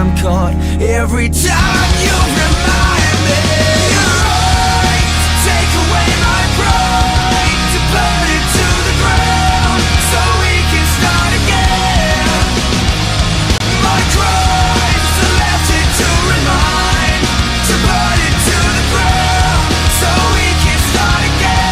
I'm caught. Every time you remind me, you're right to take away my pride, to burn it to the ground so we can start again. My crimes are left here to remind, to burn it to the ground so we can start again.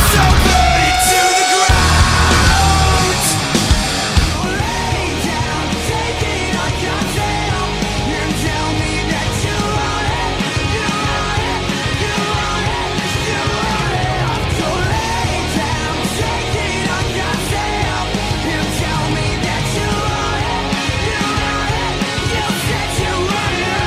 So burn it to the ground. Lay down, take it on yourself, and tell me that you want it, you want it, you want it, you want it. So lay down, take it on yourself, and tell me that you want it, you want it, you said you want it.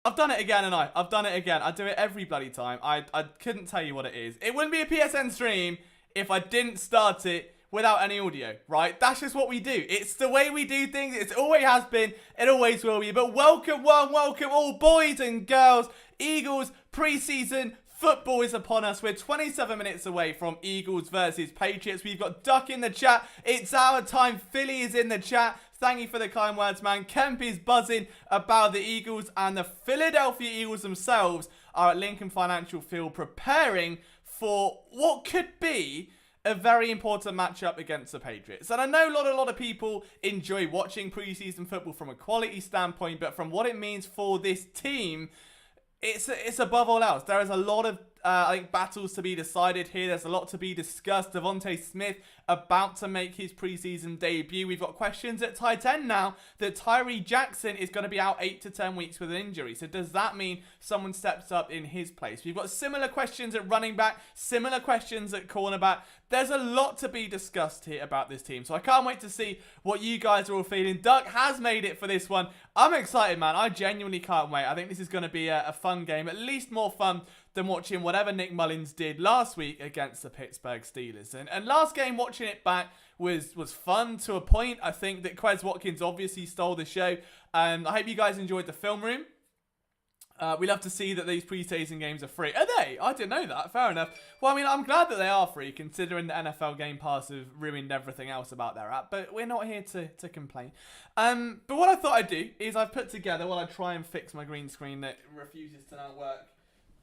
I've done it again, and I've done it again. I do it every bloody time. I couldn't tell you what it is. It wouldn't be a PSN stream if I didn't start it without any audio, right? That's just what we do. It's the way we do things. It always has been. It always will be. But welcome all boys and girls. Eagles preseason football is upon us. We're 27 minutes away from Eagles versus Patriots. We've got Duck in the chat. It's our time. Philly is in the chat. Thank you for the kind words, man. Kemp is buzzing about the Eagles, and the Philadelphia Eagles themselves are at Lincoln Financial Field preparing for what could be a very important matchup against the Patriots. And I know a lot of people enjoy watching preseason football from a quality standpoint, but from what it means for this team, it's above all else. There is a lot of I think battles to be decided here. There's a lot to be discussed. DeVonta Smith about to make his preseason debut. We've got questions at tight end now that Tyree Jackson is going to be out 8 to 10 weeks with an injury. So does that mean someone steps up in his place? We've got similar questions at running back, similar questions at cornerback. There's a lot to be discussed here about this team. So I can't wait to see what you guys are all feeling. Duck has made it for this one. I'm excited, man. I genuinely can't wait. I think this is going to be a fun game, at least more fun than watching whatever Nick Mullens did last week against the Pittsburgh Steelers. And last game, watching it back was fun to a point. I think that Quez Watkins obviously stole the show. I hope you guys enjoyed the film room. We love to see that these preseason games are free. Are they? I didn't know that. Fair enough. Well, I mean, I'm glad that they are free, considering the NFL Game Pass have ruined everything else about their app. But we're not here to complain. But what I thought I'd do is I've put together, while I try and fix my green screen that refuses to now work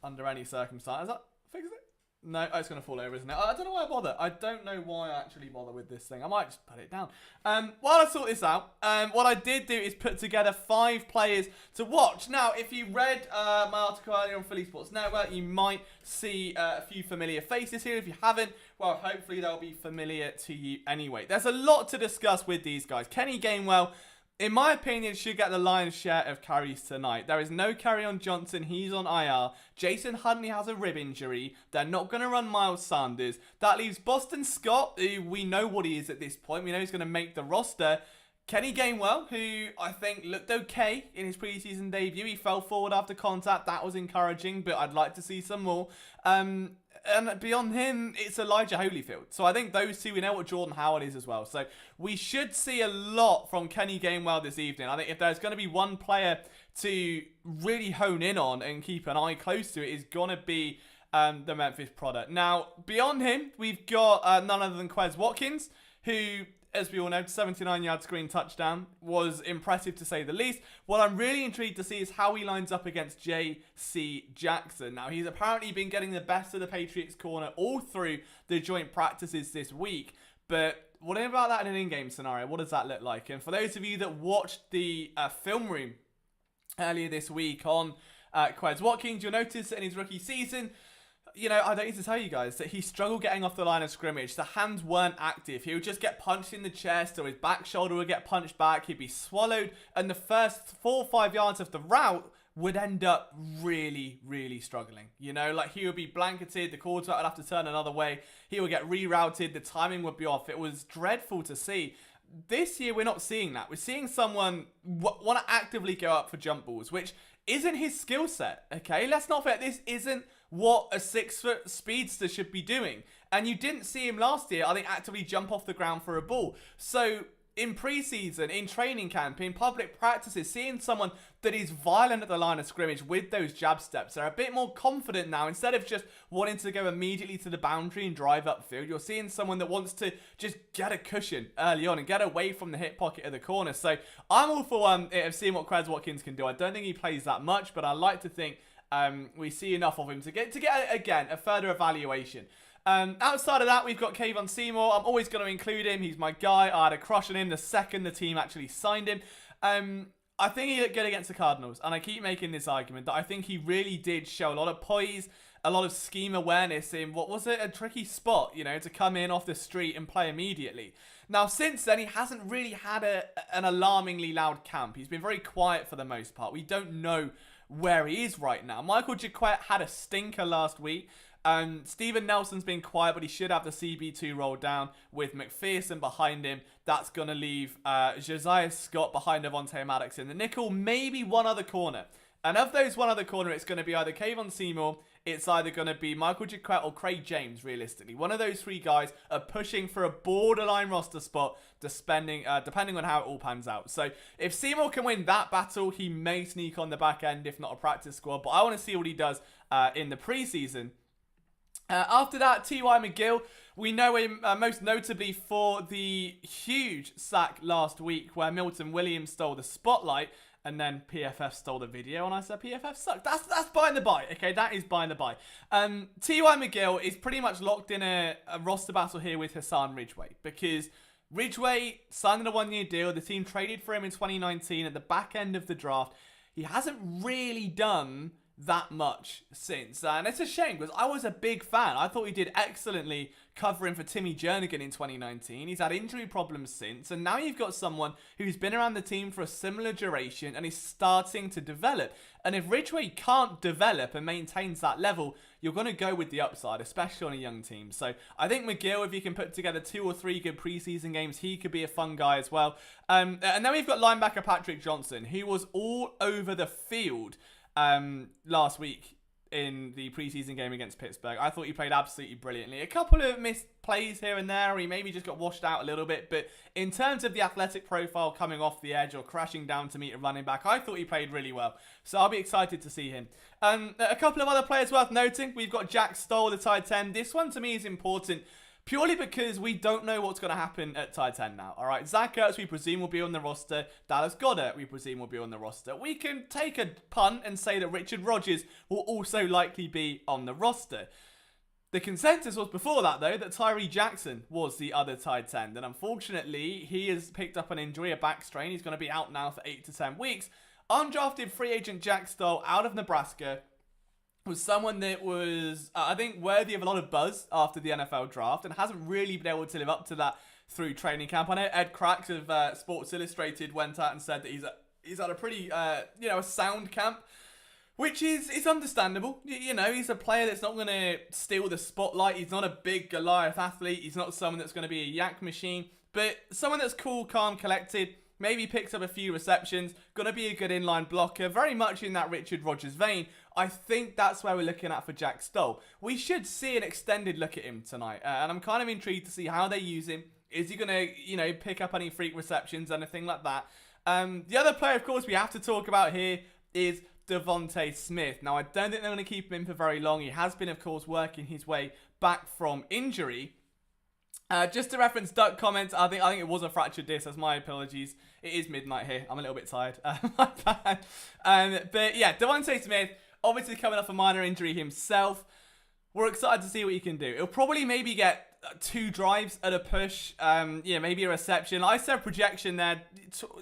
under any circumstance. Is that fix it? No, oh, it's going to fall over, isn't it? I don't know why I bother. I don't know why I actually bother with this thing. I might just put it down. While I sort this out, what I did do is put together 5 players to watch. Now, if you read my article earlier on Philly Sports Network, you might see a few familiar faces here. If you haven't, well, hopefully they'll be familiar to you anyway. There's a lot to discuss with these guys. Kenny Gainwell, in my opinion, should get the lion's share of carries tonight. There is no carry on Johnson. He's on IR. Jason Huntley has a rib injury. They're not going to run Miles Sanders. That leaves Boston Scott, who we know what he is at this point. We know he's going to make the roster. Kenny Gainwell, who I think looked okay in his preseason debut. He fell forward after contact. That was encouraging, but I'd like to see some more. And beyond him, it's Elijah Holyfield. So I think those two, we know what Jordan Howard is as well. So we should see a lot from Kenny Gainwell this evening. I think if there's going to be one player to really hone in on and keep an eye close to, it is going to be the Memphis product. Now, beyond him, we've got none other than Quez Watkins, who, as we all know, 79-yard screen touchdown was impressive to say the least. What I'm really intrigued to see is how he lines up against J.C. Jackson. Now, he's apparently been getting the best of the Patriots corner all through the joint practices this week. But what about that in an in-game scenario? What does that look like? And for those of you that watched the film room earlier this week on Quez Watkins, you'll notice that in his rookie season, You know, I don't need to tell you guys that he struggled getting off the line of scrimmage. The hands weren't active. He would just get punched in the chest, or his back shoulder would get punched back. He'd be swallowed, and the first 4 or 5 yards of the route would end up really, really struggling. You know, like he would be blanketed, the quarterback would have to turn another way, he would get rerouted, the timing would be off. It was dreadful to see. This year, we're not seeing that. We're seeing someone want to actively go up for jump balls, which isn't his skill set, okay? Let's not forget, this isn't what a 6-foot speedster should be doing. And you didn't see him last year, I think, actively jump off the ground for a ball. So in preseason, in training camp, in public practices, seeing someone that is violent at the line of scrimmage with those jab steps, they're a bit more confident now. Instead of just wanting to go immediately to the boundary and drive upfield, you're seeing someone that wants to just get a cushion early on and get away from the hip pocket of the corner. So I'm all for seeing what Quez Watkins can do. I don't think he plays that much, but I like to think we see enough of him to get again a further evaluation. Outside of that, we've got Kayvon Seymour. I'm always going to include him. He's my guy. I had a crush on him the second the team actually signed him. I think he looked good against the Cardinals, and I keep making this argument that I think he really did show a lot of poise, a lot of scheme awareness in what was a tricky spot, you know, to come in off the street and play immediately. Now, since then, he hasn't really had an alarmingly loud camp. He's been very quiet for the most part. We don't know where he is right now. Michael Jaquette had a stinker last week. Steven Nelson's been quiet, but he should have the CB2 rolled down with McPherson behind him. That's going to leave Josiah Scott behind Devontae Maddox in the nickel, maybe one other corner. And of those one other corner, it's going to be either Kayvon Seymour, it's either going to be Michael Jaquette or Craig James, realistically. One of those three guys are pushing for a borderline roster spot, depending on how it all pans out. So if Seymour can win that battle, he may sneak on the back end, if not a practice squad. But I want to see what he does in the preseason. After that, T.Y. McGill, we know him most notably for the huge sack last week where Milton Williams stole the spotlight and then PFF stole the video, and I said PFF sucked. That's by the by, okay? That is by the by. T.Y. McGill is pretty much locked in a roster battle here with Hassan Ridgeway, because Ridgeway signed a 1-year deal. The team traded for him in 2019 at the back end of the draft. He hasn't really done that much since, and it's a shame because I was a big fan. I thought he did excellently covering for Timmy Jernigan in 2019. He's had injury problems since, and now you've got someone who's been around the team for a similar duration and is starting to develop. And if Ridgeway can't develop and maintains that level, you're going to go with the upside, especially on a young team. So I think McGill, if you can put together 2 or 3 good preseason games, he could be a fun guy as well. And then we've got linebacker Patrick Johnson, who was all over the field last week in the preseason game against Pittsburgh. I thought he played absolutely brilliantly. A couple of missed plays here and there. He maybe just got washed out a little bit. But in terms of the athletic profile coming off the edge or crashing down to meet a running back, I thought he played really well. So I'll be excited to see him. A couple of other players worth noting. We've got Jack Stoll, the tight end. This one to me is important purely because we don't know what's going to happen at tight end now. All right, Zach Ertz, we presume, will be on the roster. Dallas Goedert, we presume, will be on the roster. We can take a punt and say that Richard Rodgers will also likely be on the roster. The consensus was before that, though, that Tyree Jackson was the other tight end. And unfortunately, he has picked up an injury, a back strain. He's going to be out now for 8 to 10 weeks. Undrafted free agent Jack Stoll out of Nebraska was someone that was, I think, worthy of a lot of buzz after the NFL draft and hasn't really been able to live up to that through training camp. I know Ed Cracks of Sports Illustrated went out and said that he's had a pretty, a sound camp, which is understandable. You know, he's a player that's not going to steal the spotlight. He's not a big Goliath athlete. He's not someone that's going to be a yak machine, but someone that's cool, calm, collected. Maybe picks up a few receptions, going to be a good inline blocker, very much in that Richard Rodgers vein. I think that's where we're looking at for Jack Stoll. We should see an extended look at him tonight, and I'm kind of intrigued to see how they use him. Is he going to, pick up any freak receptions, anything like that? The other player, of course, we have to talk about here is DeVonta Smith. Now, I don't think they're going to keep him in for very long. He has been, of course, working his way back from injury. Just to reference Duck comments, I think it was a fractured disc. That's my apologies. It is midnight here. I'm a little bit tired. My bad. But yeah, DeVonta Smith, obviously coming off a minor injury himself. We're excited to see what he can do. He'll probably maybe get 2 drives at a push. Maybe a reception. I said projection there.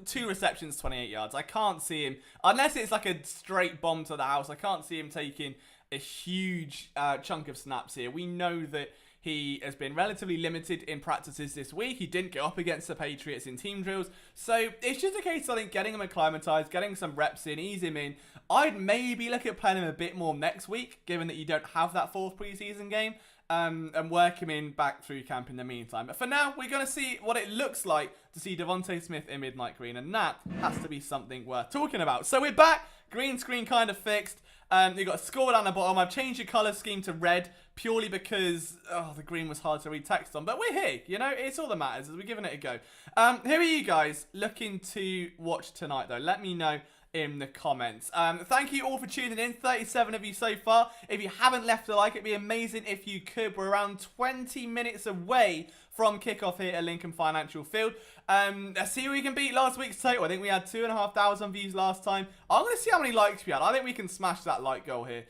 2 receptions, 28 yards. I can't see him, unless it's like a straight bomb to the house, I can't see him taking a huge chunk of snaps here. We know that he has been relatively limited in practices this week. He didn't go up against the Patriots in team drills. So it's just a case of, I think, getting him acclimatized, getting some reps in, ease him in. I'd maybe look at playing him a bit more next week, given that you don't have that 4th preseason game, and work him in back through camp in the meantime. But for now, we're going to see what it looks like to see DeVonta Smith in midnight green, and that has to be something worth talking about. So we're back. Green screen kind of fixed. You've got a score down the bottom. I've changed your colour scheme to red purely because the green was hard to read text on. But we're here, you know, it's all that matters as we're giving it a go. Who are you guys looking to watch tonight, though? Let me know in the comments. Thank you all for tuning in. 37 of you so far. If you haven't left a like, it'd be amazing if you could. We're around 20 minutes away from kickoff here at Lincoln Financial Field. Let's see if we can beat last week's total. I think we had 2,500 views last time. I'm going to see how many likes we had. I think we can smash that like goal here.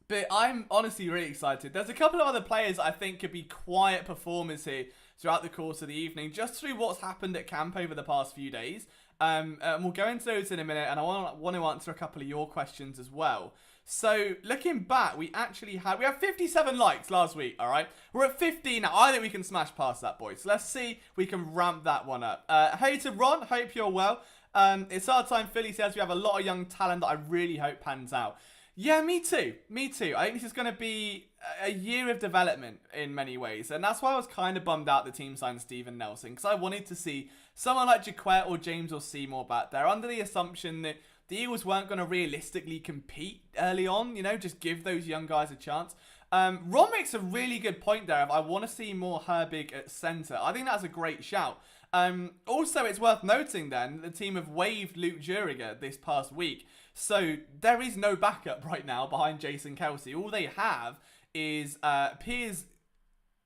But I'm honestly really excited. There's a couple of other players I think could be quiet performers here throughout the course of the evening, just through what's happened at camp over the past few days. And we'll go into those in a minute, and I want to answer a couple of your questions as well. So, looking back, we had 57 likes last week, all right? We're at 50 now. I think we can smash past that, boys. So let's see if we can ramp that one up. Hey to Ron, hope you're well. It's our time, Philly says. We have a lot of young talent that I really hope pans out. Yeah, me too. Me too. I think this is going to be a year of development in many ways. And that's why I was kind of bummed out the team signed Steven Nelson. Because I wanted to see someone like Jaquette or James or Seymour back there under the assumption that the Eagles weren't going to realistically compete early on. You know, just give those young guys a chance. Ron makes a really good point there. I want to see more Herbig at centre. I think that's a great shout. Also, it's worth noting then, the team have waived Luke Juriger this past week. So there is no backup right now behind Jason Kelsey. All they have is Piers.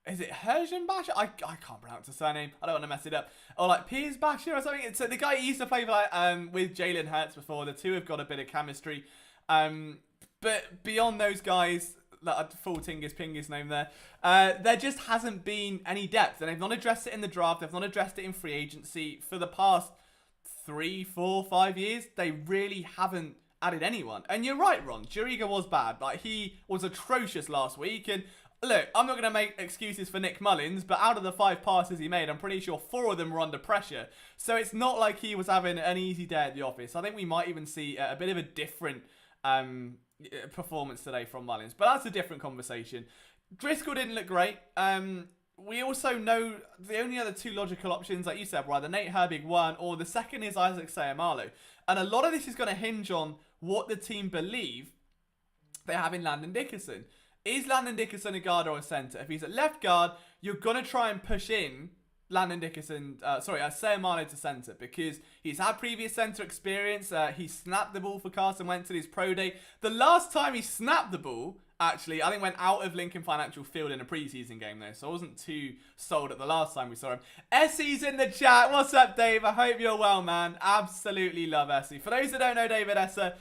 Is it Herschenbach? I can't pronounce the surname. I don't want to mess it up. Or like Piers Basher or something. So the guy used to play with Jalen Hurts before. The two have got a bit of chemistry. But beyond those guys, full Tingus Pingus name there just hasn't been any depth. And they've not addressed it in the draft. They've not addressed it in free agency. For the past 3, 4, 5 years, they really haven't added anyone. And you're right, Ron. Juriga was bad. Like, he was atrocious last week. And look, I'm not going to make excuses for Nick Mullens, but out of the 5 passes he made, I'm pretty sure 4 of them were under pressure. So it's not like he was having an easy day at the office. I think we might even see a bit of a different performance today from Mullens. But that's a different conversation. Driscoll didn't look great. We also know the only other 2 logical options, like you said, were either Nate Herbig, one, or the second is Isaac Sayamalo. And a lot of this is going to hinge on what the team believe they have in Landon Dickerson. Is Landon Dickerson a guard or a centre? If he's at left guard, you're going to try and push in Landon Dickerson, Sayamalo to centre, because he's had previous centre experience. He snapped the ball for Carson Wentz at his pro day. The last time he snapped the ball, actually, I think went out of Lincoln Financial Field in a preseason game though, so I wasn't too sold at the last time we saw him. Essie's in the chat. What's up, Dave? I hope you're well, man. Absolutely love Essie. For those that don't know David Esser,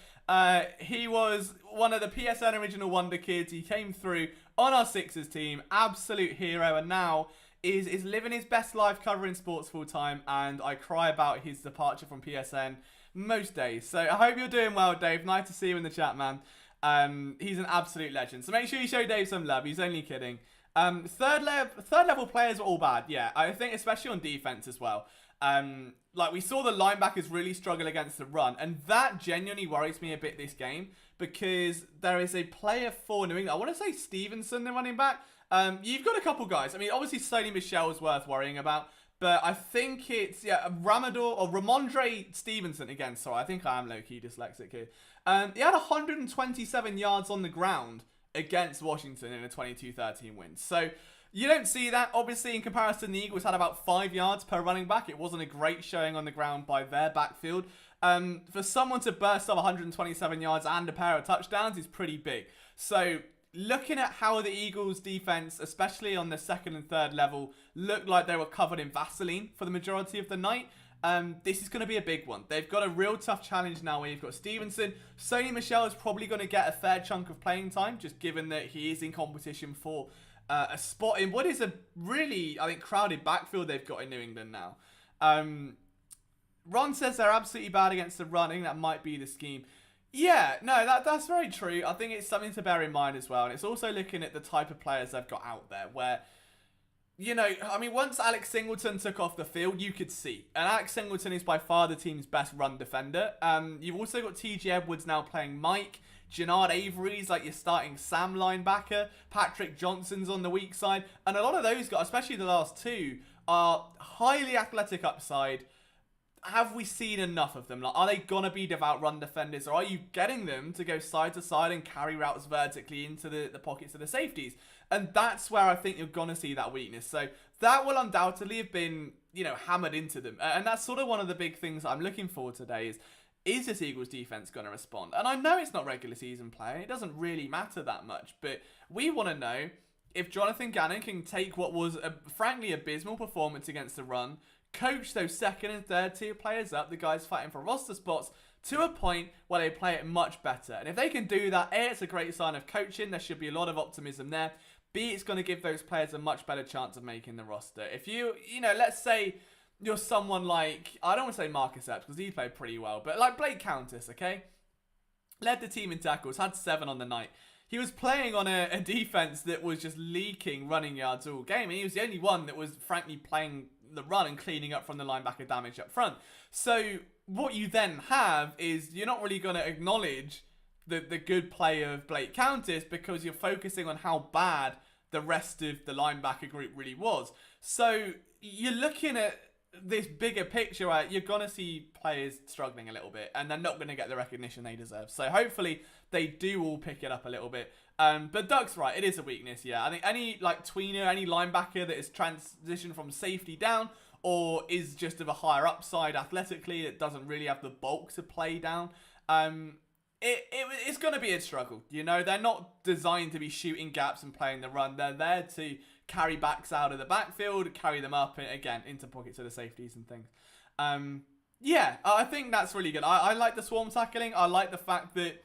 he was one of the PSN Original Wonder Kids. He came through on our Sixers team. Absolute hero, and now is living his best life covering sports full time, and I cry about his departure from PSN most days. So I hope you're doing well, Dave. Nice to see you in the chat, man. He's an absolute legend. So make sure you show Dave some love. He's only kidding. Third level players were all bad. Yeah, I think especially on defense as well. Like we saw the linebackers really struggle against the run, and that genuinely worries me a bit this game because there is a player for New England. I want to say Stevenson, the running back. You've got a couple guys. I mean, obviously Sony Michel is worth worrying about, but I think it's Ramondre Stevenson again. Sorry, I think I am low-key dyslexic here. He had 127 yards on the ground against Washington in a 22-13 win. So you don't see that. Obviously, in comparison, the Eagles had about 5 yards per running back. It wasn't a great showing on the ground by their backfield. For someone to burst off 127 yards and a pair of touchdowns is pretty big. So looking at how the Eagles' defense, especially on the second and third level, looked like they were covered in Vaseline for the majority of the night. This is going to be a big one. They've got a real tough challenge now where you've got Stevenson. Sony Michel is probably going to get a fair chunk of playing time, just given that he is in competition for a spot in what is a really, I think, crowded backfield they've got in New England now. Ron says they're absolutely bad against the run. I think that might be the scheme. Yeah, no, that's very true. I think it's something to bear in mind as well. And it's also looking at the type of players they've got out there where, you know, I mean, once Alex Singleton took off the field, you could see. And Alex Singleton is by far the team's best run defender. You've also got T.J. Edwards now playing Mike. Jannard Avery's like your starting Sam linebacker. Patrick Johnson's on the weak side. And a lot of those guys, especially the last two, are highly athletic upside. Have we seen enough of them? Like, are they going to be devout run defenders, or are you getting them to go side to side and carry routes vertically into the pockets of the safeties? And that's where I think you're going to see that weakness. So that will undoubtedly have been, you know, hammered into them. And that's sort of one of the big things I'm looking for today is this Eagles defense going to respond? And I know it's not regular season play. It doesn't really matter that much. But we want to know if Jonathan Gannon can take what was, frankly, abysmal performance against the run, coach those second and third tier players up, the guys fighting for roster spots, to a point where they play it much better. And if they can do that, A, it's a great sign of coaching. There should be a lot of optimism there. B, it's going to give those players a much better chance of making the roster. If you know, let's say you're someone like, I don't want to say Marcus Epps because he played pretty well, but like Blake Countess, okay? Led the team in tackles, had 7 on the night. He was playing on a defense that was just leaking running yards all game. And he was the only one that was, frankly, playing the run and cleaning up from the linebacker damage up front. So what you then have is you're not really going to acknowledge the good play of Blake Countess because you're focusing on how bad the rest of the linebacker group really was. So you're looking at this bigger picture where you're going to see players struggling a little bit and they're not going to get the recognition they deserve. So hopefully they do all pick it up a little bit. But Doug's right, it is a weakness, yeah. I think any like tweener, any linebacker that is transitioned from safety down or is just of a higher upside athletically that doesn't really have the bulk to play down, it's going to be a struggle. You know, they're not designed to be shooting gaps and playing the run. They're there to carry backs out of the backfield, carry them up, again, into pockets of the safeties and things. Yeah, I think that's really good. I like the swarm tackling. I like the fact that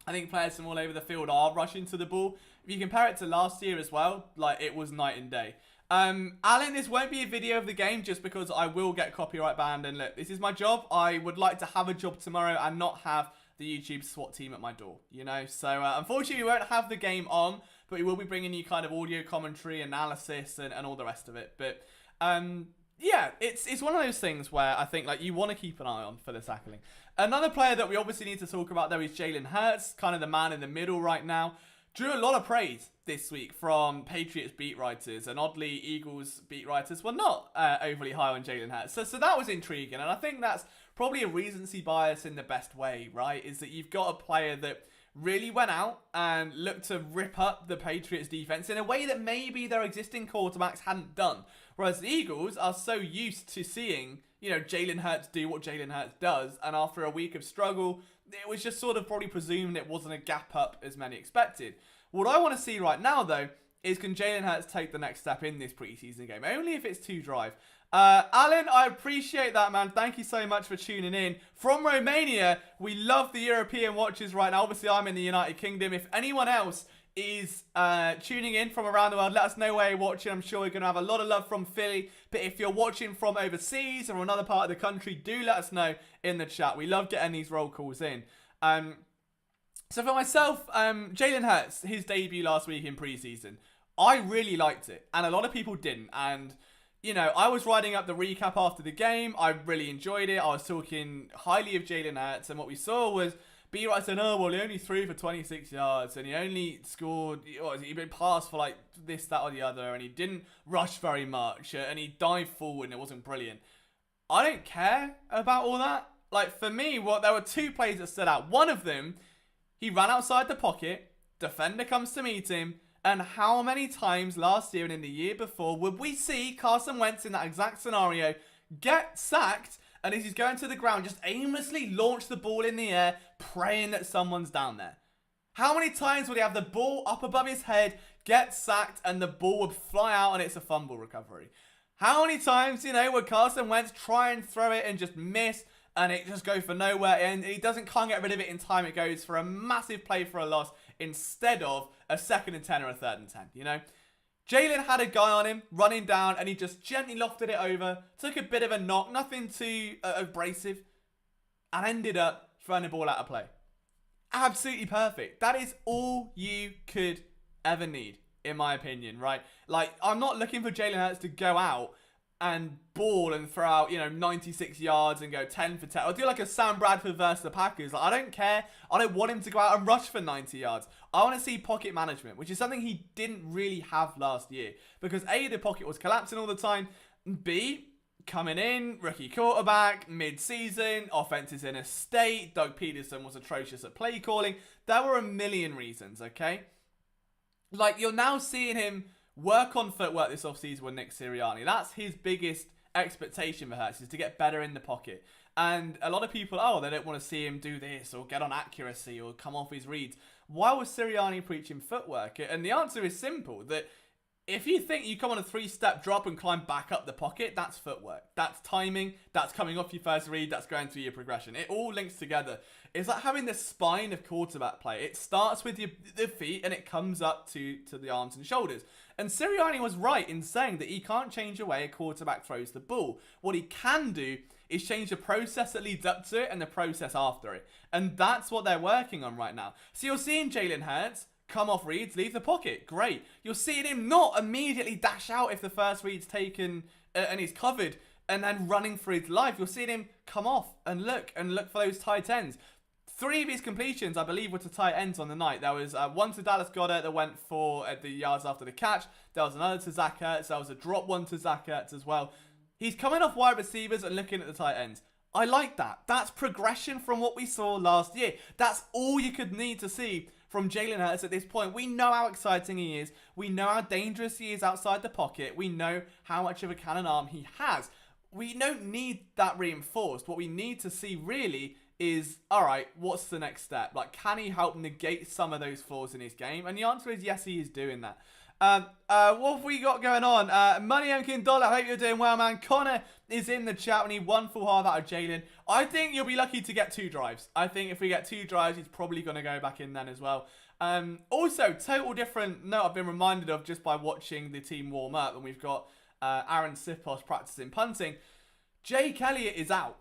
I think players from all over the field are rushing to the ball. If you compare it to last year as well, like it was night and day. Alan, this won't be a video of the game just because I will get copyright banned. And look, this is my job. I would like to have a job tomorrow and not have the YouTube SWAT team at my door, you know? So, unfortunately, we won't have the game on, but we will be bringing you kind of audio commentary, analysis, and all the rest of it. But, yeah, it's one of those things where I think, like, you want to keep an eye on for the tackling. Another player that we obviously need to talk about, though, is Jalen Hurts, kind of the man in the middle right now. Drew a lot of praise this week from Patriots beat writers, and oddly, Eagles beat writers were not overly high on Jalen Hurts. So that was intriguing, and I think that's probably a recency bias in the best way, right? Is that you've got a player that really went out and looked to rip up the Patriots defense in a way that maybe their existing quarterbacks hadn't done. Whereas the Eagles are so used to seeing, you know, Jalen Hurts do what Jalen Hurts does, and after a week of struggle, it was just sort of probably presumed it wasn't a gap up as many expected. What I want to see right now, though, is can Jalen Hurts take the next step in this preseason game? Only if it's 2-drive. Alan, I appreciate that, man. Thank you so much for tuning in. From Romania, we love the European watchers right now. Obviously, I'm in the United Kingdom. If anyone else is tuning in from around the world, let us know where you're watching. I'm sure we're going to have a lot of love from Philly. But if you're watching from overseas or another part of the country, do let us know in the chat. We love getting these roll calls in. So for myself, Jalen Hurts, his debut last week in preseason, I really liked it. And a lot of people didn't. And, you know, I was writing up the recap after the game. I really enjoyed it. I was talking highly of Jalen Hurts. And what we saw was B-Right saying, oh, well, he only threw for 26 yards. And he only scored, he been passed for like this, that, or the other. And he didn't rush very much. And he dived forward and it wasn't brilliant. I don't care about all that. Like, for me, there were 2 plays that stood out. One of them, he ran outside the pocket, defender comes to meet him, and how many times last year and in the year before would we see Carson Wentz in that exact scenario get sacked, and as he's going to the ground, just aimlessly launch the ball in the air, praying that someone's down there? How many times would he have the ball up above his head, get sacked, and the ball would fly out and it's a fumble recovery? How many times, you know, would Carson Wentz try and throw it and just miss, and it just goes for nowhere, and he can't get rid of it in time. It goes for a massive play for a loss instead of a 2nd and 10 or a 3rd and 10, you know? Jalen had a guy on him, running down, and he just gently lofted it over, took a bit of a knock, nothing too abrasive, and ended up throwing the ball out of play. absolutely perfect. That is all you could ever need, in my opinion, right? Like, I'm not looking for Jalen Hurts to go out and ball and throw out, 96 yards and go 10 for 10. I'll do like a Sam Bradford versus the Packers. Like, I don't care. I don't want him to go out and rush for 90 yards. I want to see pocket management, which is something he didn't really have last year. Because A, the pocket was collapsing all the time. B, coming in, rookie quarterback, mid-season, offense is in a state. Doug Peterson was atrocious at play calling. There were a million reasons, okay? Like, you're now seeing him work on footwork this offseason with Nick Sirianni. That's his biggest expectation for Hurts, is to get better in the pocket. And a lot of people, they don't want to see him do this or get on accuracy or come off his reads. Why was Sirianni preaching footwork? And the answer is simple, that if you think you come on a 3-step drop and climb back up the pocket, that's footwork. That's timing. That's coming off your first read. That's going through your progression. It all links together. It's like having the spine of quarterback play. It starts with the feet and it comes up to the arms and shoulders. And Sirianni was right in saying that he can't change the way a quarterback throws the ball. What he can do is change the process that leads up to it and the process after it. And that's what they're working on right now. So you're seeing Jalen Hurts come off reads, leave the pocket. Great. You're seeing him not immediately dash out if the first read's taken and he's covered and then running for his life. You're seeing him come off and look for those tight ends. 3 of his completions, I believe, were to tight ends on the night. There was one to Dallas Goedert that went for the yards after the catch. There was another to Zach Ertz. There was a drop one to Zach Ertz as well. He's coming off wide receivers and looking at the tight ends. I like that. That's progression from what we saw last year. That's all you could need to see from Jalen Hurts at this point. We know how exciting he is. We know how dangerous he is outside the pocket. We know how much of a cannon arm he has. We don't need that reinforced. What we need to see really is, all right, what's the next step? Like, can he help negate some of those flaws in his game? And the answer is yes, he is doing that. What have we got going on? Money Unkin Dollar, I hope you're doing well, man. Connor is in the chat. We need 1 full half out of Jalen. I think you'll be lucky to get 2 drives. I think if we get 2 drives, he's probably going to go back in then as well. Also, total different note I've been reminded of just by watching the team warm up, and we've got Aaron Sipos practicing punting. Jake Elliott is out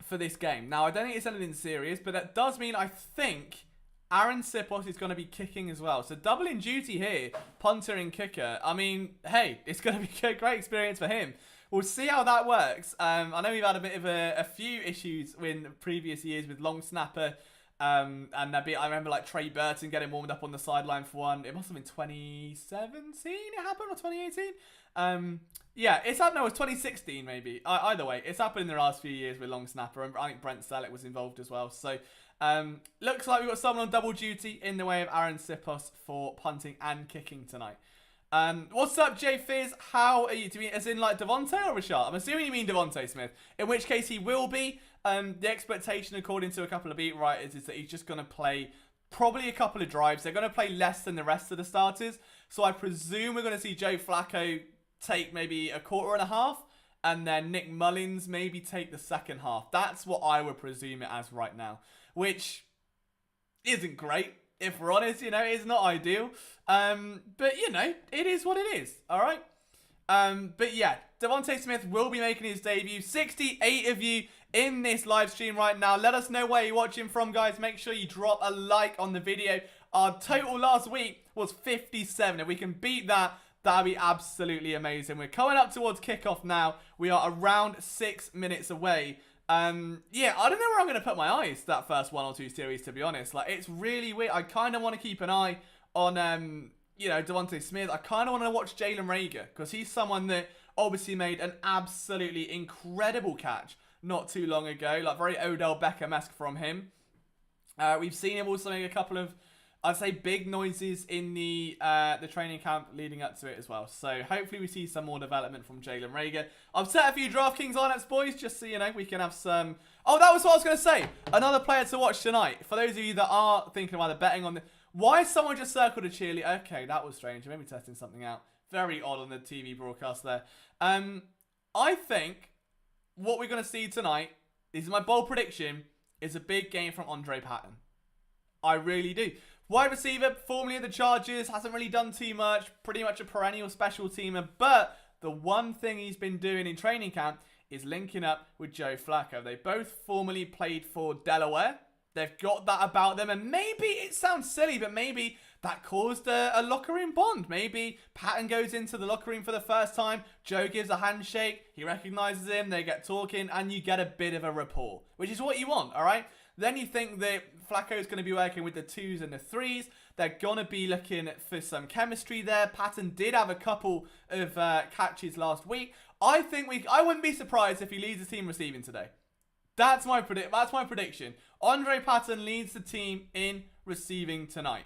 for this game. Now, I don't think it's anything serious, but that does mean I think Aaron Sipos is going to be kicking as well. So doubling duty here, punter and kicker. I mean, hey, it's going to be a great experience for him. We'll see how that works. I know we've had a bit of a few issues in previous years with long snapper. And I remember like Trey Burton getting warmed up on the sideline for one. It must have been 2017 it happened, or 2018. Yeah, it's happened. No, it was 2016 maybe. Either way, it's happened in the last few years with long snapper. And I think Brent Selleck was involved as well. So looks like we've got someone on double duty in the way of Aaron Sipos for punting and kicking tonight. What's up, Jay Fizz? How are you? Do you mean as in like DeVonta or Rashad? I'm assuming you mean DeVonta Smith. In which case he will be. The expectation, according to a couple of beat writers, is that he's just going to play probably a couple of drives. They're going to play less than the rest of the starters. So I presume we're going to see Joe Flacco take maybe a quarter and a half. And then Nick Mullens maybe take the second half. That's what I would presume it as right now. Which isn't great. If we're honest, it's not ideal. But, it is what it is. All right? But, yeah, DeVonta Smith will be making his debut. 68 of you in this live stream right now. Let us know where you're watching from, guys. Make sure you drop a like on the video. Our total last week was 57. If we can beat that, that'd be absolutely amazing. We're coming up towards kickoff now. We are around 6 minutes away. Yeah, I don't know where I'm going to put my eyes that first 1 or 2 series, to be honest. Like, it's really weird. I kind of want to keep an eye on, DeVonta Smith. I kind of want to watch Jalen Reagor, because he's someone that obviously made an absolutely incredible catch not too long ago. Like, very Odell Beckham-esque from him. We've seen him also make a couple of, I'd say, big noises in the training camp leading up to it as well. So hopefully we see some more development from Jalen Reagor. I've set a few DraftKings lineups, boys, just so we can have some. Oh, that was what I was going to say. Another player to watch tonight. For those of you that are thinking about betting on the, why has someone just circled a cheerleader? Okay, that was strange. Maybe testing something out. Very odd on the TV broadcast there. I think what we're going to see tonight, this is my bold prediction, is a big game from Andre Patton. I really do. Wide receiver, formerly of the Chargers, hasn't really done too much. Pretty much a perennial special teamer. But the one thing he's been doing in training camp is linking up with Joe Flacco. They both formerly played for Delaware. They've got that about them, and maybe it sounds silly, but maybe that caused a locker room bond. Maybe Patton goes into the locker room for the first time, Joe gives a handshake, he recognises him, they get talking, and you get a bit of a rapport, which is what you want, all right? Then you think that Flacco's going to be working with the 2s and the 3s. They're going to be looking for some chemistry there. Patton did have a couple of catches last week. I wouldn't be surprised if he leads the team receiving today. That's my prediction. Andre Patton leads the team in receiving tonight.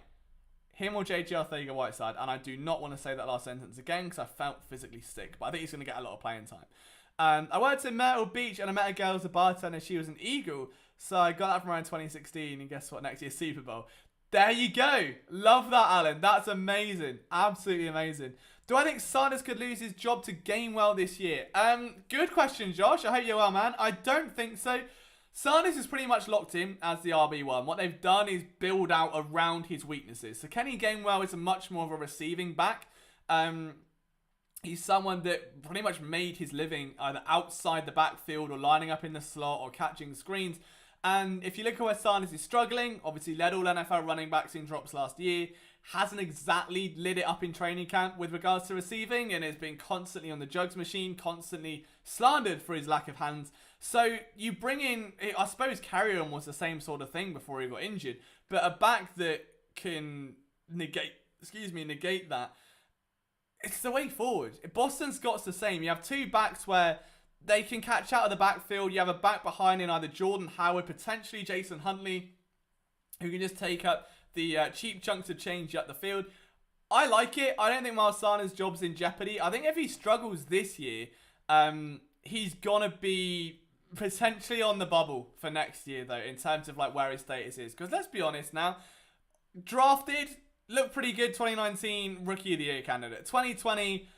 Him or JJ Arthur-Whiteside. And I do not want to say that last sentence again because I felt physically sick. But I think he's going to get a lot of playing time. I worked in Myrtle Beach and I met a girl as a bartender. She was an Eagle. So I got that from around 2016. And guess what? Next year's Super Bowl. There you go. Love that, Alan. That's amazing. Absolutely amazing. Do I think Sanders could lose his job to Gainwell this year? Good question, Josh. I hope you're well, man. I don't think so. Sanders is pretty much locked in as the RB1. What they've done is build out around his weaknesses. So Kenny Gainwell is much more of a receiving back. He's someone that pretty much made his living either outside the backfield or lining up in the slot or catching screens. And if you look at where Sanders is struggling, obviously led all NFL running backs in drops last year, hasn't exactly lit it up in training camp with regards to receiving, and has been constantly on the jugs machine, constantly slandered for his lack of hands. So you bring in, I suppose Carrion was the same sort of thing before he got injured, but a back that can negate that. It's the way forward. Boston Scott's the same. You have two backs where they can catch out of the backfield. You have a back behind in either Jordan Howard, potentially Jason Huntley, who can just take up the cheap chunks of change up the field. I like it. I don't think Miles Sanders' job's in jeopardy. I think if he struggles this year, he's going to be potentially on the bubble for next year, though, in terms of like where his status is. Because let's be honest now, drafted, looked pretty good, 2019 Rookie of the Year candidate. 2020,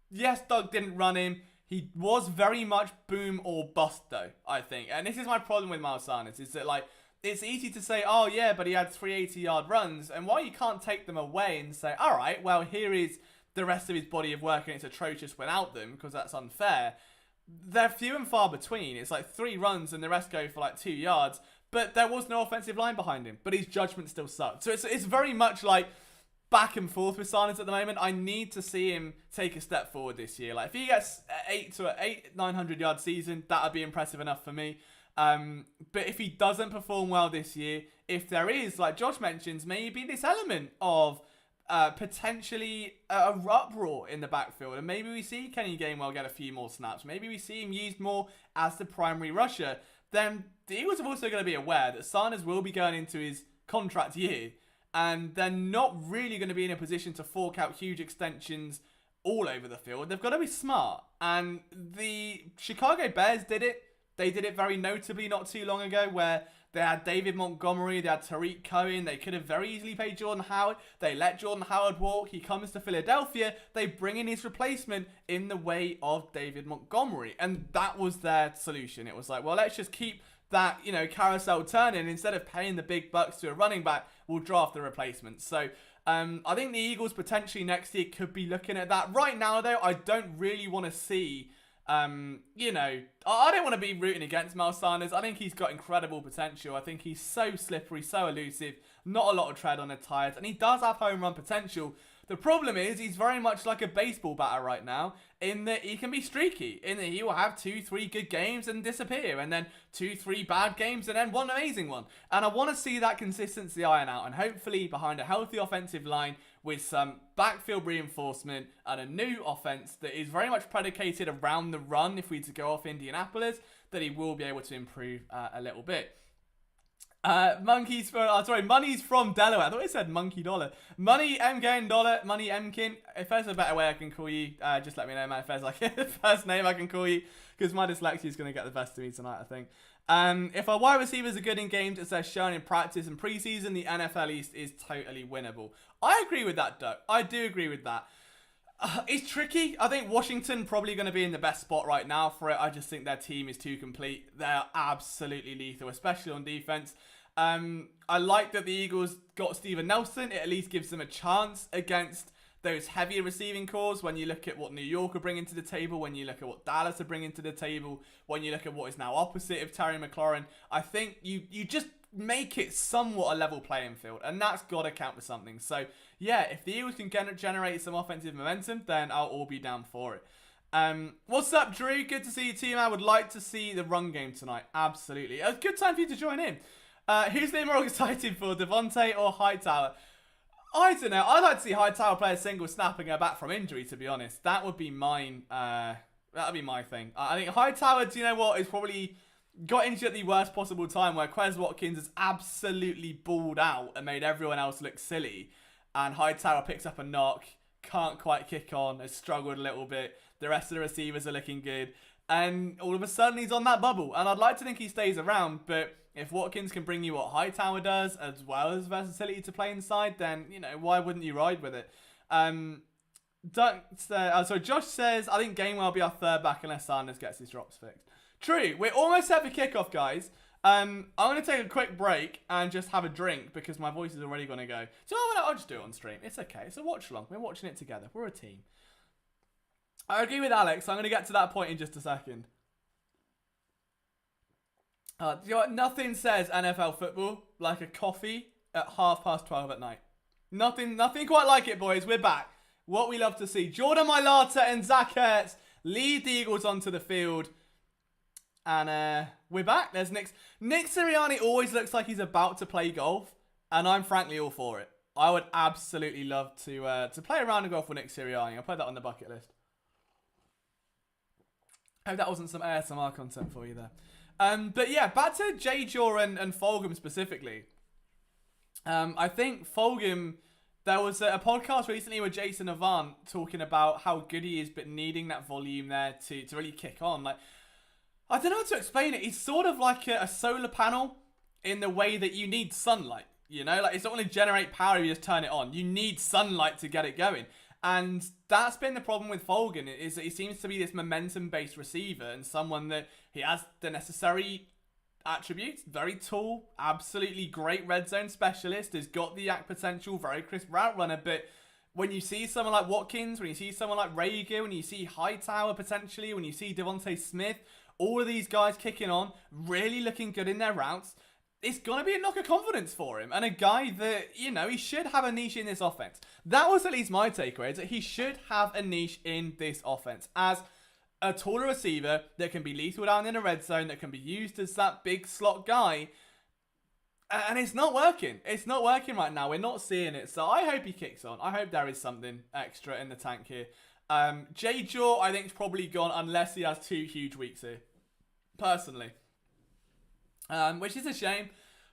yes, Doug didn't run him. He was very much boom or bust, though, I think. And this is my problem with Miles Sanders, is that, like, it's easy to say, oh, yeah, but he had 380-yard runs. And while you can't take them away and say, all right, well, here is the rest of his body of work and it's atrocious without them, because that's unfair, they're few and far between. It's like 3 runs and the rest go for, like, 2 yards. But there was no offensive line behind him. But his judgment still sucked. So it's very much like back and forth with Sanders at the moment. I need to see him take a step forward this year. Like, if he gets 900-yard season, that would be impressive enough for me. But if he doesn't perform well this year, if there is, like Josh mentions, maybe this element of potentially a uproar in the backfield, and maybe we see Kenny Gainwell get a few more snaps, maybe we see him used more as the primary rusher, then the Eagles are also going to be aware that Sanders will be going into his contract year, and they're not really going to be in a position to fork out huge extensions all over the field. They've got to be smart. And the Chicago Bears did it. They did it very notably not too long ago, where they had David Montgomery, they had Tariq Cohen. They could have very easily paid Jordan Howard. They let Jordan Howard walk. He comes to Philadelphia. They bring in his replacement in the way of David Montgomery. And that was their solution. It was like, well, let's just keep that, carousel turning. Instead of paying the big bucks to a running back, we'll draft the replacement. So I think the Eagles potentially next year could be looking at that. Right now, though, I don't really want to see, I don't want to be rooting against Miles Sanders. I think he's got incredible potential. I think he's so slippery, so elusive, not a lot of tread on the tires, and he does have home run potential. The problem is he's very much like a baseball batter right now, in that he can be streaky, in that he will have 2-3 good games and disappear, and then 2-3 bad games and then one amazing one. And I want to see that consistency iron out, and hopefully behind a healthy offensive line with some backfield reinforcement and a new offense that is very much predicated around the run, if we to go off Indianapolis, that he will be able to improve a little bit. Money's from Delaware. I thought it said Monkey Dollar. Money MK Dollar. Money Mkin. If there's a better way I can call you, just let me know, man. If there's like a first name I can call you, because my dyslexia is going to get the best of me tonight, I think. If our wide receivers are good in games as they're shown in practice and preseason, the NFL East is totally winnable. I agree with that, Doug. I do agree with that. It's tricky. I think Washington probably going to be in the best spot right now for it. I just think their team is too complete. They're absolutely lethal, especially on defense. I like that the Eagles got Steven Nelson. It at least gives them a chance against those heavier receiving cores. When you look at what New York are bringing to the table, when you look at what Dallas are bringing to the table, when you look at what is now opposite of Terry McLaurin, I think you just make it somewhat a level playing field, and that's got to count for something. So, yeah, if the Eagles can generate some offensive momentum, then I'll all be down for it. What's up, Drew? Good to see you, team. I would like to see the run game tonight. Absolutely. A good time for you to join in. Who's the more excited for, Devontae or Hightower? I don't know. I'd like to see Hightower play a single snap and go back from injury, to be honest. That would be mine. That would be my thing. I think Hightower, do you know what, is probably got injured at the worst possible time, where Quez Watkins has absolutely balled out and made everyone else look silly. And Hightower picks up a knock, can't quite kick on, has struggled a little bit. The rest of the receivers are looking good. And all of a sudden he's on that bubble. And I'd like to think he stays around, but if Watkins can bring you what Hightower does, as well as versatility to play inside, then, you know, why wouldn't you ride with it? So Josh says, I think Gainwell will be our third back unless Sanders gets his drops fixed. True. We're almost set for kickoff, guys. I'm going to take a quick break and just have a drink because my voice is already going to go. So I'll just do it on stream. It's okay. It's a watch along. We're watching it together. We're a team. I agree with Alex. I'm going to get to that point in just a second. You know what? Nothing says NFL football like a coffee at 12:30 at night. Nothing quite like it, boys. We're back. What we love to see. Jordan Mailata and Zach Ertz lead the Eagles onto the field. And we're back. There's Nick Sirianni always looks like he's about to play golf. And I'm frankly all for it. I would absolutely love to play a round of golf with Nick Sirianni. I'll put that on the bucket list. Hope that wasn't some ASMR content for you there. But yeah, back to J-Jaw and Fulgham specifically. I think Fulgham, there was a podcast recently with Jason Avant talking about how good he is, but needing that volume there to really kick on. Like, I don't know how to explain it. He's sort of like a solar panel in the way that you need sunlight. You know, like it's not going to generate power if you just turn it on. You need sunlight to get it going. And that's been the problem with Fulgham, is that he seems to be this momentum-based receiver and someone that he has the necessary attributes. Very tall, absolutely great red zone specialist, has got the yak potential, very crisp route runner. But when you see someone like Watkins, when you see someone like Rager, when you see Hightower potentially, when you see DeVonta Smith, all of these guys kicking on, really looking good in their routes, it's going to be a knock of confidence for him. And a guy that, you know, he should have a niche in this offense. That was at least my takeaway, is that he should have a niche in this offense as a taller receiver that can be lethal down in the red zone, that can be used as that big slot guy. And it's not working. It's not working right now. We're not seeing it. So I hope he kicks on. I hope there is something extra in the tank here. J-Jaw, I think, is probably gone unless he has 2 huge weeks here. Personally. Which is a shame.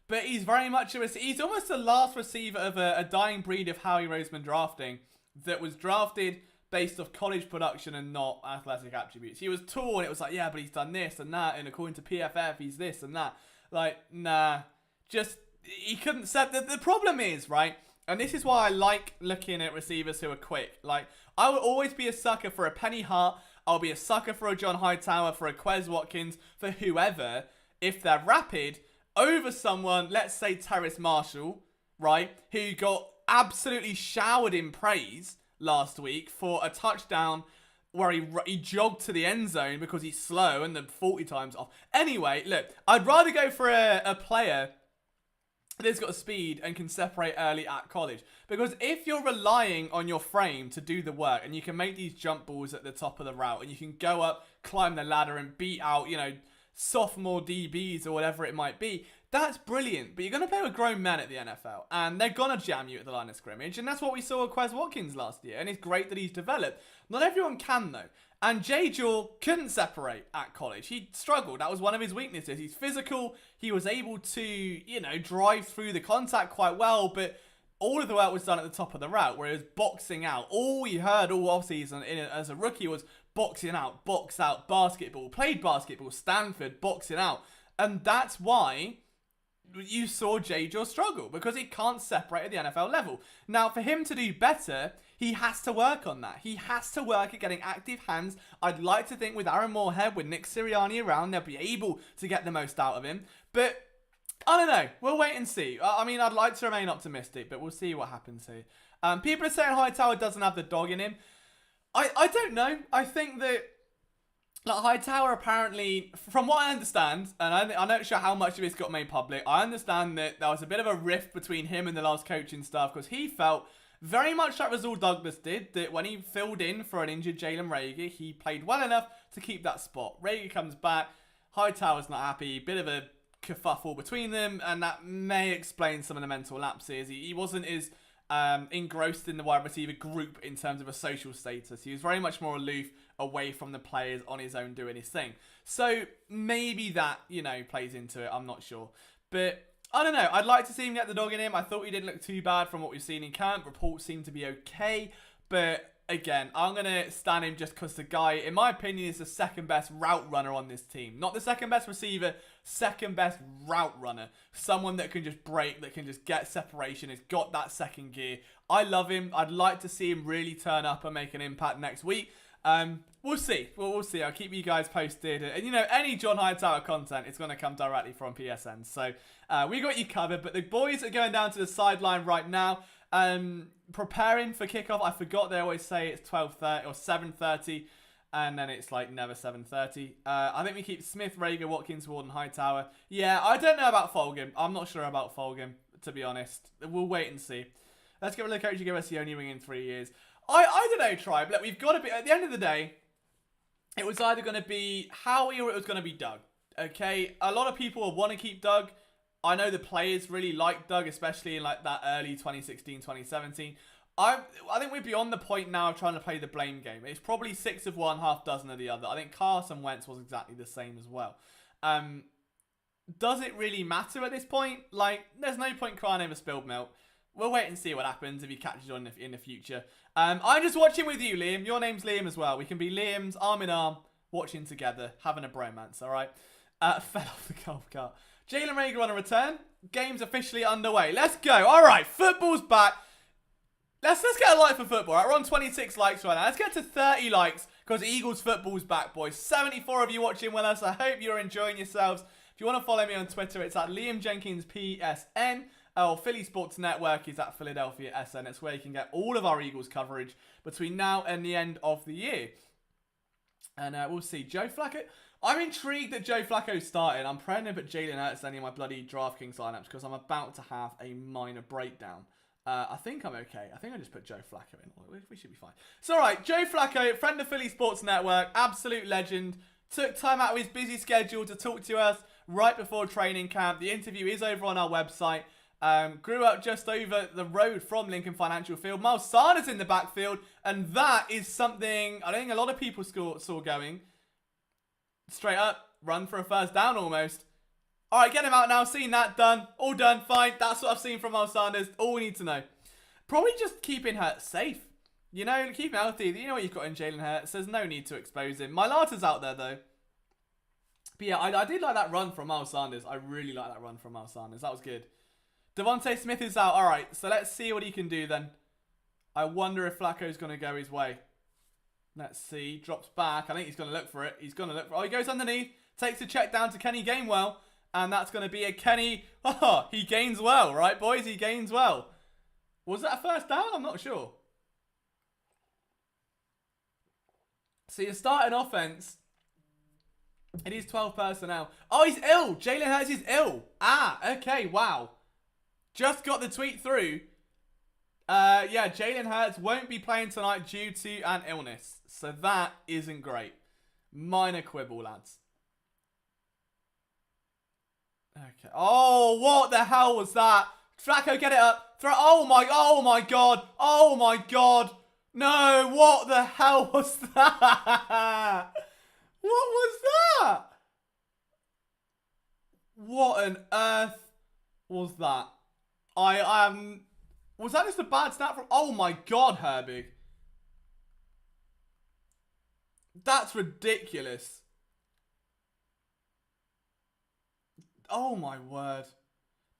But he's very much he's almost the last receiver of a dying breed of Howie Roseman drafting that was drafted based off college production and not athletic attributes. He was tall and it was like, yeah, but he's done this and that, and according to PFF, he's this and that. Like, nah. Just, he couldn't set... The problem is, right, and this is why I like looking at receivers who are quick. Like, I will always be a sucker for a Penny Hart. I'll be a sucker for a John Hightower, for a Quez Watkins, for whoever, if they're rapid, over someone, let's say Terrace Marshall, right, who got absolutely showered in praise last week for a touchdown where he jogged to the end zone because he's slow and then 40 times off. Anyway, look, I'd rather go for a player that's got speed and can separate early at college. Because if you're relying on your frame to do the work and you can make these jump balls at the top of the route and you can go up, climb the ladder and beat out, you know, sophomore DBs or whatever it might be, that's brilliant. But you're going to play with grown men at the NFL and they're going to jam you at the line of scrimmage. And that's what we saw with Quez Watkins last year. And it's great that he's developed. Not everyone can, though. And J-Jaw couldn't separate at college. He struggled. That was one of his weaknesses. He's physical. He was able to, you know, drive through the contact quite well. But all of the work was done at the top of the route, where he was boxing out. All you heard all offseason as a rookie was boxing out, box out, basketball. Played basketball, Stanford, boxing out. And that's why you saw J-Jaw struggle, because he can't separate at the NFL level. Now, for him to do better, he has to work on that. He has to work at getting active hands. I'd like to think with Aaron Moorhead, with Nick Sirianni around, they'll be able to get the most out of him. But I don't know. We'll wait and see. I mean, I'd like to remain optimistic, but we'll see what happens here. People are saying Hightower doesn't have the dog in him. I don't know. I think that Like Hightower apparently, from what I understand, and I'm not sure how much of this got made public, I understand that there was a bit of a rift between him and the last coaching staff because he felt very much like Rasul Douglas did, that when he filled in for an injured Jalen Reagor, he played well enough to keep that spot. Reagor comes back, Hightower's not happy, bit of a kerfuffle between them, and that may explain some of the mental lapses. He wasn't as engrossed in the wide receiver group in terms of a social status. He was very much more aloof, away from the players, on his own, doing his thing. So maybe that, plays into it. I'm not sure. But I don't know. I'd like to see him get the dog in him. I thought he didn't look too bad from what we've seen in camp. Reports seem to be okay. But again, I'm going to stand him just because the guy, in my opinion, is the second best route runner on this team. Not the second best receiver, second best route runner. Someone that can just break, that can just get separation, has got that second gear. I love him. I'd like to see him really turn up and make an impact next week. We'll see. We'll see. I'll keep you guys posted. And, any John Hightower content is going to come directly from PSN. So, we got you covered. But the boys are going down to the sideline right now. Preparing for kickoff. I forgot they always say it's 12:30 or 7:30. And then it's like never 7:30. I think we keep Smith, Reagor, Watkins, Ward, and Hightower. Yeah, I don't know about Fulgham. I'm not sure about Fulgham, to be honest. We'll wait and see. Let's get rid of the coach who gave us the only ring in 3 years. I don't know, Tribe. Look, we've got to be... At the end of the day, it was either going to be Howie or it was going to be Doug. Okay? A lot of people will want to keep Doug. I know the players really like Doug, especially in like that early 2016, 2017. I think we're beyond the point now of trying to play the blame game. It's probably 6 of one, half dozen of the other. I think Carson Wentz was exactly the same as well. Does it really matter at this point? Like, there's no point crying over spilled milk. We'll wait and see what happens if he catches on in the future. I'm just watching with you, Liam. Your name's Liam as well. We can be Liam's arm in arm, watching together, having a bromance, all right? Fell off the golf cart. Jalen Reagor on a return. Game's officially underway. Let's go. All right, football's back. Let's get a like for football. Right? We're on 26 likes right now. Let's get to 30 likes because Eagles football's back, boys. 74 of you watching with us. I hope you're enjoying yourselves. If you want to follow me on Twitter, it's at Liam Jenkins PSN. Philly Sports Network is at Philadelphia SN. It's where you can get all of our Eagles coverage between now and the end of the year. And we'll see. Joe Flacco. I'm intrigued that Joe Flacco's starting. I'm praying to put Jalen Hurts in any of my bloody DraftKings lineups because I'm about to have a minor breakdown. I think I'm okay. I think I just put Joe Flacco in. We should be fine. It's all right. Joe Flacco, friend of Philly Sports Network, absolute legend. Took time out of his busy schedule to talk to us right before training camp. The interview is over on our website. Grew up just over the road from Lincoln Financial Field. Miles Sanders in the backfield. And that is something I think a lot of people saw going. Straight up, run for a first down almost. All right, get him out now. Seen that, done. All done, fine. That's what I've seen from Miles Sanders. All we need to know. Probably just keeping Hurts safe. Keep him healthy. You know what you've got in Jalen Hurts. There's no need to expose him. Mailata's out there, though. But yeah, I did like that run from Miles Sanders. I really like that run from Miles Sanders. That was good. DeVonta Smith is out. All right, so let's see what he can do then. I wonder if Flacco's going to go his way. Let's see. Drops back. I think he's going to look for it. Oh, he goes underneath. Takes a check down to Kenny Gainwell. And that's going to be a Kenny. Oh, he gains well, right, boys? He gains well. Was that a first down? I'm not sure. So your starting offense. It is 12 personnel. Oh, he's ill. Jalen Hurts is ill. Okay, wow. Just got the tweet through. Yeah, Jalen Hurts won't be playing tonight due to an illness. So that isn't great. Minor quibble, lads. Okay. Oh, what the hell was that? Flacco, get it up. Throw. Oh my god. Oh my god. No, what the hell was that? What was that? What on earth was that? I am. Was that just a bad snap from? Oh my god, Herbig. That's ridiculous. Oh my word.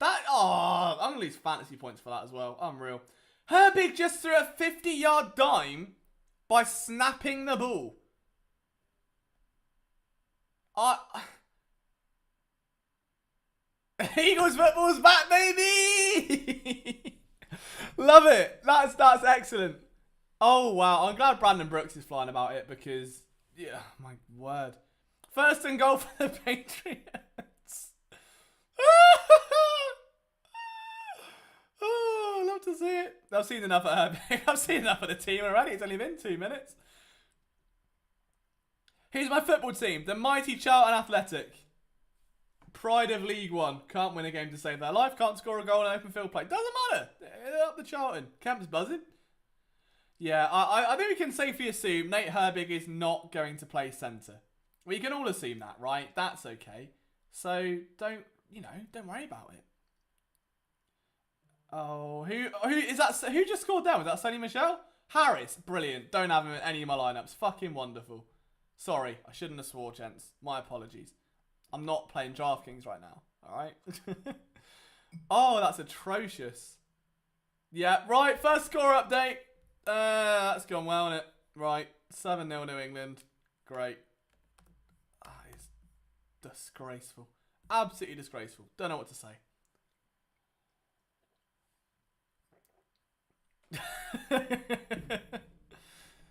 I'm going to lose fantasy points for that as well. Unreal. Herbig just threw a 50-yard dime by snapping the ball. Eagles football's back, baby! Love it. That's excellent. Oh, wow. I'm glad Brandon Brooks is flying about it because, yeah, my word. First and goal for the Patriots. Oh, I love to see it. I've seen enough of her. I've seen enough of the team already. It's only been 2 minutes. Here's my football team. The mighty Charlton Athletic. Pride of League One. Can't win a game to save their life. Can't score a goal in open field play. Doesn't matter. They're up the Charlton. Camp's buzzing. Yeah, I think we can safely assume Nate Herbig is not going to play centre. We can all assume that, right? That's okay. So don't worry about it. Oh, who is that? Who just scored there? Was that Sonny Michel? Harris, brilliant. Don't have him in any of my lineups. Fucking wonderful. Sorry, I shouldn't have swore, gents. My apologies. I'm not playing DraftKings right now. All right. Oh, that's atrocious. Yeah, right. First score update. That's gone well, isn't it? Right, 7-0 New England. Great. It's disgraceful. Absolutely disgraceful. Don't know what to say.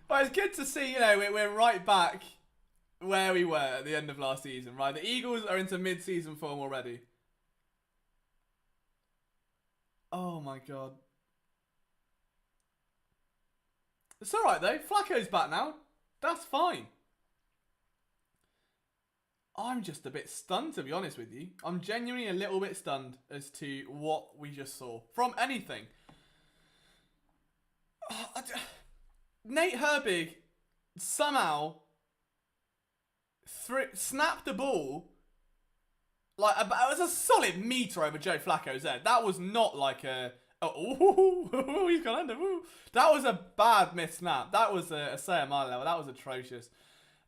Well, it's good to see, we're right back where we were at the end of last season, right? The Eagles are into mid-season form already. Oh my god. It's alright though. Flacco's back now. That's fine. I'm just a bit stunned, to be honest with you. I'm genuinely a little bit stunned as to what we just saw from anything. Nate Herbig somehow snapped the ball like it was a solid meter over Joe Flacco's head. That was not like a he's gone under. Ooh. That was a bad missed snap. That was a say at my level. That was atrocious.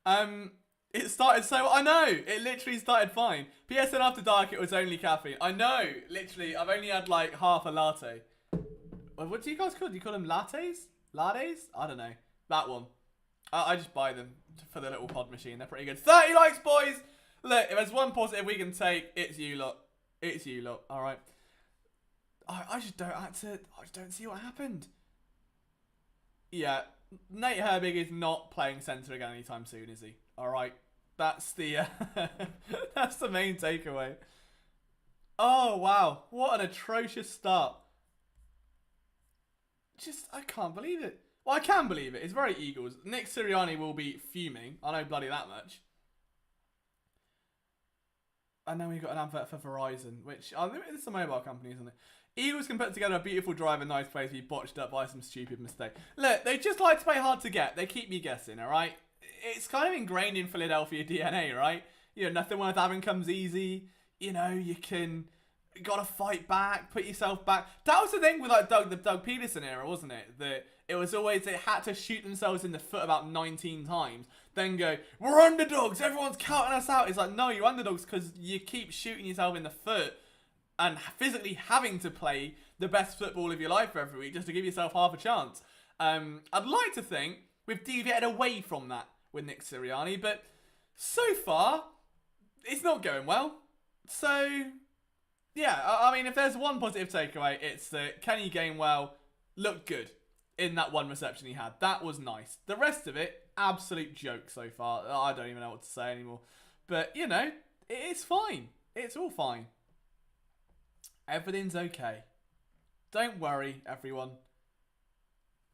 It started so I know it literally started fine. PSN after dark. It was only caffeine. I know. Literally, I've only had like half a latte. What do you guys call? Do you call them lattes? Lattes? I don't know. That one. I just buy them for the little pod machine. They're pretty good. 30 likes, boys. Look, if there's one positive we can take, it's you lot. It's you lot. All right. I just don't see what happened. Yeah, Nate Herbig is not playing centre again anytime soon, is he? All right. That's the that's the main takeaway. Oh wow, what an atrocious start. I can't believe it. Well, I can believe it. It's very Eagles. Nick Sirianni will be fuming. I know bloody that much. And then we've got an advert for Verizon, which it's a mobile company, isn't it? Eagles can put together a beautiful drive and nice place to be botched up by some stupid mistake. Look, they just like to play hard to get. They keep me guessing, all right? It's kind of ingrained in Philadelphia DNA, right? Nothing worth having comes easy. You gotta fight back, put yourself back. That was the thing with like the Doug Peterson era, wasn't it? That it was always they had to shoot themselves in the foot about 19 times, then go, we're underdogs, everyone's counting us out. It's like, no, you're underdogs because you keep shooting yourself in the foot and physically having to play the best football of your life every week just to give yourself half a chance. I'd like to think we've deviated away from that with Nick Sirianni, but so far, it's not going well. So, yeah, I mean, if there's one positive takeaway, it's that Kenny Gainwell looked good in that one reception he had. That was nice. The rest of it, absolute joke so far. I don't even know what to say anymore. But, it's fine. It's all fine. Everything's okay. Don't worry, everyone.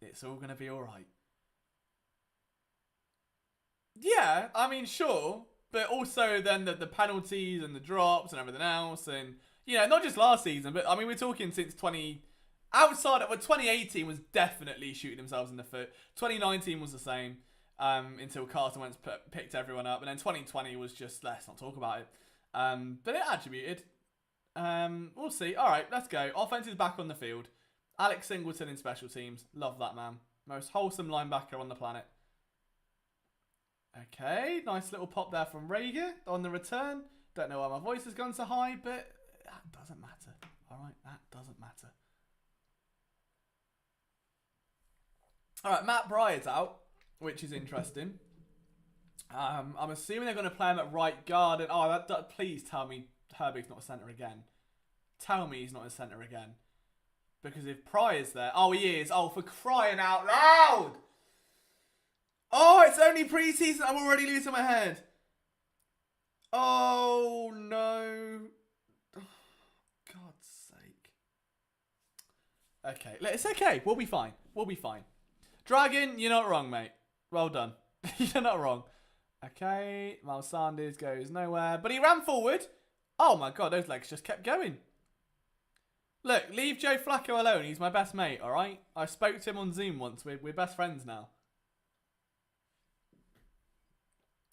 It's all going to be all right. Yeah, I mean, sure. But also then the penalties and the drops and everything else. And, not just last season, but, I mean, we're talking since 2018 was definitely shooting themselves in the foot. 2019 was the same until Carson Wentz picked everyone up. And then 2020 was just, let's not talk about it. But it attributed. We'll see. All right, let's go. Offense is back on the field. Alex Singleton in special teams. Love that man. Most wholesome linebacker on the planet. Okay, nice little pop there from Rager on the return. Don't know why my voice has gone so high, but that doesn't matter. All right, that doesn't matter. All right, Matt Bryant's out, which is interesting. I'm assuming they're going to play him at right guard. And please tell me Herbig's not a centre again. Tell me he's not a centre again. Because if Pryor's there... Oh, he is. Oh, for crying out loud! Oh, it's only preseason. I'm already losing my head. Oh, no. Oh, God's sake. Okay, it's okay. We'll be fine. We'll be fine. Dragon, you're not wrong, mate. Well done. You're not wrong. Okay, Miles Sanders goes nowhere. But he ran forward. Oh, my God. Those legs just kept going. Look, leave Joe Flacco alone. He's my best mate, all right? I spoke to him on Zoom once. We're best friends now.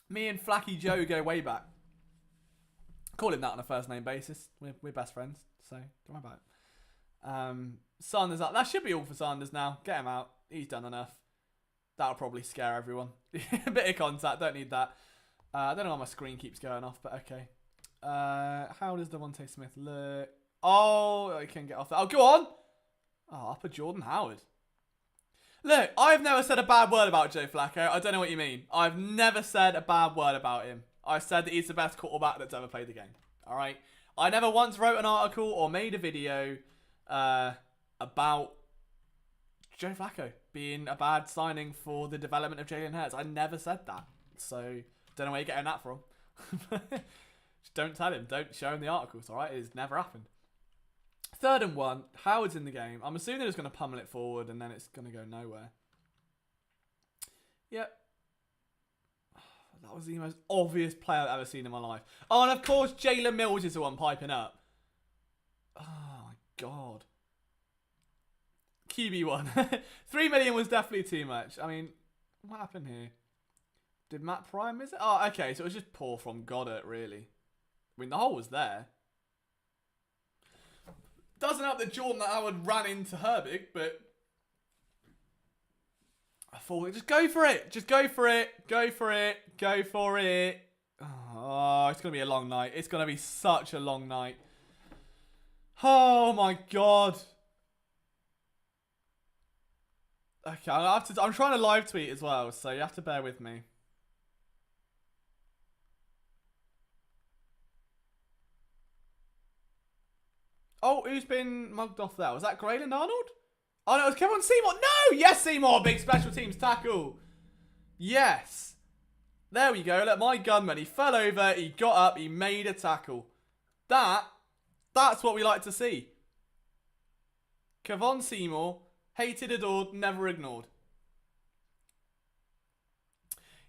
Me and Flacky Joe go way back. Call him that on a first name basis. We're best friends, so don't worry about it. Sanders up. That should be all for Sanders now. Get him out. He's done enough. That'll probably scare everyone. A bit of contact. Don't need that. I don't know why my screen keeps going off, but okay. How does DeVonta Smith look? Oh, I can get off that. Oh, go on. Oh, upper Jordan Howard. Look, I've never said a bad word about Joe Flacco. I don't know what you mean. I've never said a bad word about him. I said that he's the best quarterback that's ever played the game. All right? I never once wrote an article or made a video about Joe Flacco being a bad signing for the development of Jalen Hurts. I never said that. So, don't know where you're getting that from. Just don't tell him. Don't show him the articles, all right? It's never happened. 3rd and 1. Howard's in the game. I'm assuming they're just going to pummel it forward and then it's going to go nowhere. Yep. That was the most obvious play I've ever seen in my life. Oh, and of course, Jalen Mills is the one piping up. Oh, my God. QB1. 3 million was definitely too much. I mean, what happened here? Did Matt Prime miss it? Oh, okay. So it was just poor from Goddard, really. I mean, the hole was there. Doesn't help that Jordan Howard ran into Herbig, but I thought, just go for it. Just go for it. Go for it. Go for it. Oh, it's going to be a long night. It's going to be such a long night. Oh, my God. Okay, I'm trying to live tweet as well, so you have to bear with me. Oh, who's been mugged off there? Was that Graylin Arnold? Oh, no, it was Kevin Seymour. No! Yes, Seymour. Big special teams tackle. Yes. There we go. Look, my gunman. He fell over. He got up. He made a tackle. That's what we like to see. Kevon Seymour. Hated, adored, never ignored.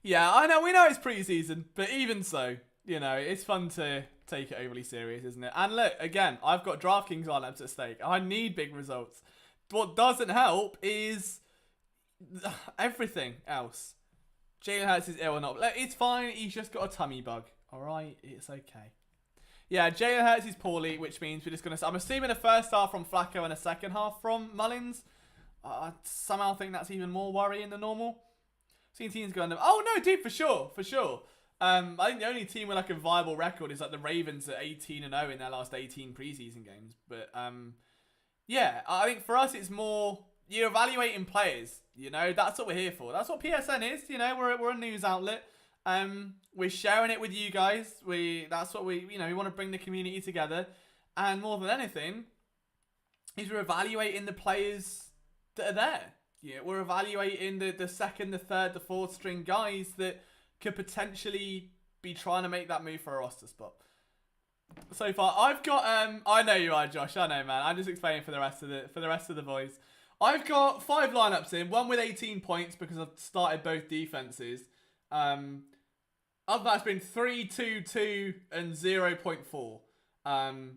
Yeah, I know. We know it's preseason. But even so, you know, it's fun to take it overly serious, isn't it? And look, again, I've got DraftKings lineups at stake. I need big results. What doesn't help is everything else. Jalen Hurts is ill or not. Look, it's fine. He's just got a tummy bug. All right? It's okay. Yeah, Jalen Hurts is poorly, which means we're just going to... I'm assuming a first half from Flacco and a second half from Mullens. I somehow think that's even more worrying than normal. Seen teams going... Oh, no, dude, for sure. For sure. I think the only team with like a viable record is like the Ravens at 18-0 in their last 18 preseason games. But yeah, I think for us it's more you're evaluating players. You know, that's what we're here for. That's what PSN is. You know, we're a news outlet. We're sharing it with you guys. That's what we want to bring the community together. And more than anything, is we're evaluating the players that are there. Yeah, we're evaluating the second, the third, the fourth string guys that could potentially be trying to make that move for a roster spot. So far, I've got I know you are, Josh. I know, man. I'm just explaining for the rest of the boys. I've got 5 lineups in, one with 18 points because I've started both defenses. Other than that, it's been 3, 2, 2, and 0.4.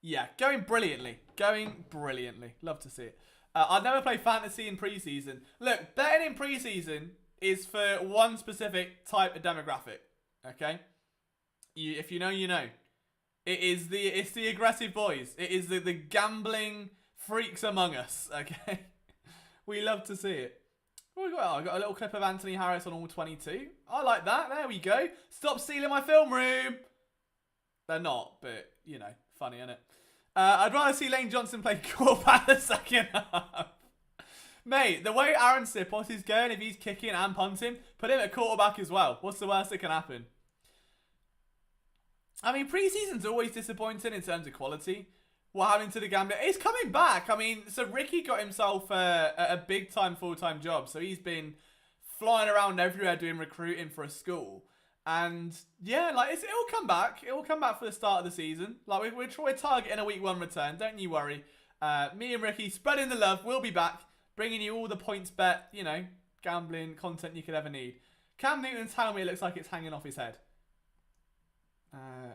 Yeah, going brilliantly. Love to see it. I've never played fantasy in preseason. Look, betting in preseason is for one specific type of demographic. Okay? If you know, you know. It's the aggressive boys. It is the gambling freaks among us. Okay? We love to see it. What we got? Oh, I got a little clip of Anthony Harris on all 22. I like that. There we go. Stop stealing my film room. They're not, but, you know, funny, innit? I'd rather see Lane Johnson play quarterback the second half. Mate, the way Aaron Sipos is going, if he's kicking and punting, put him at quarterback as well. What's the worst that can happen? I mean, preseason's always disappointing in terms of quality. What happened to the gambler? He's coming back. I mean, so Ricky got himself a big-time, full-time job. So he's been flying around everywhere doing recruiting for a school. And yeah, like it'll come back. It will come back for the start of the season. Like we're targeting a week 1 return. Don't you worry. Me and Ricky spreading the love. We'll be back, bringing you all the points bet, you know, gambling content you could ever need. Cam Newton, tell me it looks like it's hanging off his head.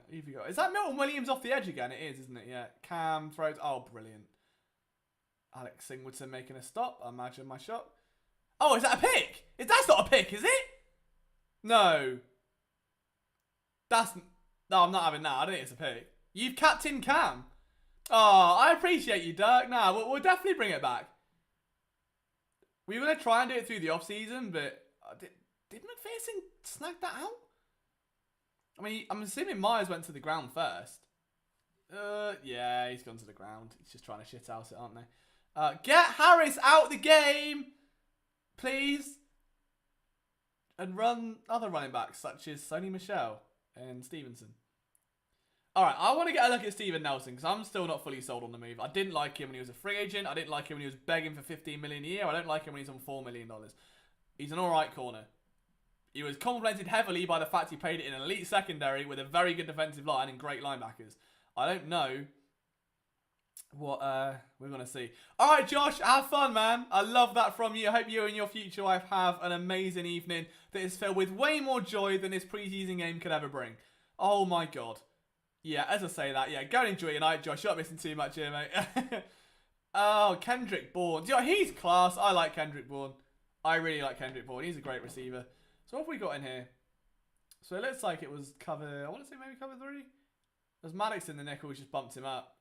Who've you got? Is that Milton Williams off the edge again? It is, isn't it? Yeah. Cam throws. Oh, brilliant. Alex Singleton making a stop. I imagine my shot. Oh, is that a pick? That's not a pick, is it? No. No, I'm not having that. I don't think it's a pick. You've captained Cam. Oh, I appreciate you, Dirk. Nah, we'll definitely bring it back. We were going to try and do it through the off-season, but did McPherson snag that out? I mean, I'm assuming Myers went to the ground first. Yeah, he's gone to the ground. He's just trying to shit out it, aren't they? Get Harris out the game, please. And run other running backs, such as Sonny Michel and Stevenson. Alright, I want to get a look at Steven Nelson, because I'm still not fully sold on the move. I didn't like him when he was a free agent. I didn't like him when he was begging for $15 million a year. I don't like him when he's on $4 million. He's an alright corner. He was complimented heavily by the fact he played it in an elite secondary with a very good defensive line and great linebackers. I don't know what we're going to see. Alright, Josh, have fun, man. I love that from you. I hope you and your future wife have an amazing evening that is filled with way more joy than this preseason game could ever bring. Oh my god. Yeah, as I say that, yeah, go and enjoy your night, Josh. You're not missing too much here, mate. Oh, Kendrick Bourne. You know, he's class. I like Kendrick Bourne. I really like Kendrick Bourne. He's a great receiver. So what have we got in here? So it looks like it was cover, I want to say maybe cover 3. There's Maddox in the nickel, which just bumped him up.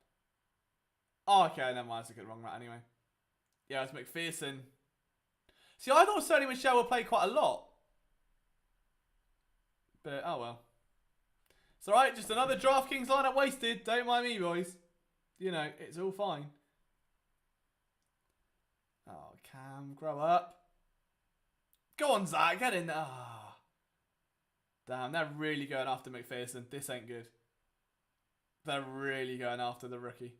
Oh, okay, never mind. That's a good wrong route anyway. Yeah, it's McPherson. See, I thought Sonny Michel would play quite a lot. But, oh well. It's alright, just another DraftKings lineup wasted. Don't mind me, boys. You know, it's all fine. Oh, Cam, grow up. Go on, Zach, get in there. Oh. Damn, they're really going after McPherson. This ain't good. They're really going after the rookie.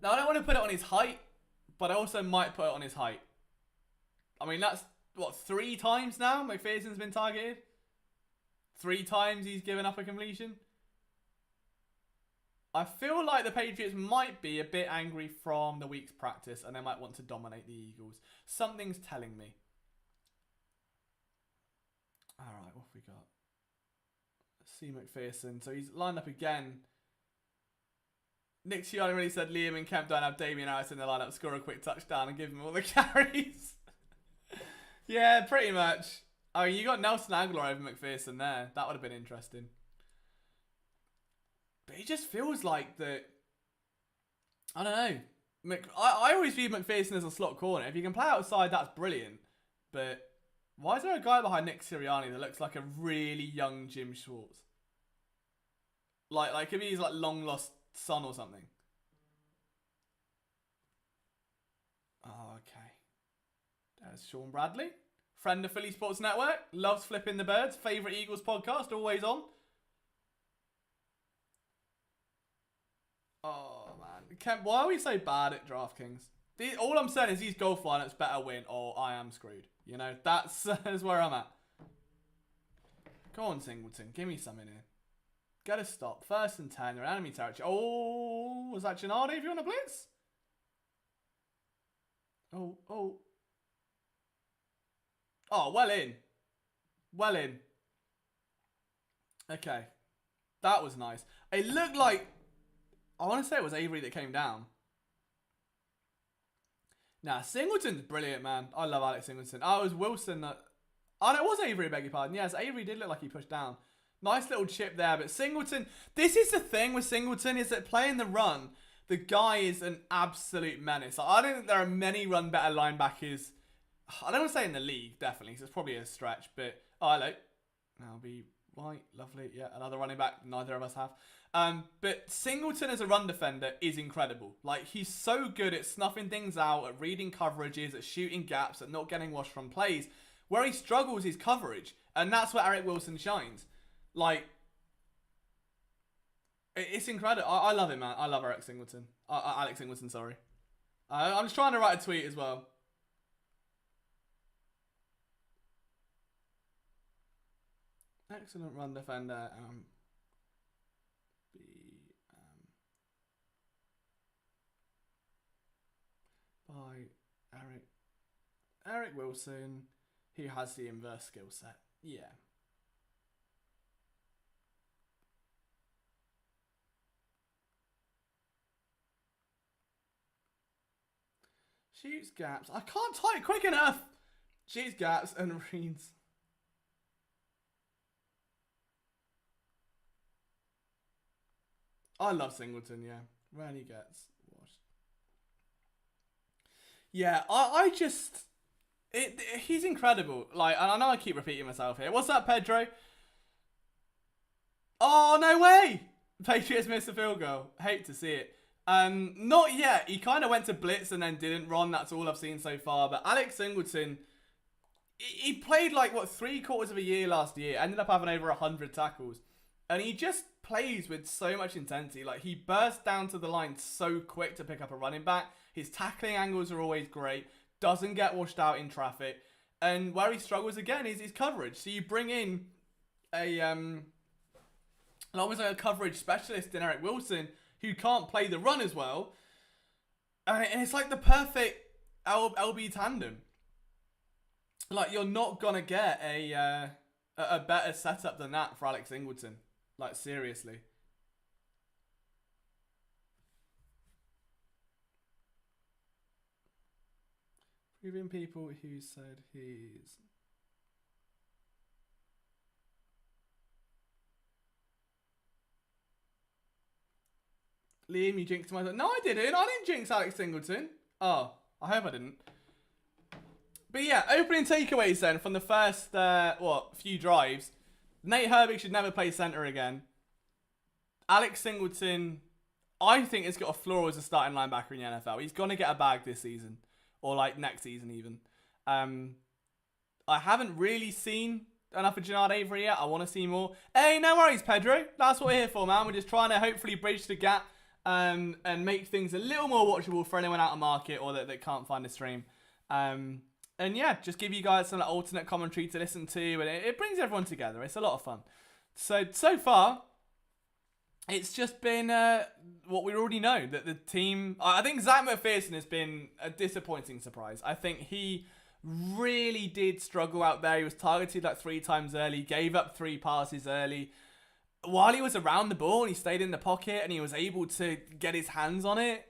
Now, I don't want to put it on his height, but I also might put it on his height. I mean, that's, what, 3 times now McPherson's been targeted? 3 times he's given up a completion? I feel like the Patriots might be a bit angry from the week's practice and they might want to dominate the Eagles. Something's telling me. Alright, what have we got? Let's see McPherson. So he's lined up again. Nick Ciani really said Liam and Kemp don't have Damian Harris in the lineup. Score a quick touchdown and give him all the carries. Yeah, pretty much. Oh, you got Nelson Aguilar over McPherson there. That would have been interesting. But he just feels like that. I don't know. I always view McPherson as a slot corner. If you can play outside, that's brilliant. But why is there a guy behind Nick Sirianni that looks like a really young Jim Schwartz? Like if he's like long lost son or something. Oh, okay. There's Sean Bradley. Friend of Philly Sports Network. Loves flipping the birds. Favourite Eagles podcast. Always on. Oh, man. Kemp, why are we so bad at DraftKings? All I'm saying is these golf lineups better win or I am screwed. You know, that's where I'm at. Go on, Singleton. Give me some in here. Get a stop. 1st and 10. They're in enemy territory. Oh, was that Gennady if you want to blitz? Oh. Oh, well in. Well in. Okay. That was nice. It looked like, I want to say it was Avery that came down. Nah, Singleton's brilliant, man. I love Alex Singleton. Oh, it was Wilson that... Oh, no, it was Avery, I beg your pardon. Yes, Avery did look like he pushed down. Nice little chip there, but Singleton... This is the thing with Singleton, is that playing the run, the guy is an absolute menace. I don't think there are many run better linebackers... I don't want to say in the league, definitely, so it's probably a stretch, but... Oh, hello. I'll be white. Lovely. Yeah, another running back neither of us have. But Singleton as a run defender is incredible. Like, he's so good at snuffing things out, at reading coverages, at shooting gaps, at not getting washed from plays. Where he struggles is coverage, and that's where Eric Wilson shines. Like, it's incredible. I love him, man. I love Eric Singleton. Alex Singleton, sorry. I'm just trying to write a tweet as well. Excellent run defender. By Eric Wilson, who has the inverse skill set. Yeah. Shoots gaps. I can't type quick enough. Shoots gaps and reads. I love Singleton, yeah. Rarely gets washed. Yeah, I just... he's incredible. Like, and I know I keep repeating myself here. What's that, Pedro? Oh, no way! Patriots missed a field goal. Hate to see it. Not yet. He kind of went to blitz and then didn't run. That's all I've seen so far. But Alex Singleton, he played like, what, 3/4 of a year last year. Ended up having over 100 tackles. And he just plays with so much intensity. Like, he bursts down to the line so quick to pick up a running back. His tackling angles are always great. Doesn't get washed out in traffic. And where he struggles again is his coverage. So you bring in almost like a coverage specialist in Eric Wilson, who can't play the run as well. And it's like the perfect LB tandem. Like, you're not going to get a better setup than that for Alex Singleton. Like, seriously. Proving people who said he's... Liam, you jinxed myself. No, I didn't. I didn't jinx Alex Singleton. Oh, I hope I didn't. But yeah, opening takeaways then from the first, few drives. Nate Herbig should never play centre again. Alex Singleton, I think, has got a floor as a starting linebacker in the NFL. He's going to get a bag this season. Or, like, next season even. I haven't really seen enough of Jannard Avery yet. I want to see more. Hey, no worries, Pedro. That's what we're here for, man. We're just trying to hopefully bridge the gap and make things a little more watchable for anyone out of market or that can't find the stream. And yeah, just give you guys some alternate commentary to listen to, and it brings everyone together. It's a lot of fun. So far, it's just been what we already know, that the team... I think Zach McPherson has been a disappointing surprise. I think he really did struggle out there. He was targeted like 3 times early, gave up 3 passes early. While he was around the ball and he stayed in the pocket and he was able to get his hands on it,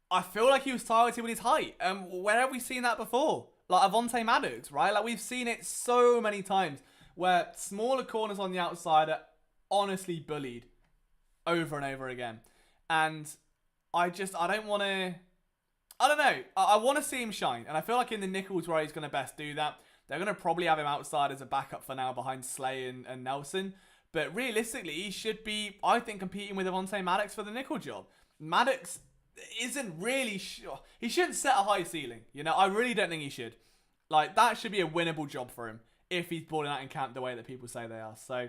I feel like he was targeted with his height. Where have we seen that before? Like Avonte Maddox, right? Like, we've seen it so many times where smaller corners on the outside are honestly bullied over and over again. And I don't want to... I don't know. I want to see him shine. And I feel like in the nickels where he's going to best do that, they're going to probably have him outside as a backup for now behind Slay and Nelson. But realistically, he should be, I think, competing with Avonte Maddox for the nickel job. Maddox isn't really sure. He shouldn't set a high ceiling. You know, I really don't think he should. Like, that should be a winnable job for him if he's balling out in camp the way that people say they are. So,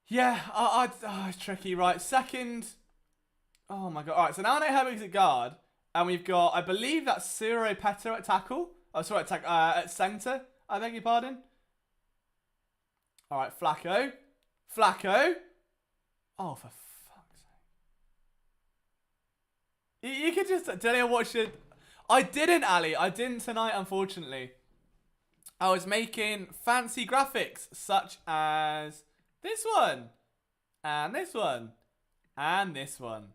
yeah, it's tricky, right? Second, oh my God. All right, so now Nate Herbig's at guard. And we've got, I believe that's Ciro Petto at tackle. Oh, sorry, at centre. I beg your pardon. All right, Flacco. Oh, for fuck's sake. You could just, did I watch it? I didn't, Ali. I didn't tonight, unfortunately. I was making fancy graphics, such as this one. And this one. And this one.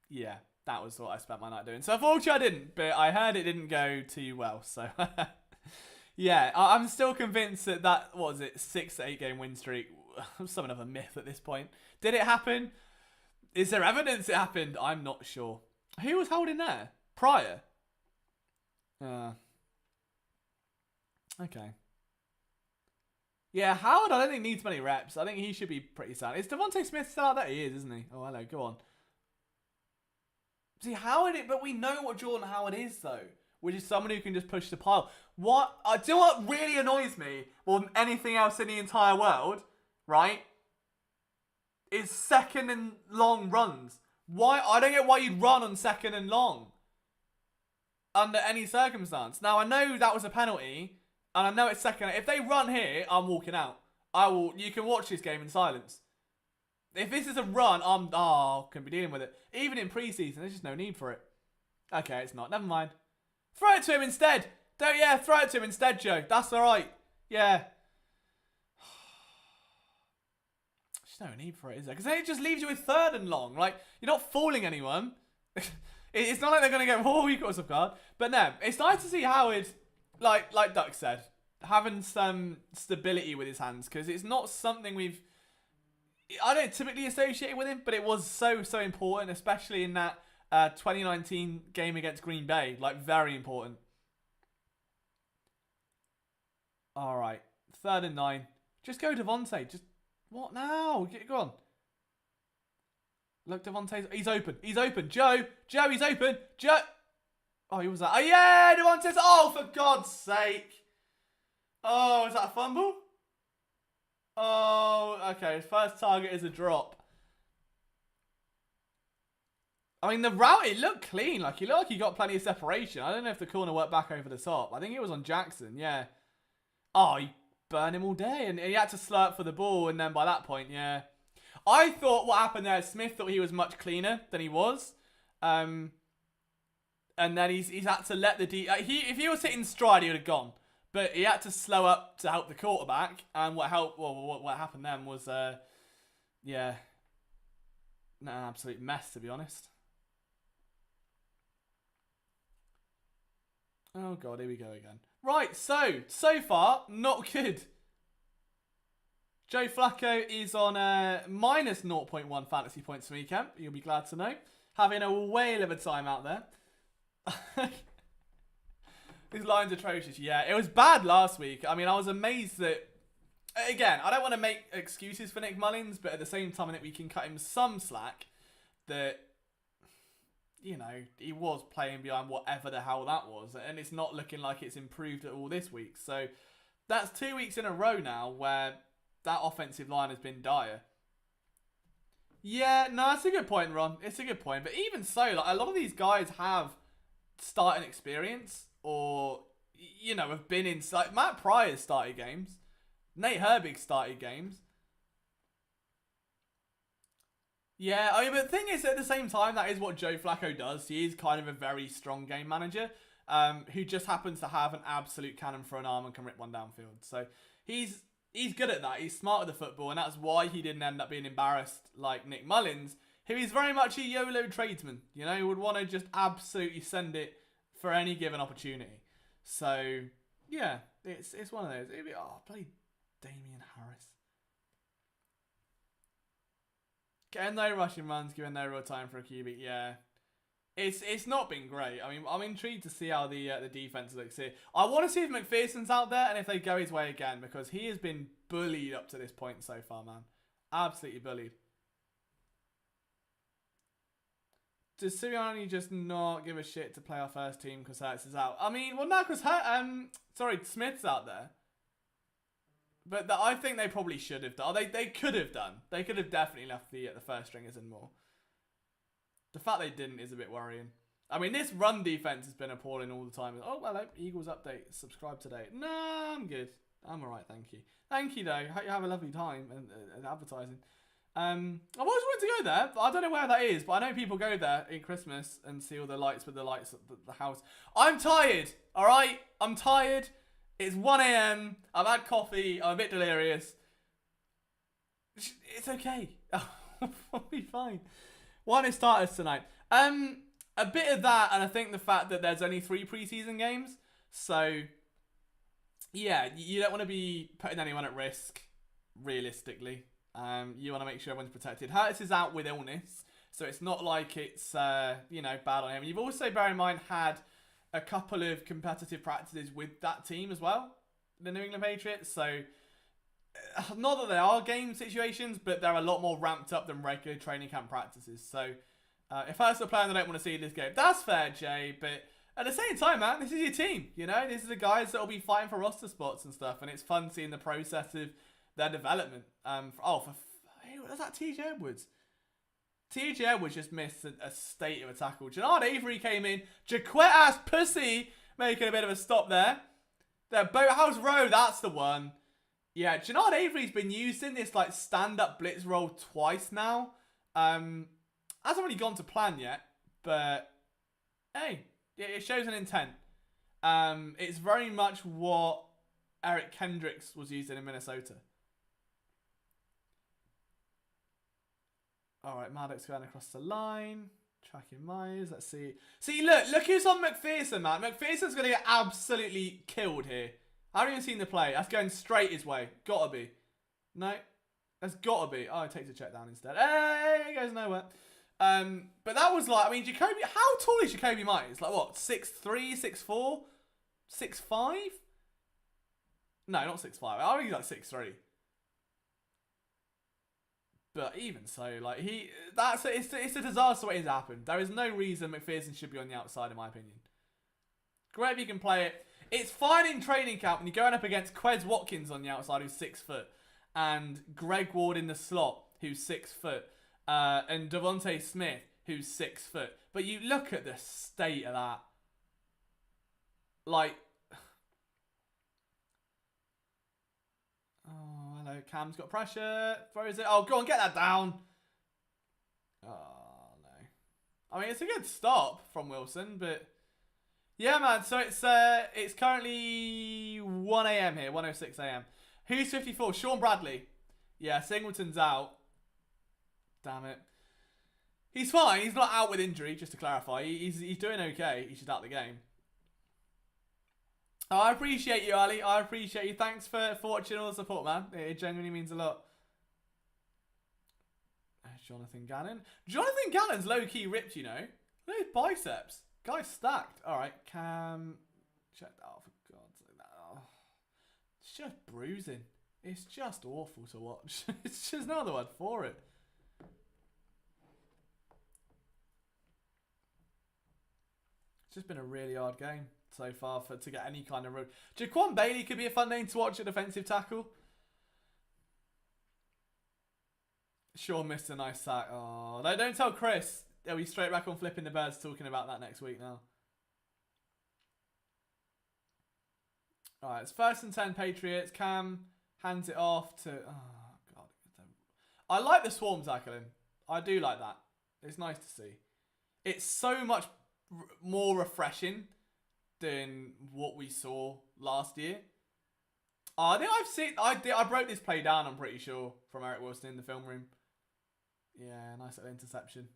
Yeah. That was what I spent my night doing. So unfortunately I didn't, but I heard it didn't go too well. So yeah, I'm still convinced that, what was it, 6 to 8 game win streak, something of a myth at this point. Did it happen? Is there evidence it happened? I'm not sure. Who was holding there? Pryor? Okay. Yeah, Howard I don't think needs many reps. I think he should be pretty sound. Is DeVonta Smith still out there? He is, isn't he? Oh, hello, go on. See, but we know what Jordan Howard is, though, which is someone who can just push the pile. Do you know what really annoys me more than anything else in the entire world, right? Is second and long runs. Why? I don't get why you'd run on second and long under any circumstance. Now, I know that was a penalty, and I know it's second. If they run here, I'm walking out. You can watch this game in silence. If this is a run, can be dealing with it. Even in preseason, there's just no need for it. Okay, it's not. Never mind. Throw it to him instead. Throw it to him instead, Joe. That's all right. Yeah. There's no need for it, is there? Because then it just leaves you with 3rd and long. Like, you're not fooling anyone. It's not like they're going to go, we got us off guard. But no, it's nice to see Howard, like Duck said, having some stability with his hands. Because it's not something I don't typically associate it with him, but it was so important, especially in that 2019 game against Green Bay. Like, very important. All right. 3rd and 9. Just go DeVonta. What now? Go on. Look, DeVonta's... He's open. Joe, he's open. Joe. Oh, he was that. Oh, yeah, DeVonta's... Oh, for God's sake. Oh, is that a fumble? Oh, okay. His first target is a drop. I mean, the route, it looked clean. Like, he looked like he got plenty of separation. I don't know if the corner worked back over the top. I think it was on Jackson, yeah. Oh, he burned him all day. And he had to slurp for the ball. And then by that point, yeah. I thought what happened there, Smith thought he was much cleaner than he was. And then he's had to let the... if he was hitting stride, he would have gone. But he had to slow up to help the quarterback. And what happened then was, an absolute mess, to be honest. Oh, God, here we go again. Right, so far, not good. Joe Flacco is on minus 0.1 fantasy points for me, Camp. You'll be glad to know. Having a whale of a time out there. His line's atrocious. Yeah, it was bad last week. I mean, I was amazed that... Again, I don't want to make excuses for Nick Mullens, but at the same time, I think we can cut him some slack that, you know, he was playing behind whatever the hell that was. And it's not looking like it's improved at all this week. So that's 2 weeks in a row now where that offensive line has been dire. Yeah, no, it's a good point, Ron. It's a good point. But even so, like, a lot of these guys have starting experience or, you know, have been in... Like, Matt Pryor's started games. Nate Herbig started games. Yeah, I mean, but the thing is, at the same time, that is what Joe Flacco does. He is kind of a very strong game manager who just happens to have an absolute cannon for an arm and can rip one downfield. So he's good at that. He's smart with the football, and that's why he didn't end up being embarrassed like Nick Mullens, who is very much a YOLO tradesman. You know, he would want to just absolutely send it for any given opportunity. So, yeah, it's one of those. It'd be, bloody Damian Harris. Getting no rushing runs, giving no real time for a QB, yeah. It's not been great. I mean, I'm intrigued to see how the defense looks here. I want to see if McPherson's out there and if they go his way again, because he has been bullied up to this point so far, man. Absolutely bullied. Does Sirianni just not give a shit to play our first team because Hurts is out? I mean, well, no, because Smith's out there. But I think they probably should have done. They could have done. They could have definitely left the first stringers in more. The fact they didn't is a bit worrying. I mean, this run defense has been appalling all the time. Oh, hello, Eagles update. Subscribe today. No, I'm good. I'm all right, thank you. Thank you, though. Hope you have a lovely time and advertising. I've always wanted to go there, but I don't know where that is. But I know people go there in Christmas and see all the lights with the lights at the house. I'm tired, all right? I'm tired. It's 1 a.m. I've had coffee. I'm a bit delirious. It's okay. I'll be fine. One is starters tonight. A bit of that, and I think the fact that there's only 3 preseason games. So, yeah, you don't want to be putting anyone at risk, realistically. You want to make sure everyone's protected. Hurts is out with illness, so it's not like it's, bad on him. You've also, bear in mind, had a couple of competitive practices with that team as well, the New England Patriots. So, not that they are game situations, but they're a lot more ramped up than regular training camp practices. So, if Hurts are playing, they don't want to see this game. That's fair, Jay, but at the same time, man, this is your team, you know? These are the guys that will be fighting for roster spots and stuff, and it's fun seeing the process of their development. Was that TJ Edwards? TJ Edwards just missed a state of a tackle. Jannard Avery came in. Jaquet-ass pussy making a bit of a stop there. Boathouse Row, that's the one. Yeah, Jannard Avery's been used in this like stand-up blitz role twice now. Hasn't really gone to plan yet, but hey, it shows an intent. It's very much what Eric Kendricks was used in Minnesota. All right, Maddox going across the line. Tracking Myers. Let's see. See, look who's on McPherson, man. McPherson's going to get absolutely killed here. I haven't even seen the play. That's going straight his way. Gotta be. No. That's gotta be. Oh, it takes a check down instead. Hey, it goes nowhere. But that was like, I mean, Jacoby, how tall is Jacoby Myers? Like what, 6'3", 6'4", 6'5"? No, not 6'5". I think he's like 6'3". But even so, like it's a disaster waiting to happen. There is no reason McPherson should be on the outside, in my opinion. Great if you can play it. It's fine in training camp when you're going up against Quez Watkins on the outside, who's 6 foot, and Greg Ward in the slot, who's 6 foot, and DeVonta Smith, who's 6 foot. But you look at the state of that. Like, oh, hello, Cam's got pressure, throws it. Oh, go on, get that down. Oh, no. I mean, it's a good stop from Wilson, but yeah, man. So it's currently 1 a.m. here, 1:06 a.m. Who's 54? Sean Bradley. Yeah, Singleton's out. Damn it. He's fine. He's not out with injury, just to clarify. He's doing okay. He's just out of the game. Oh, I appreciate you, Ali. I appreciate you. Thanks for watching all the support, man. It genuinely means a lot. Jonathan Gannon. Jonathan Gannon's low-key ripped, you know. Look at his biceps. Guy's stacked. All right, Cam. Check that out, for God's sake. Oh. It's just bruising. It's just awful to watch. It's just no other word for it. It's just been a really hard game so far to get any kind of road. Jaquan Bailey could be a fun name to watch at defensive tackle. Sean missed a nice sack. Oh, no, don't tell Chris. He'll be straight back on Flipping the Birds talking about that next week now. Alright, it's 1st and 10 Patriots. Cam hands it off to... Oh, God. I like the swarm tackling. I do like that. It's nice to see. It's so much more refreshing than what we saw last year. I think I've seen... I broke this play down, I'm pretty sure, from Eric Wilson in the film room. Yeah, nice little interception.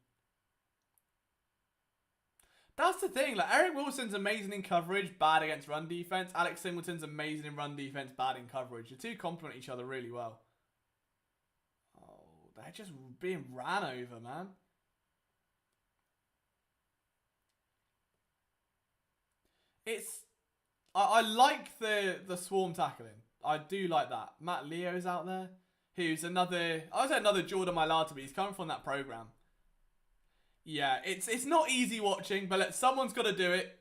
That's the thing. Like, Eric Wilson's amazing in coverage, bad against run defense. Alex Singleton's amazing in run defense, bad in coverage. The two complement each other really well. Oh, they're just being ran over, man. I like the swarm tackling. I do like that. Matt Leo's out there, who's another... I would say another Jordan Mailata, but he's coming from that program. Yeah, it's not easy watching, but look, someone's got to do it.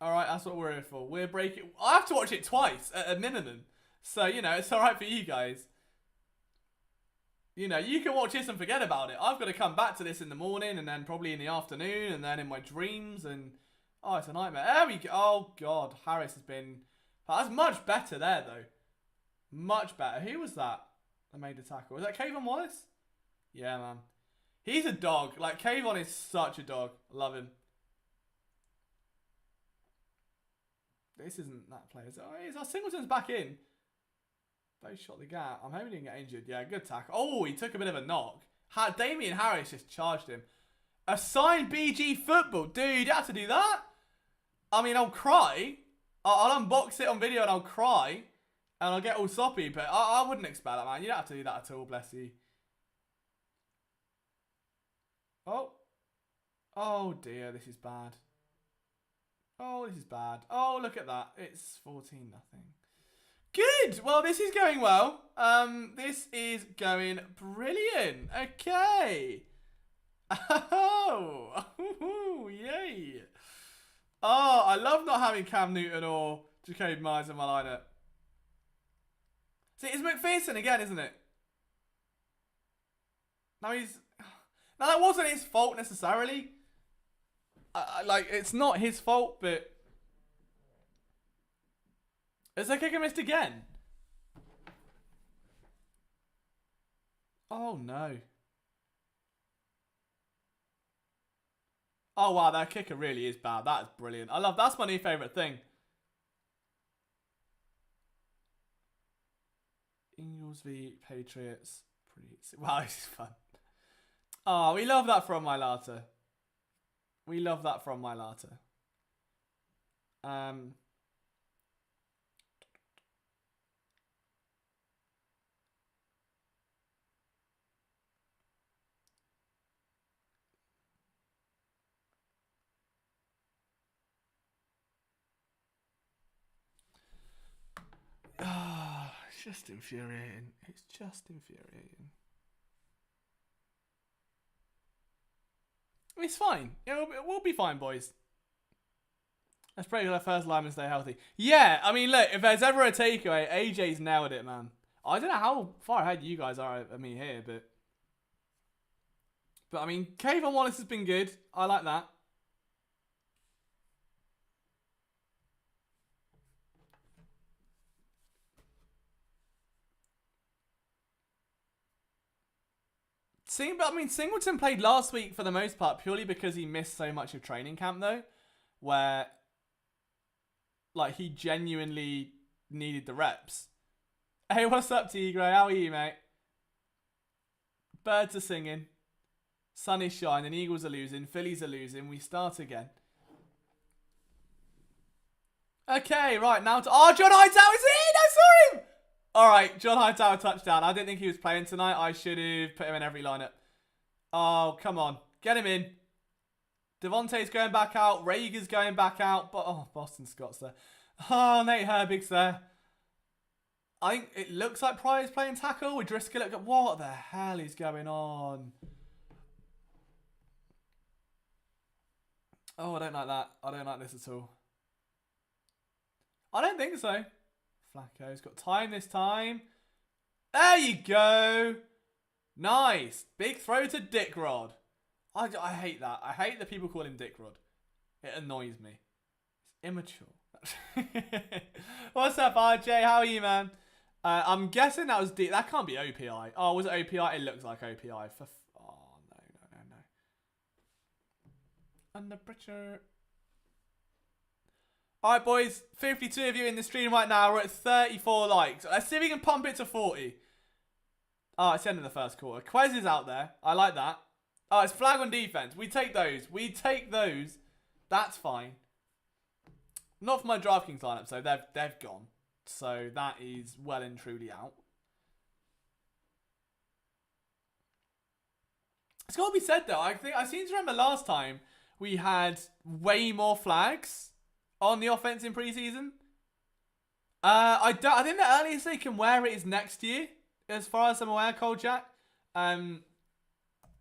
All right, that's what we're here for. We're breaking... I have to watch it twice, at a minimum. So, you know, it's all right for you guys. You know, you can watch this and forget about it. I've got to come back to this in the morning, and then probably in the afternoon, and then in my dreams, and... Oh, it's a nightmare. There we go. Oh, God. Harris has been... That's much better there, though. Much better. Who was that made the tackle? Was that Kayvon Wallace? Yeah, man. He's a dog. Like, Kayvon is such a dog. Love him. This isn't that player. Oh, Singleton's back in. Both shot the gap. I'm hoping he didn't get injured. Yeah, good tackle. Oh, he took a bit of a knock. Damian Harris just charged him. Assigned BG football. Dude, you had to do that? I mean, I'll cry. I'll unbox it on video and I'll cry. And I'll get all soppy. But I wouldn't expect that, man. You don't have to do that at all, bless you. Oh. Oh, dear. This is bad. Oh, this is bad. Oh, look at that. It's 14-0. Good. Well, this is going well. This is going brilliant. Okay. Oh. Yay. Oh, I love not having Cam Newton or Jacoby Myers in my lineup. See, it's McPherson again, isn't it? Now that wasn't his fault necessarily. Like, it's not his fault, but... Is that kicker missed again? Oh, no. Oh, wow, that kicker really is bad. That is brilliant. That's my new favourite thing. Eagles v Patriots. Wow, this is fun. Oh, we love that from my latte. We love that from my latte. It's just infuriating. It's just infuriating. It's fine. We'll be fine, boys. Let's pray for the first lineman stay healthy. Yeah, I mean, look, if there's ever a takeaway, AJ's nailed it, man. I don't know how far ahead you guys are of me here, but I mean, Kayvon Wallace has been good. I like that. Singleton played last week for the most part purely because he missed so much of training camp, though, where like he genuinely needed the reps. Hey, what's up, Tigray? How are you, mate? Birds are singing. Sun is shining. Eagles are losing. Phillies are losing. We start again. Okay, right now. John Hightower is in. I saw him. All right, John Hightower touchdown. I didn't think he was playing tonight. I should have put him in every lineup. Oh, come on. Get him in. Devontae's going back out. Rager's going back out. But Boston Scott's there. Oh, Nate Herbig's there. I think it looks like Pryor's playing tackle with Driscoll. What the hell is going on? Oh, I don't like that. I don't like this at all. I don't think so. Flacco's got time this time. There you go. Nice. Big throw to Dick Rod. I hate that. I hate that people call him Dick Rod. It annoys me. It's immature. What's up, RJ? How are you, man? I'm guessing that was that can't be OPI. Oh, was it OPI? It looks like OPI. Oh, no. Under pressure. Alright, boys. 52 of you in the stream right now. We're at 34 likes. Let's see if we can pump it to 40. Oh, it's the end of the first quarter. Quez is out there. I like that. Oh, it's flag on defense. We take those. That's fine. Not for my DraftKings lineup, so they've gone. So that is well and truly out. It's got to be said, though. I seem to remember last time we had way more flags on the offense in preseason. I think the earliest they can wear it is next year, as far as I'm aware, Cold Jack.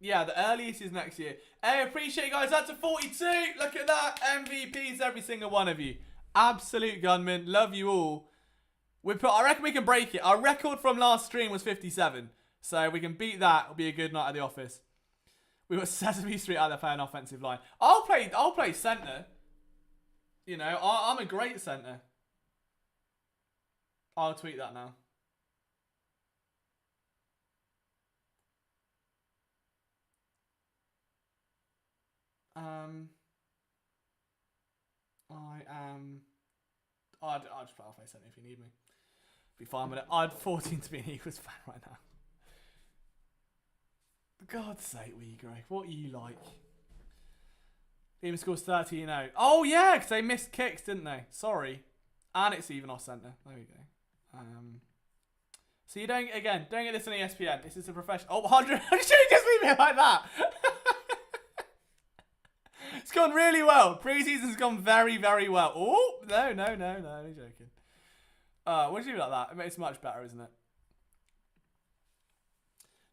Yeah, the earliest is next year. Hey, appreciate you guys. That's a 42. Look at that. MVPs, every single one of you. Absolute gunmen. Love you all. I reckon we can break it. Our record from last stream was 57. So if we can beat that, it'll be a good night at the office. We got Sesame Street out there playing offensive line. I'll play centre. You know, I'm a great centre. I'll tweet that now. I'll just play centre if you need me. Be fine with it. I'd 14 to be an Eagles fan right now. For God's sake, Greg, what are you like? Team scores 13-0. Oh yeah, because they missed kicks, didn't they? Sorry. And it's even off centre. There we go. So you don't get this on ESPN. This is a professional. Oh, 100. Should you just leave it like that? It's gone really well. Preseason's gone very, very well. Oh, no. I'm joking. What do you do about that? It's much better, isn't it?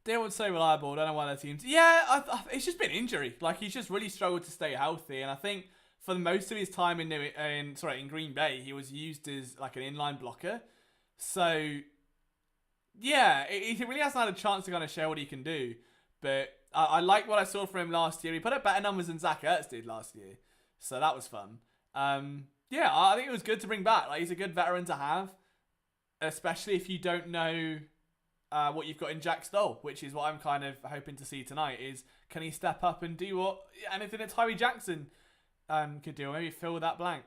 Dillon's so reliable. I don't know why their teams. Yeah, it's just been injury. Like, he's just really struggled to stay healthy. And I think for most of his time in Green Bay, he was used as like an inline blocker. So, yeah, he really hasn't had a chance to kind of show what he can do. But I like what I saw from him last year. He put up better numbers than Zach Ertz did last year. So that was fun. Yeah, I think it was good to bring back. Like, he's a good veteran to have. Especially if you don't know what you've got in Jack Stoll, which is what I'm kind of hoping to see tonight. Is can he step up and do what anything that Tyree Jackson could do, or maybe fill that blank.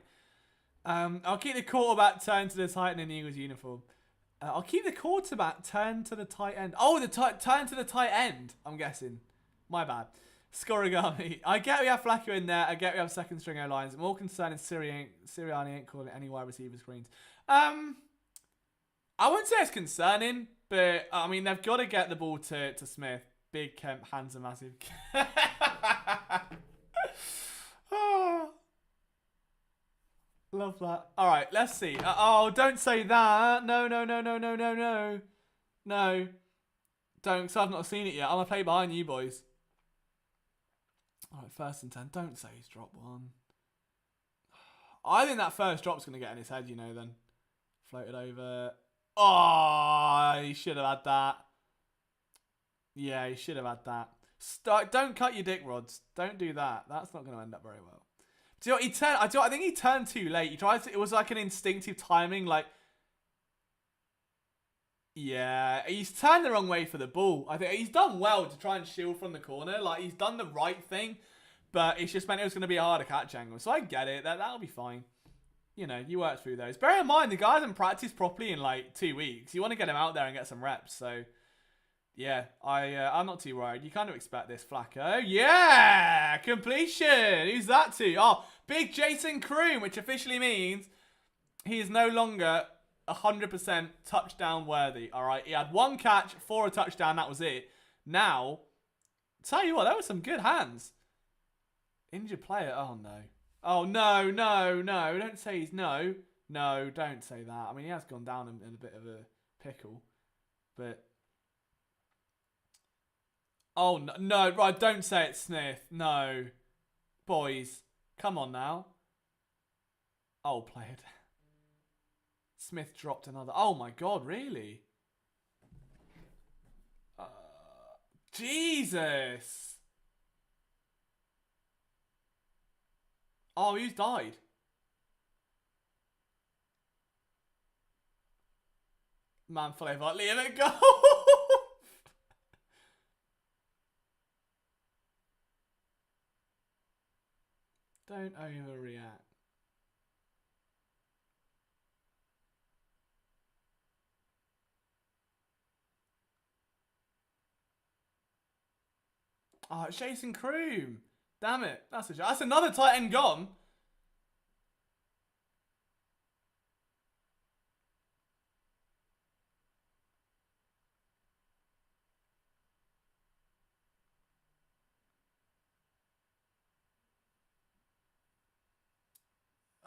I'll keep the quarterback turned to the tight end in the Eagles uniform. I'll keep the quarterback turned to the tight end. Oh, turn to the tight end, I'm guessing. My bad. Scorigami. I get we have Flacco in there. I get we have second string O-lines. I'm more concerned is Sirianni ain't calling any wide receiver screens. I wouldn't say it's concerning, but I mean, they've got to get the ball to Smith. Big Kemp, hands are massive. Oh, love that. All right, let's see. Oh, don't say that. No. No. Don't, because I've not seen it yet. I'm going to play behind you boys. All right, 1st and 10. Don't say he's dropped one. I think that first drop's going to get in his head, you know, then. Floated over. Oh, he should have had that. Yeah, he should have had that. Don't cut your dick rods. Don't do that. That's not going to end up very well. Do you know what he turned? I think he turned too late. He tried to. It was like an instinctive timing. Like, yeah, he's turned the wrong way for the ball. I think he's done well to try and shield from the corner. Like, he's done the right thing, but it's just meant it was going to be a harder catch angle. So I get it. That'll be fine. You know, you work through those. Bear in mind, the guy hasn't practiced properly in like 2 weeks. You want to get him out there and get some reps. So, yeah, I'm not too worried. You kind of expect this, Flacco. Yeah, completion. Who's that to? Oh, big Jason Kroom, which officially means he is no longer 100% touchdown worthy. All right, he had 1 catch for a touchdown. That was it. Now, tell you what, that was some good hands. Injured player. Oh no. Oh no. Don't say he's no. No, don't say that. I mean, he has gone down in a bit of a pickle, but. Oh no! Right, don't say it's Smith. No, boys, come on now. Oh, play it. Smith dropped another. Oh my God, really? Jesus. Oh, he's died. Man, flavor, Liam at goal. Don't overreact. Oh, it's Jason Kroom. Damn it. That's another tight end gone.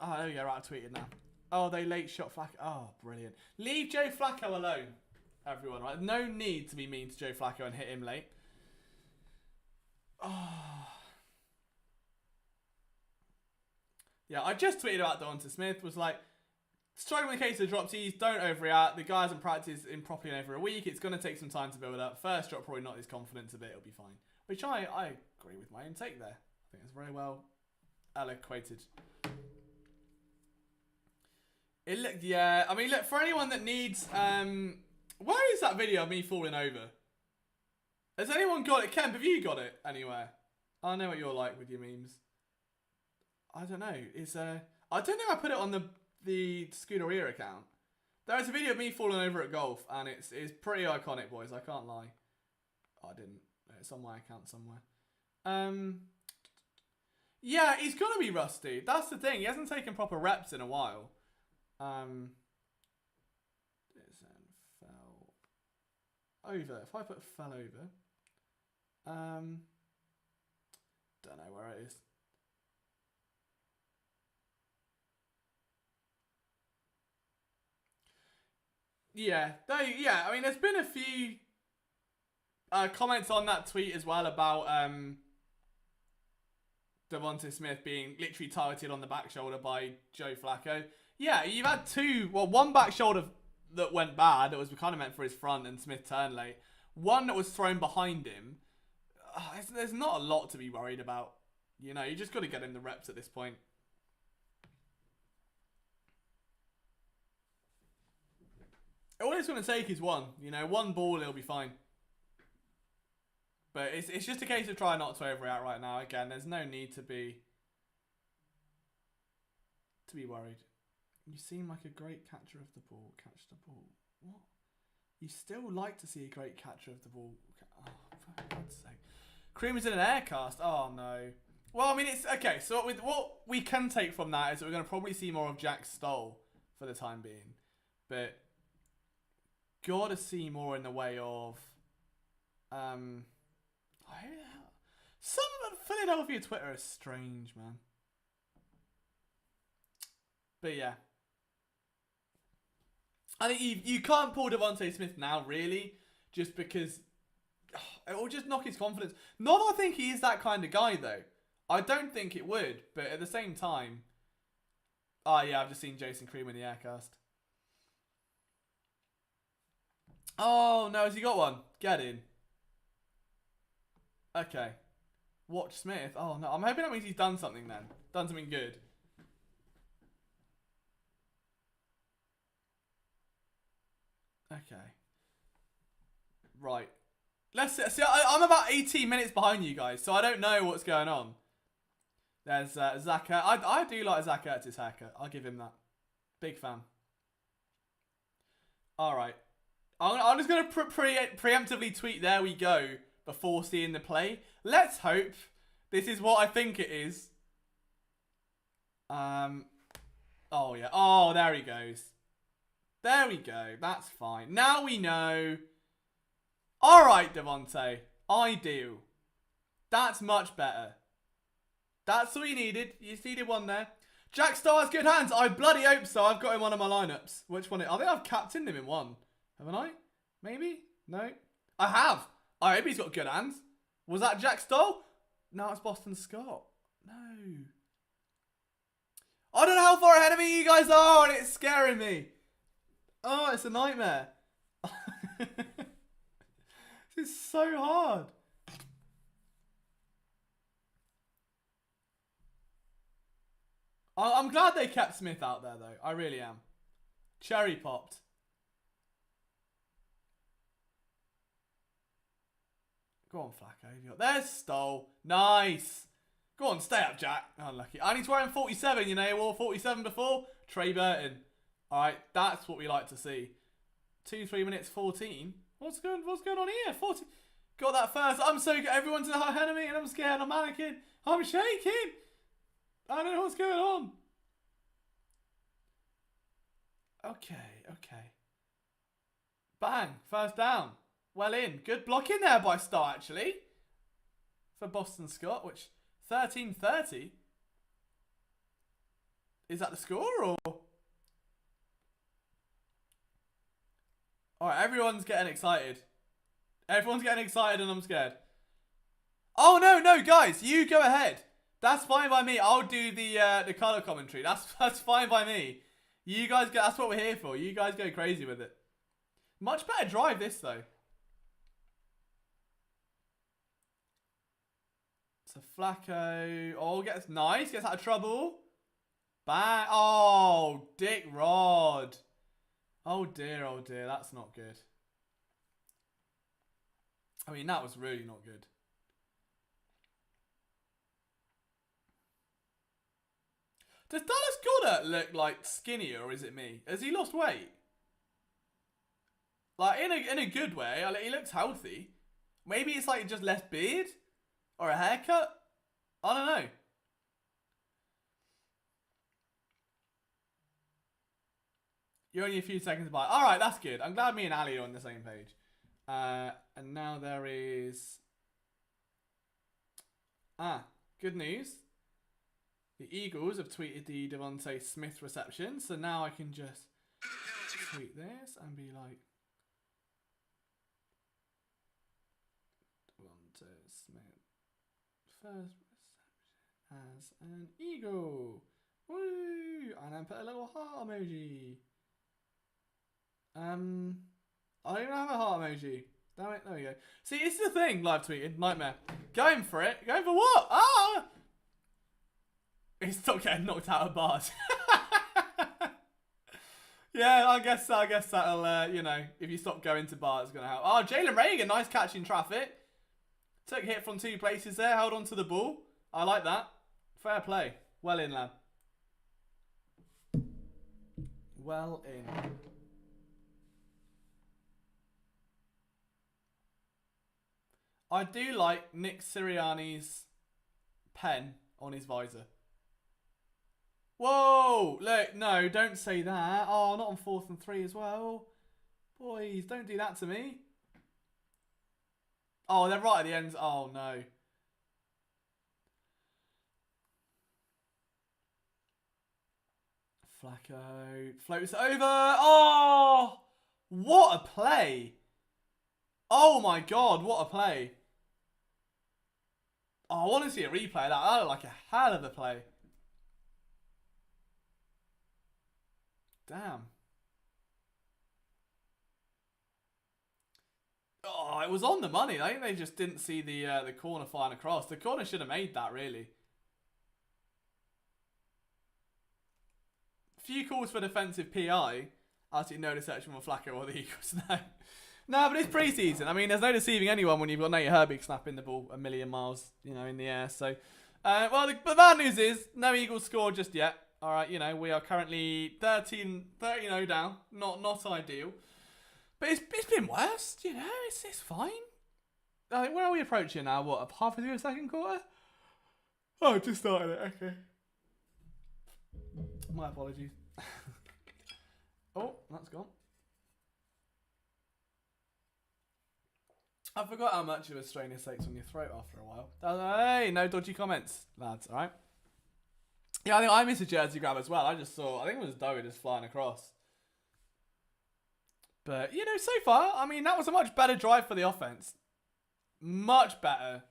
Oh, there we go. Right, I tweeted now. Oh, they late shot Flacco. Oh, brilliant. Leave Joe Flacco alone, everyone. Right? No need to be mean to Joe Flacco and hit him late. Oh. Yeah, I just tweeted about DeVonta Smith. Was like, struggling in the case of dropsies, don't overreact. The guy hasn't practiced improperly in over a week. It's going to take some time to build up. First drop, probably not his confidence a bit. It'll be fine. Which I agree with my own take there. I think it's very well eloquated. It looked, yeah. I mean, look, for anyone that needs, where is that video of me falling over? Has anyone got it? Kemp, have you got it anywhere? I know what you're like with your memes. I don't know. I don't think I put it on the Scuderia account. There is a video of me falling over at golf, and it's pretty iconic, boys. I can't lie. Oh, I didn't. It's on my account somewhere. Yeah, he's gonna be rusty. That's the thing. He hasn't taken proper reps in a while. Fell over. If I put fell over, don't know where it is. Yeah, I mean, there's been a few comments on that tweet as well about DeVonta Smith being literally targeted on the back shoulder by Joe Flacco. Yeah, you've had one back shoulder that went bad, that was kind of meant for his front, and Smith turned late. One that was thrown behind him. There's not a lot to be worried about. You know, you just got to get in the reps at this point. All it's going to take is one. You know, one ball, it'll be fine. But it's just a case of trying not to overreact right now. Again, there's no need to be worried. You seem like a great catcher of the ball. Catch the ball. What? You still like to see a great catcher of the ball. Oh, for God's sake. Cream is in an air cast. Oh, no. Well, I mean, it's... Okay, so what we can take from that is that we're going to probably see more of Jack Stoll for the time being. But... Gotta see more in the way of... Some Philadelphia Twitter is strange, man. But yeah. I think you can't pull DeVonta Smith now, really, just because it will just knock his confidence. Not that I think he is that kind of guy, though. I don't think it would, but at the same time... Oh, yeah, I've just seen Jason Cream in the aircast. Oh, no, has he got one? Get in. Okay. Watch Smith. Oh, no, I'm hoping that means he's done something then. Done something good. Okay. Right. Let's see. I'm about 18 minutes behind you guys, so I don't know what's going on. There's Zach. I do like Zach Ertz's haircut. I'll give him that. Big fan. All right. I'm just going to preemptively tweet, there we go, before seeing the play. Let's hope this is what I think it is. Oh, yeah. Oh, there he goes. There we go. That's fine. Now we know. All right, DeVonta. Ideal. That's much better. That's all you needed. You just needed one there. Jack Stoll has good hands. I bloody hope so. I've got him on my lineups. Which one? I think I've captained him in one. Haven't I? Maybe? No? I have. I hope he's got good hands. Was that Jack Stoll? No, it's Boston Scott. No. I don't know how far ahead of me you guys are, and it's scaring me. Oh, it's a nightmare. This is so hard. I'm glad they kept Smith out there, though. I really am. Cherry popped. Go on, Flacco. There's Stoll. Nice. Go on, stay up, Jack. Unlucky. And he's wearing 47, you know. He wore 47 before. Trey Burton. All right, that's what we like to see. 3 minutes 14. What's going on here? 40. Got that first. I'm so good. Everyone's ahead of me, and I'm scared. I'm panicking. I'm shaking. I don't know what's going on. Okay. Bang. First down. Well in. Good blocking there by Star, actually. For Boston Scott, which 13-30. Is that the score, or? Alright, everyone's getting excited. Everyone's getting excited and I'm scared. Oh, no, guys. You go ahead. That's fine by me. I'll do the color commentary. That's fine by me. You guys go. That's what we're here for. You guys go crazy with it. Much better drive this, though. So Flacco. Oh, gets nice. Gets out of trouble. Bang. Oh, Dick Rod. Oh dear. That's not good. I mean, that was really not good. Does Dallas Goedert look like skinnier, or is it me? Has he lost weight? Like, in a good way. He looks healthy. Maybe it's like just less beard? Or a haircut? I don't know. You're only a few seconds by. Alright, that's good. I'm glad me and Ali are on the same page. And now there is... good news. The Eagles have tweeted the DeVonta Smith reception. So now I can just tweet this and be like... DeVonta Smith. First reception as an Eagle. Woo! And then put a little heart emoji. I don't even have a heart emoji. Damn it, there we go. See, this is the thing, live tweeting. Nightmare. Going for it. Going for what? Ah! He's still getting knocked out of bars. Yeah, I guess that'll, you know, if you stop going to bar, it's going to help. Oh, Jalen Reagan, nice catch in traffic. Took a hit from 2 places there, held on to the ball. I like that. Fair play. Well in, lad. Well in. I do like Nick Sirianni's pen on his visor. Whoa! Look, no, don't say that. Oh, not on 4th and 3 as well. Boys, don't do that to me. Oh, they're right at the end. Oh, no. Flacco floats over. Oh! What a play. Oh, my God. What a play. Oh, I want to see a replay of that. That looked like a hell of a play. Damn. Oh, it was on the money. I think they just didn't see the corner flying across. The corner should have made that, really. Few calls for defensive PI. Absolutely no deception from Flacco or the Eagles. No. No, but it's preseason. I mean, there's no deceiving anyone when you've got Nate Herbig snapping the ball a million miles, you know, in the air. So, well, the bad news is no Eagles score just yet. All right, you know, we are currently 13-0 down. Not ideal. But it's been worse, you know, it's fine. I think, where are we approaching now? What, halfway through the second quarter? Oh, just started it, okay. My apologies. Oh, that's gone. I forgot how much of a strain it takes on your throat after a while. Hey, no dodgy comments, lads, alright? Yeah, I think I missed a jersey grab as well. I think it was Doe just flying across. But, you know, so far, I mean, that was a much better drive for the offense. Much better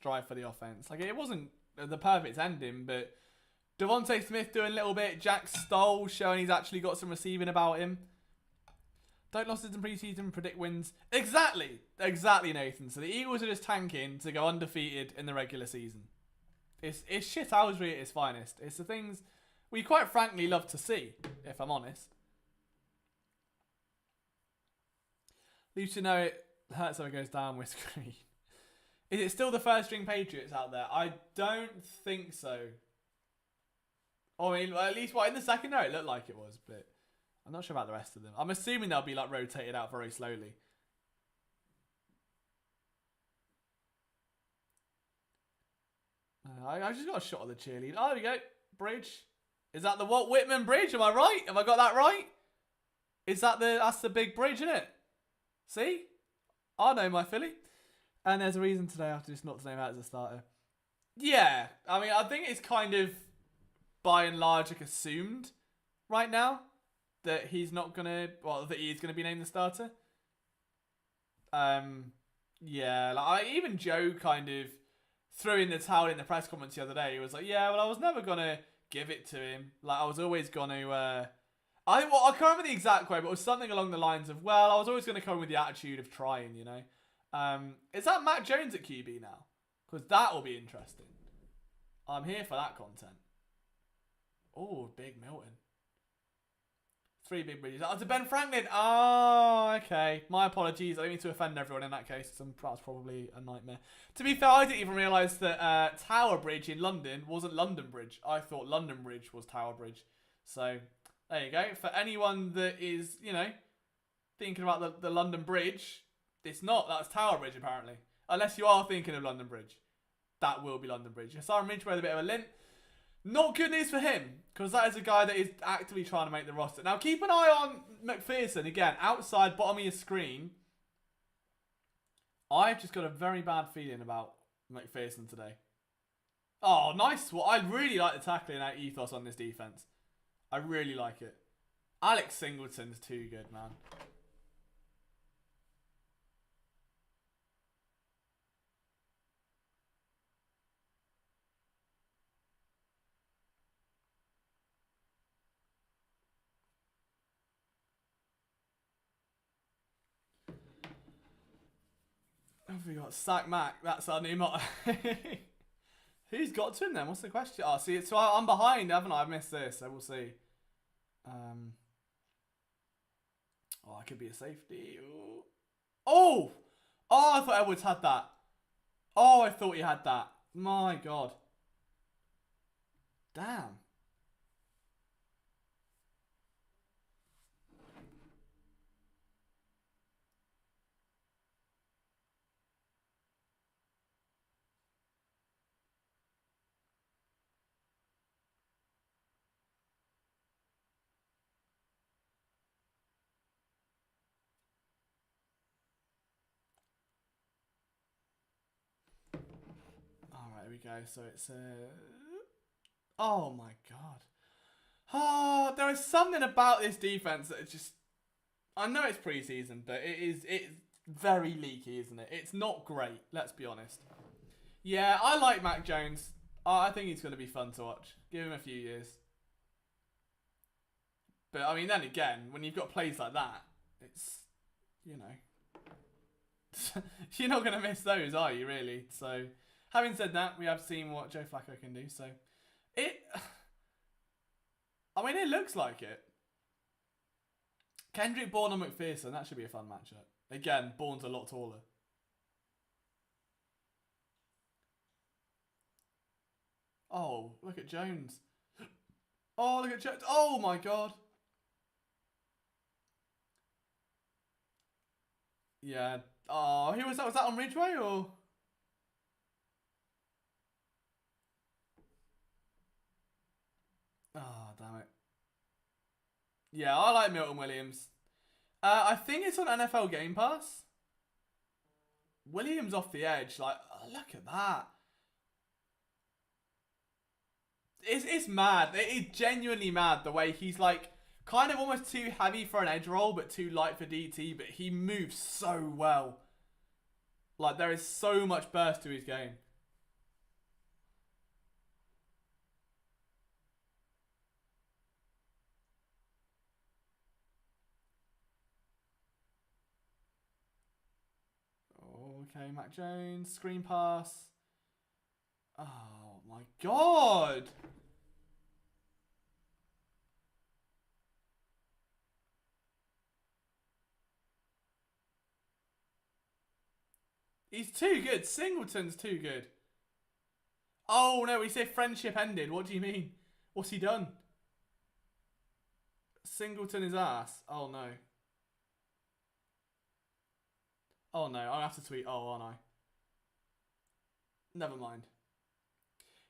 drive for the offense. Like, it wasn't the perfect ending, but DeVonta Smith doing a little bit. Jack Stoll showing he's actually got some receiving about him. Don't losses in preseason, predict wins. Exactly, Nathan. So the Eagles are just tanking to go undefeated in the regular season. It's shithousery at its finest. It's the things we quite frankly love to see, if I'm honest. Leaves to know it hurts when it goes down with screen. Is it still the first string Patriots out there? I don't think so. I mean, at least in the second row it looked like it was, but I'm not sure about the rest of them. I'm assuming they'll be like rotated out very slowly. I just got a shot of the cheerleader. Oh, there we go. Bridge. Is that the Walt Whitman Bridge? Am I right? Have I got that right? Is that that's the big bridge, isn't it? See? I know my Philly. And there's a reason today I have to just not to name out as a starter. Yeah. I mean, I think it's kind of, by and large, like assumed right now that he's not going to, well, that he is going to be named the starter. Yeah. Like, even Joe kind of threw in the towel in the press conference the other day. He was like, yeah, well, I was never going to give it to him. Like, I was always going to, I can't remember the exact quote, but it was something along the lines of, well, I was always going to come with the attitude of trying, you know. Is that Mac Jones at QB now? Because that will be interesting. I'm here for that content. Oh, big Milton. 3 big bridges. Oh, to Ben Franklin. Oh, okay. My apologies. I don't mean to offend everyone in that case. That's probably a nightmare. To be fair, I didn't even realise that Tower Bridge in London wasn't London Bridge. I thought London Bridge was Tower Bridge. So, there you go. For anyone that is, you know, thinking about the London Bridge, it's not. That's Tower Bridge, apparently. Unless you are thinking of London Bridge. That will be London Bridge. Simon Ridgeway with a bit of a limp. Not good news for him, because that is a guy that is actively trying to make the roster. Now, keep an eye on McPherson. Again, outside, bottom of your screen. I've just got a very bad feeling about McPherson today. Oh, nice. Well, I really like the tackling out ethos on this defense. I really like it. Alex Singleton's too good, man. Have we got Sack Mac? That's our new motto. Who's got to him then? What's the question? Oh, see, so I'm behind, haven't I? I've missed this, so we'll see. Oh, I could be a safety. Ooh. Oh! Oh, I thought Edwards had that. Oh, I thought he had that. My God. Damn. Alright, here we go. So it's oh my God. Oh, there is something about this defense that is just... I know it's preseason, but it's very leaky, isn't it? It's not great, let's be honest. Yeah, I like Mac Jones. I think he's going to be fun to watch. Give him a few years. But, I mean, then again, when you've got plays like that, it's, you know... You're not going to miss those, are you, really? So, having said that, we have seen what Joe Flacco can do, so... I mean, it looks like it. Kendrick Bourne and McPherson, that should be a fun matchup. Again, Bourne's a lot taller. Oh, look at Jones. Oh, look at Jones. Oh, my God. Yeah. Oh, who was that? Was that on Ridgeway or? Oh, damn it. Yeah, I like Milton Williams. I think it's on NFL Game Pass. Williams off the edge. Like, oh, look at that. It's mad. It is genuinely mad the way he's like kind of almost too heavy for an edge roll, but too light for DT. But he moves so well. Like, there is so much burst to his game. Okay, Mac Jones, screen pass. Oh my God. He's too good. Singleton's too good. Oh no, he said friendship ended. What do you mean? What's he done? Singleton his ass. Oh no. Oh no, I'll have to tweet oh, aren't I? Never mind.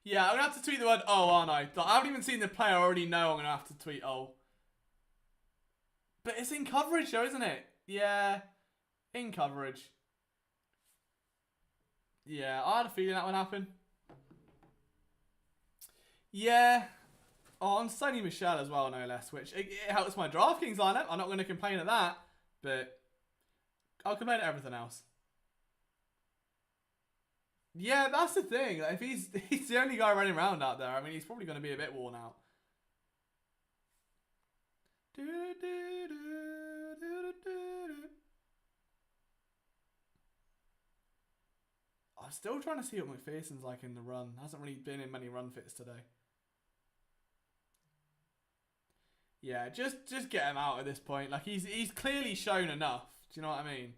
Yeah, I'm gonna have to tweet the word oh, aren't I? I haven't even seen the play, I already know I'm gonna have to tweet oh. But it's in coverage though, isn't it? Yeah. In coverage. Yeah, I had a feeling that would happen. Yeah. Oh, on Sonny Michel as well, no less, which it helps my DraftKings lineup. I'm not going to complain at that, but I'll complain at everything else. Yeah, that's the thing. Like, if he's the only guy running around out there, I mean, he's probably going to be a bit worn out. I'm still trying to see what McPherson's like in the run. Hasn't really been in many run fits today. Yeah, just get him out at this point. Like, he's clearly shown enough. Do you know what I mean?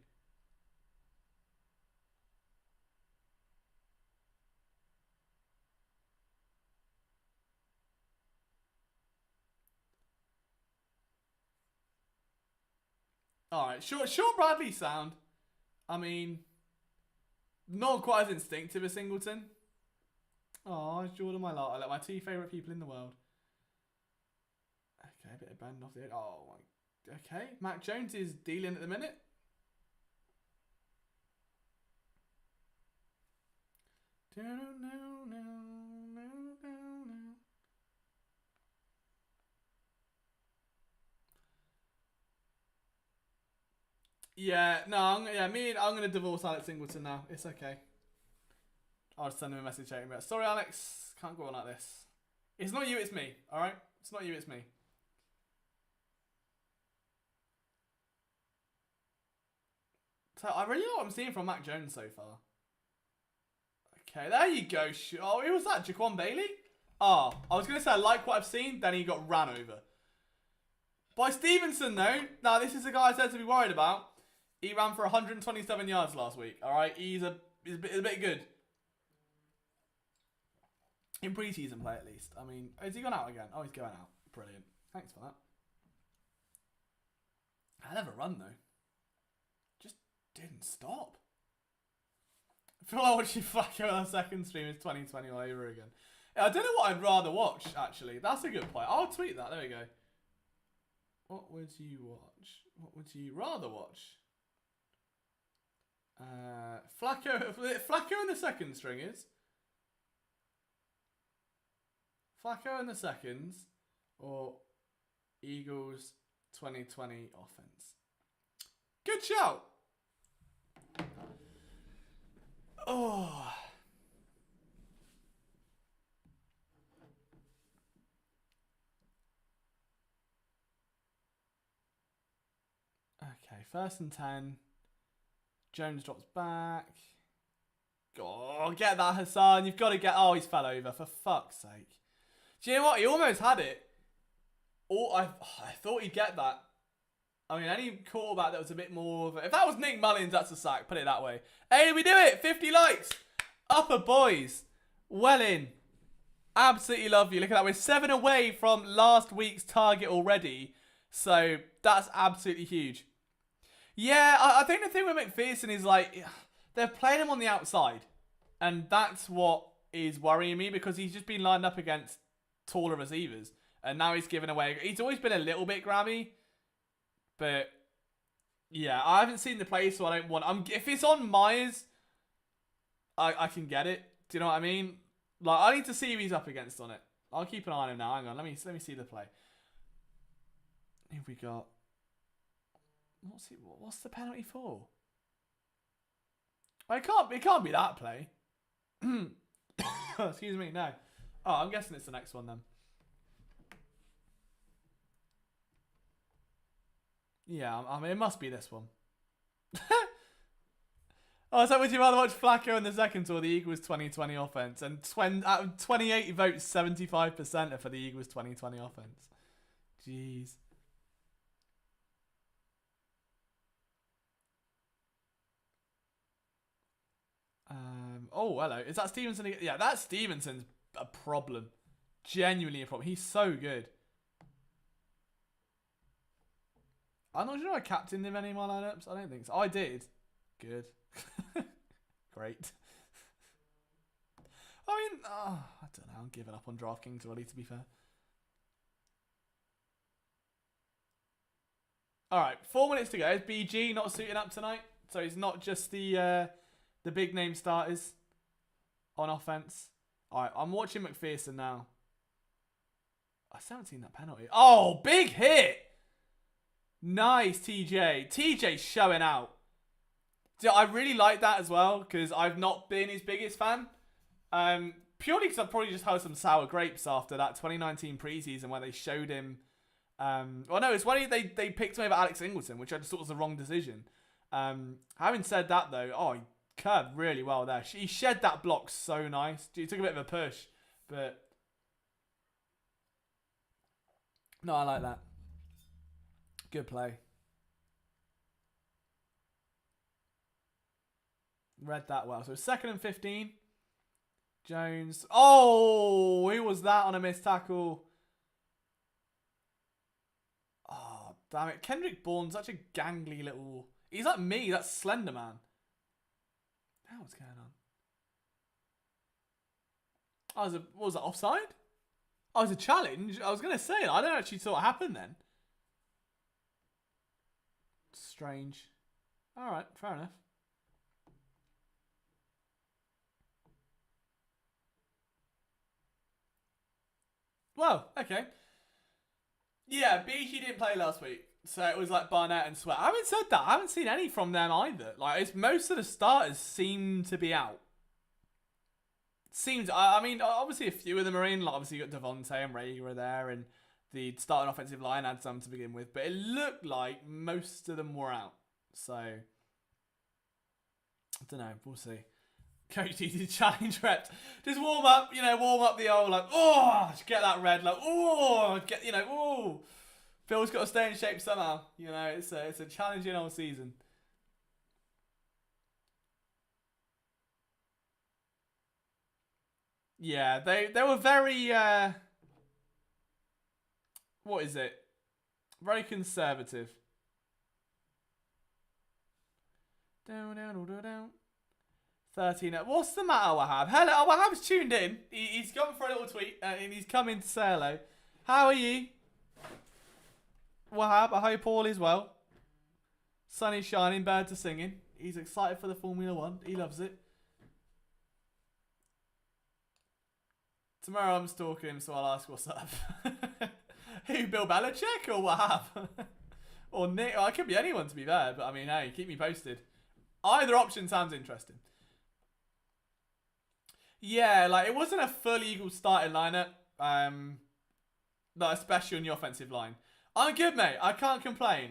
Alright, Sean Bradley's sound. I mean, not quite as instinctive as Singleton. Oh, Jordan, my lot. I like my two favourite people in the world. Okay, a bit of bend off the edge. Oh, my. Okay, Mac Jones is dealing at the minute. Yeah, no, I'm gonna divorce Alex Singleton now. It's okay. I'll just send him a message saying, sorry, Alex, can't go on like this. It's not you, it's me. All right, it's not you, it's me. So I really know what I'm seeing from Mac Jones so far. Okay, there you go. Oh, who was that? Jaquan Bailey? Oh, I was gonna say I like what I've seen. Then he got ran over. By Stevenson, though. Now, this is the guy I said to be worried about. He ran for 127 yards last week. All right, he's a bit good. In preseason play, at least. I mean, has he gone out again? Oh, he's going out. Brilliant. Thanks for that. I never run, though. Just didn't stop. I feel like watching Flacco on the second stream is 2020 all over again. Yeah, I don't know what I'd rather watch, actually. That's a good point. I'll tweet that. There we go. What would you watch? What would you rather watch? Flacco in the second stringers. Flacco in the seconds. Or Eagles 2020 offense. Good shout. Oh. Okay, 1st and 10. Jones drops back. Oh, get that, Hassan. You've got to get... Oh, he's fell over, for fuck's sake. Do you know what? He almost had it. Oh, I thought he'd get that. I mean, any quarterback that was a bit more of a... If that was Nick Mullens, that's a sack. Put it that way. Hey, we do it. 50 likes. Upper boys. Well in. Absolutely love you. Look at that. We're 7 away from last week's target already. So, that's absolutely huge. Yeah, I think the thing with McPherson is, like, they're playing him on the outside. And that's what is worrying me because he's just been lined up against taller receivers. And now he's given away... He's always been a little bit grabby. But, yeah, I haven't seen the play, so I don't want... if it's on Myers, I can get it. Do you know what I mean? Like, I need to see who he's up against on it. I'll keep an eye on him now. Hang on, let me see the play. Who have we got? What's the penalty for? It can't be that play. Excuse me, no. Oh, I'm guessing it's the next one then. Yeah, I mean, it must be this one. Oh, so would you rather watch Flacco in the second or the Eagles 2020 offense? And 28 votes, 75% are for the Eagles 2020 offense. Jeez. Oh, hello. Is that Stevenson again? Yeah, that Stevenson's a problem. Genuinely a problem. He's so good. I'm not sure I captained him in any of my lineups. I don't think so. I did. Good. Great. I mean, I don't know. I'm giving up on DraftKings already, to be fair. Alright, 4 minutes to go. Is BG not suiting up tonight? So it's not just the big name starters on offense. Alright, I'm watching McPherson now. I still haven't seen that penalty. Oh, big hit! Nice, TJ. TJ showing out. I really like that as well, because I've not been his biggest fan. Purely because I've probably just had some sour grapes after that 2019 preseason where they showed him... well, no, it's when they picked him over Alex Singleton, which I just thought was the wrong decision. Having said that, though, oh, he curved really well there. He shed that block so nice. He took a bit of a push, but... No, I like that. Good play. Read that well. So 2nd and 15. Jones. Oh, who was that on a missed tackle? Oh, damn it. Kendrick Bourne's such a gangly little... He's like me. That's Slender Man. Oh, what's going on? Oh, what was that, offside? Oh, it was a challenge? I was going to say, I don't actually saw what happened then. Strange. Alright, fair enough. Well, okay. Yeah, BG didn't play last week. So it was like Barnett and Sweat. I haven't said that. I haven't seen any from them either. Like, most of the starters seem to be out. I mean, obviously a few of them are in. Like, obviously you got DeVonta and Rager are there, and the starting offensive line had some to begin with. But it looked like most of them were out. So, I don't know. We'll see. Coach did challenge reps. Just warm up, warm up the old, like, oh, get that red, like, oh, get, oh. Phil's got to stay in shape somehow. You know, it's a challenging old season. Yeah, they were very what is it? Very conservative. Down. 13. What's the matter, Wahab? Hello, Wahab's tuned in. He's gone for a little tweet and he's come in to say hello. How are you? Wahab, I hope all is well. Sun is shining, birds are singing. He's excited for the Formula 1. He loves it. Tomorrow I'm stalking him, so I'll ask what's up. Who, Bill Belichick or Wahab? Or Nick? Well, it could be anyone, to be fair. But I mean, hey, keep me posted. Either option sounds interesting. Yeah, like it wasn't a full Eagles starting lineup. Not especially on the offensive line. I'm good, mate. I can't complain.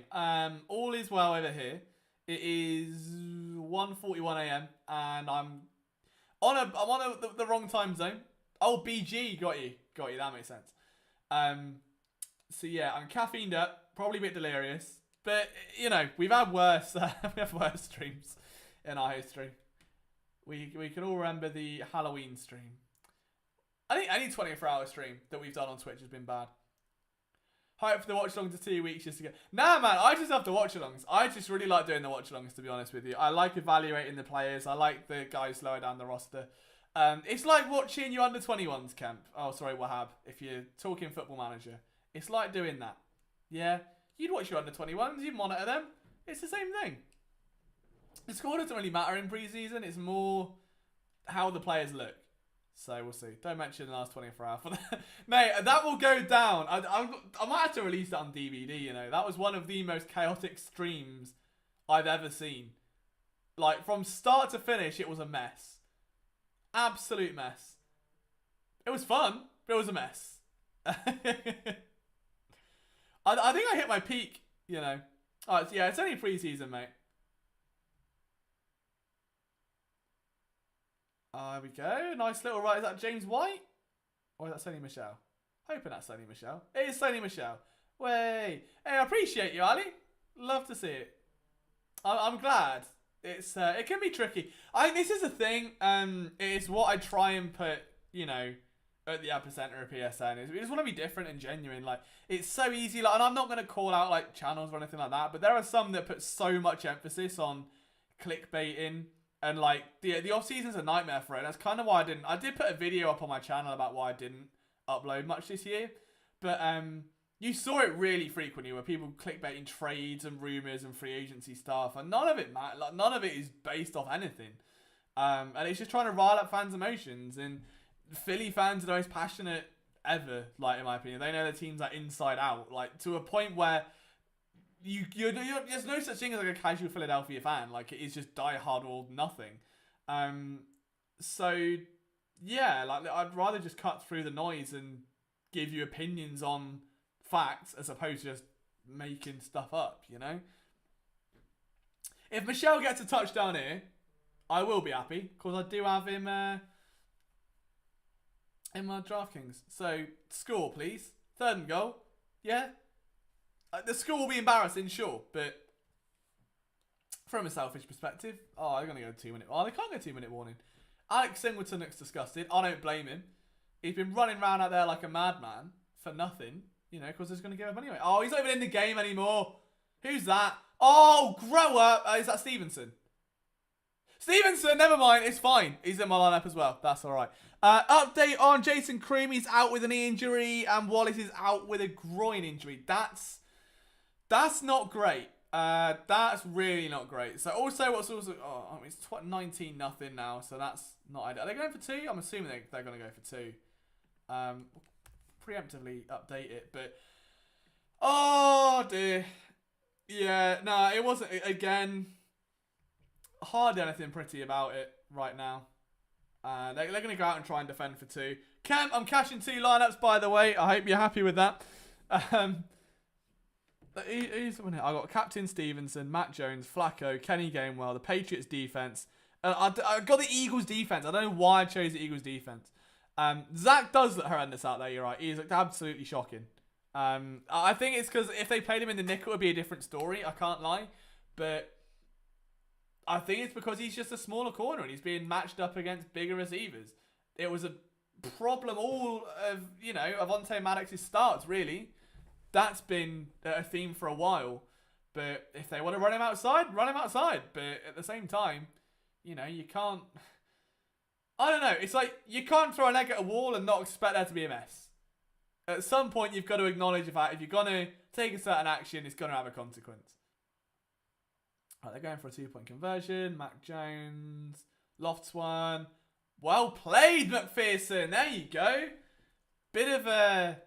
All is well over here. It is 1:41 a.m. and I'm on the wrong time zone. Oh, BG, got you. That makes sense. So yeah, I'm caffeined up, probably a bit delirious, but you know we've had worse. We have worse streams in our history. We can all remember the Halloween stream. I think any 24-hour stream that we've done on Twitch has been bad. Hype for the watch-along to 2 weeks just to get... Nah, man, I just love the watch-alongs. I just really like doing the watch-alongs, to be honest with you. I like evaluating the players. I like the guys lower down the roster. It's like watching your under-21s camp. Oh, sorry, Wahab. If you're talking Football Manager. It's like doing that. Yeah? You'd watch your under-21s. You'd monitor them. It's the same thing. The score doesn't really matter in pre-season. It's more how the players look. So we'll see. Don't mention the last 24 hours. Mate, that will go down. I might have to release that on DVD, you know. That was one of the most chaotic streams I've ever seen. Like, from start to finish, it was a mess. Absolute mess. It was fun, but it was a mess. I think I hit my peak, you know. Oh, yeah, it's only pre-season, mate. There we go. Nice little right. Is that James White? Or is that Sonny Michelle? Hoping that's Sonny Michelle. It is Sonny Michelle. Way. Hey, I appreciate you, Ali. Love to see it. I'm glad. It can be tricky. I think this is the thing. It's what I try and put, you know, at the epicenter of PSN. We just want to be different and genuine. Like, it's so easy. Like, and I'm not going to call out like channels or anything like that, but there are some that put so much emphasis on clickbaiting. And like the off season's a nightmare for it. That's kind of why I did put a video up on my channel about why I didn't upload much this year. But you saw it really frequently where people clickbaiting trades and rumors and free agency stuff, and none of it like none of it is based off anything. And it's just trying to rile up fans' emotions. And Philly fans are the most passionate ever, like in my opinion. They know their teams like inside out, like to a point where you're there's no such thing as like a casual Philadelphia fan. Like, it is just die hard or nothing. So yeah, like I'd rather just cut through the noise and give you opinions on facts as opposed to just making stuff up, you know? If Michelle gets a touchdown here, I will be happy because I do have him in my DraftKings. So score, please. 3rd and goal. Yeah. The score will be embarrassing, sure, but from a selfish perspective, they're going to go 2 minute. Oh, they can't go 2 minute warning. Alex Singleton looks disgusted. I don't blame him. He's been running around out there like a madman for nothing, you know, because he's going to give up anyway. Oh, he's not even in the game anymore. Who's that? Oh, grow up. Is that Stevenson? Stevenson, never mind. It's fine. He's in my lineup as well. That's all right. Update on Jason Cream. He's out with a knee injury, and Wallace is out with a groin injury. That's not great. That's really not great. So also, what's also... Oh, it's 19-0 now, so that's not ideal. Are they going for 2? I'm assuming they're going to go for 2. Preemptively update it, but... Oh, dear. Yeah, no, it wasn't... Again, hardly anything pretty about it right now. They're going to go out and try and defend for 2. Cam, I'm cashing 2 lineups, by the way. I hope you're happy with that. Who's the winner? I got Captain Stevenson, Matt Jones, Flacco, Kenny Gainwell, the Patriots defense. I got the Eagles defense. I don't know why I chose the Eagles defense. Zach does look horrendous out there. You're right. He's looked absolutely shocking. I think it's because if they played him in the nickel, it would be a different story. I can't lie. But I think it's because he's just a smaller corner and he's being matched up against bigger receivers. It was a problem all of, Avonte Maddox's starts, really. That's been a theme for a while. But if they want to run him outside, run him outside. But at the same time, you can't... I don't know. It's like you can't throw a leg at a wall and not expect there to be a mess. At some point, you've got to acknowledge the fact if you're going to take a certain action, it's going to have a consequence. Right, they're going for a 2-point conversion. Mac Jones. Lofts one. Well played, McPherson. There you go. Bit of a...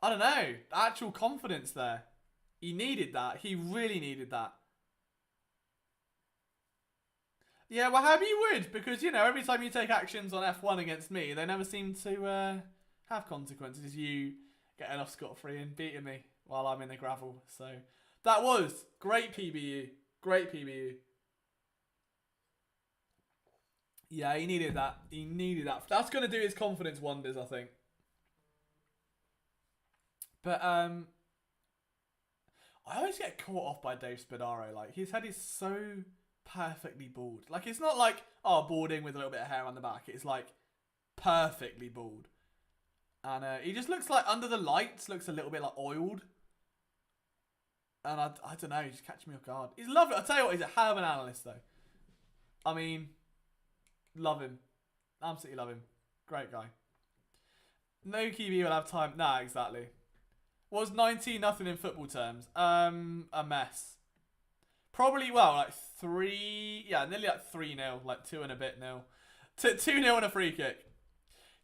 I don't know. Actual confidence there. He needed that. He really needed that. Yeah, well, how you would. Because, every time you take actions on F1 against me, they never seem to have consequences. You getting off scot-free and beating me while I'm in the gravel. So, that was great PBU. Great PBU. Yeah, he needed that. He needed that. That's going to do his confidence wonders, I think. But, I always get caught off by Dave Spadaro. Like, his head is so perfectly bald. Like, it's not like, balding with a little bit of hair on the back. It's like perfectly bald. And he just looks like, under the lights, looks a little bit like oiled. And I don't know, he just catches me off guard. He's lovely. I'll tell you what, he's a hell of an analyst, though. I mean, love him. Absolutely love him. Great guy. No QB will have time. Nah, exactly. Was 19-0 in football terms? A mess. Probably, like 3... Yeah, nearly like 3-0. Like 2 and a bit nil. 2-0 and a free kick.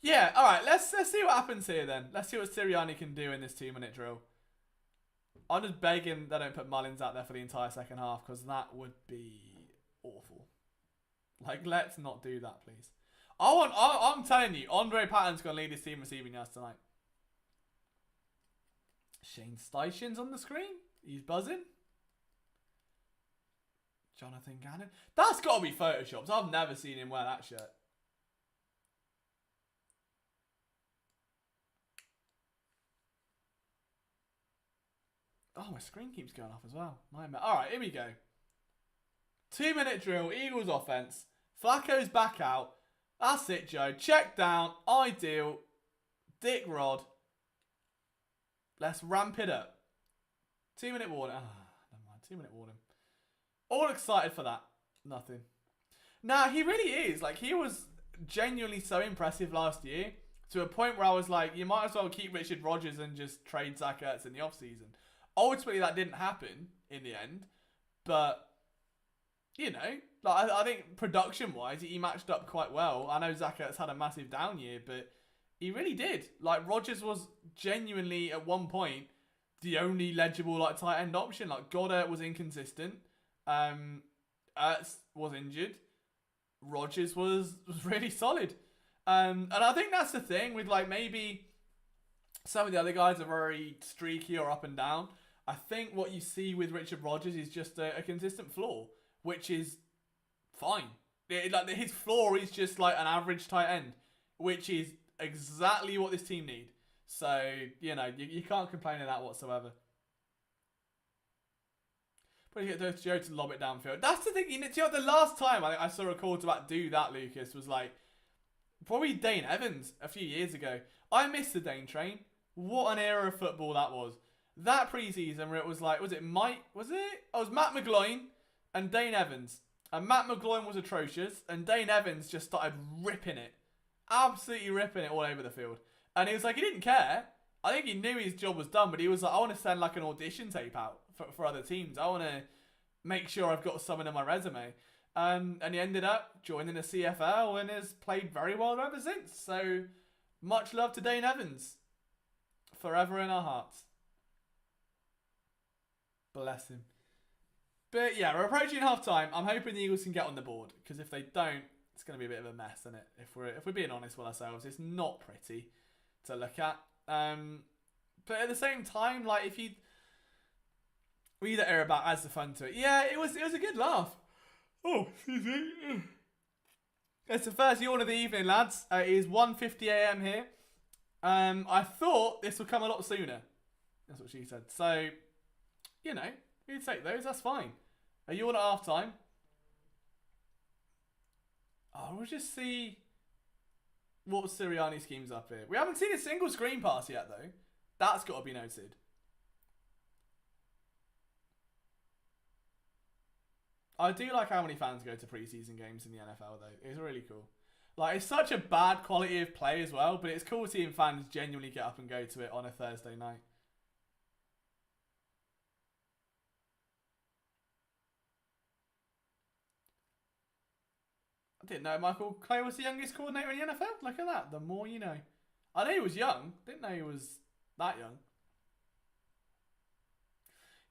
Yeah, alright, let's see what happens here then. Let's see what Sirianni can do in this 2-minute drill. I'm just begging they don't put Mullens out there for the entire second half because that would be awful. Like, let's not do that, please. I'm telling you, Andre Patton's going to lead his team receiving yards tonight. Shane Steichen's on the screen. He's buzzing. Jonathan Gannon. That's got to be photoshopped. I've never seen him wear that shirt. Oh, my screen keeps going off as well. Alright, here we go. 2-minute drill. Eagles offense. Flacco's back out. That's it, Joe. Check down. Ideal. Dick Rod. Let's ramp it up. 2-minute warning. Never mind. 2-minute warning. All excited for that. Nothing. Nah, he really is. Like, he was genuinely so impressive last year to a point where I was like, you might as well keep Richard Rodgers and just trade Zach Ertz in the offseason. Ultimately, that didn't happen in the end. But, I think production-wise, he matched up quite well. I know Zach Ertz had a massive down year, but he really did. Like, Rodgers was genuinely, at one point, the only legible, tight end option. Like, Goddard was inconsistent. Ertz was injured. Rodgers was really solid. And I think that's the thing with, maybe some of the other guys are very streaky or up and down. I think what you see with Richard Rodgers is just a consistent floor, which is fine. His floor is just an average tight end, which is exactly what this team need. So, you can't complain of that whatsoever. But you get Joe to lob it downfield. That's the thing. The last time I saw a call to do that, Lucas, was probably Dane Evans a few years ago. I missed the Dane train. What an era of football that was. That preseason where it was was it Mike? Was it? Oh, it was Matt McGloin and Dane Evans. And Matt McGloin was atrocious. And Dane Evans just started ripping it. Absolutely ripping it all over the field. And he was he didn't care. I think he knew his job was done. But he was I want to send an audition tape out for other teams. I want to make sure I've got someone in my resume. And he ended up joining the CFL and has played very well ever since. So, much love to Dane Evans. Forever in our hearts. Bless him. But yeah, we're approaching half-time. I'm hoping the Eagles can get on the board. Because if they don't, it's going to be a bit of a mess, isn't it? If we're being honest with ourselves, it's not pretty to look at. But at the same time, if you... We either air about adds the fun to it. Yeah, it was a good laugh. Oh, excuse me. It's the first yawn of the evening, lads. It is 1:50 a.m. here. I thought this would come a lot sooner. That's what she said. So, you know, you take those. That's fine. Are you on at half time? Oh, we'll just see what Sirianni schemes up here. We haven't seen a single screen pass yet, though. That's got to be noted. I do like how many fans go to preseason games in the NFL, though. It's really cool. Like, it's such a bad quality of play as well, but it's cool seeing fans genuinely get up and go to it on a Thursday night. I didn't know Michael Clay was the youngest coordinator in the NFL. Look at that. The more you know. I know he was young. Didn't know he was that young.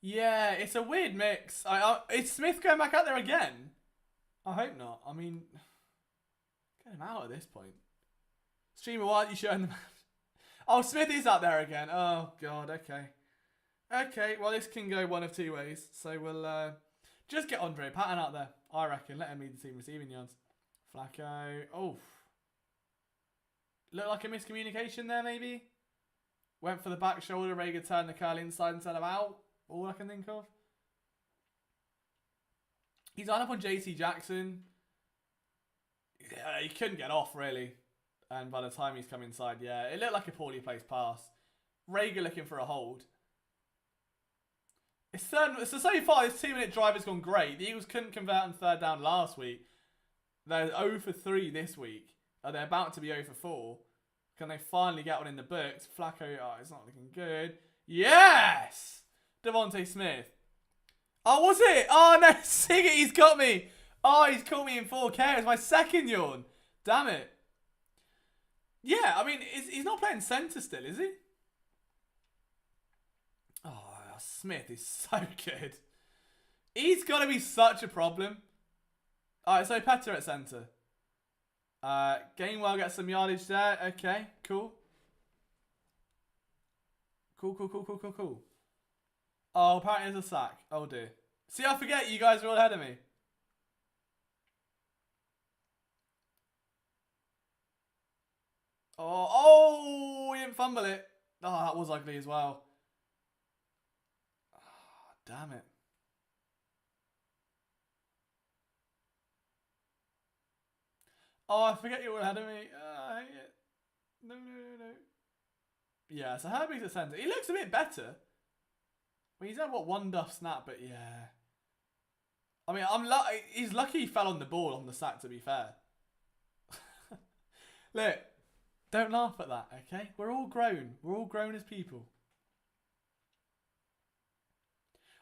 Yeah, it's a weird mix. Is Smith going back out there again? I hope not. I mean, get him out at this point. Streamer, why aren't you showing them? Oh, Smith is out there again. Oh, God, okay. Okay, well, this can go one of two ways. So we'll just get Andre Patton out there, I reckon. Let him lead the team receiving yards. Flacco. Oh. Looked like a miscommunication there, maybe. Went for the back shoulder. Rager turned the curl inside instead of out. All I can think of. He's lined up on JC Jackson. Yeah, he couldn't get off, really. And by the time he's come inside, yeah, it looked like a poorly placed pass. Rager looking for a hold. So far, this 2-minute drive has gone great. The Eagles couldn't convert on third down last week. They're 0 for 3 this week. They're about to be 0 for 4. Can they finally get one in the books? Flacco, oh, it's not looking good. Yes! DeVonta Smith. Oh, was it? Oh, no, Siggy, he's got me. Oh, he's caught me in 4K. It's my second yawn. Damn it. Yeah, I mean, he's not playing centre still, is he? Oh, Smith is so good. He's got to be such a problem. All right, so Petter at centre. Gainwell gets some yardage there. Okay, cool. Cool. Oh, apparently there's a sack. Oh, dear. See, I forget you guys are all ahead of me. Oh, he didn't fumble it. Oh, that was ugly as well. Oh, damn it. Oh, I forget you're all ahead of me. I hate it. No. Yeah, so Herbie's at centre. He looks a bit better. Well, he's had, one duff snap, but yeah. I mean, he's lucky he fell on the ball on the sack, to be fair. Look, don't laugh at that, okay? We're all grown. We're all grown as people.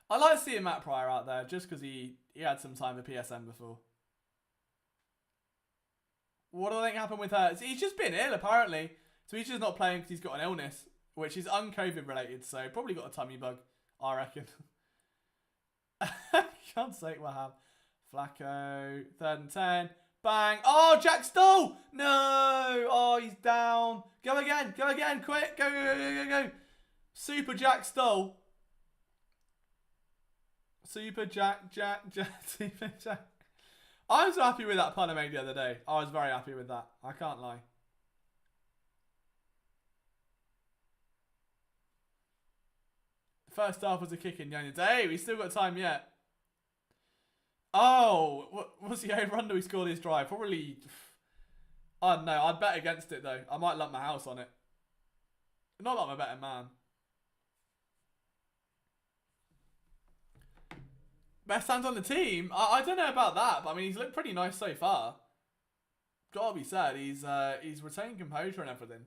I like seeing Matt Pryor out there just because he had some time for PSN before. What do I think happened with her? He's just been ill, apparently. So he's just not playing because he's got an illness, which is un-COVID related. So probably got a tummy bug, I reckon. Can't say what happened. Flacco, 3rd and 10. Bang. Oh, Jack Stoll. No. Oh, he's down. Go again. Quick. Go. Super Jack Stoll. Super Jack. Super Jack. I was happy with that pun I made the other day. I was very happy with that. I can't lie. The first half was a kick in the only day. We still got time yet. Oh, what's the over under we scored this drive? Probably. I don't know. I'd bet against it though. I might lump my house on it. Not that I'm a better man. Best hands on the team? I don't know about that, but I mean, he's looked pretty nice so far. Gotta be said, he's retained composure and everything.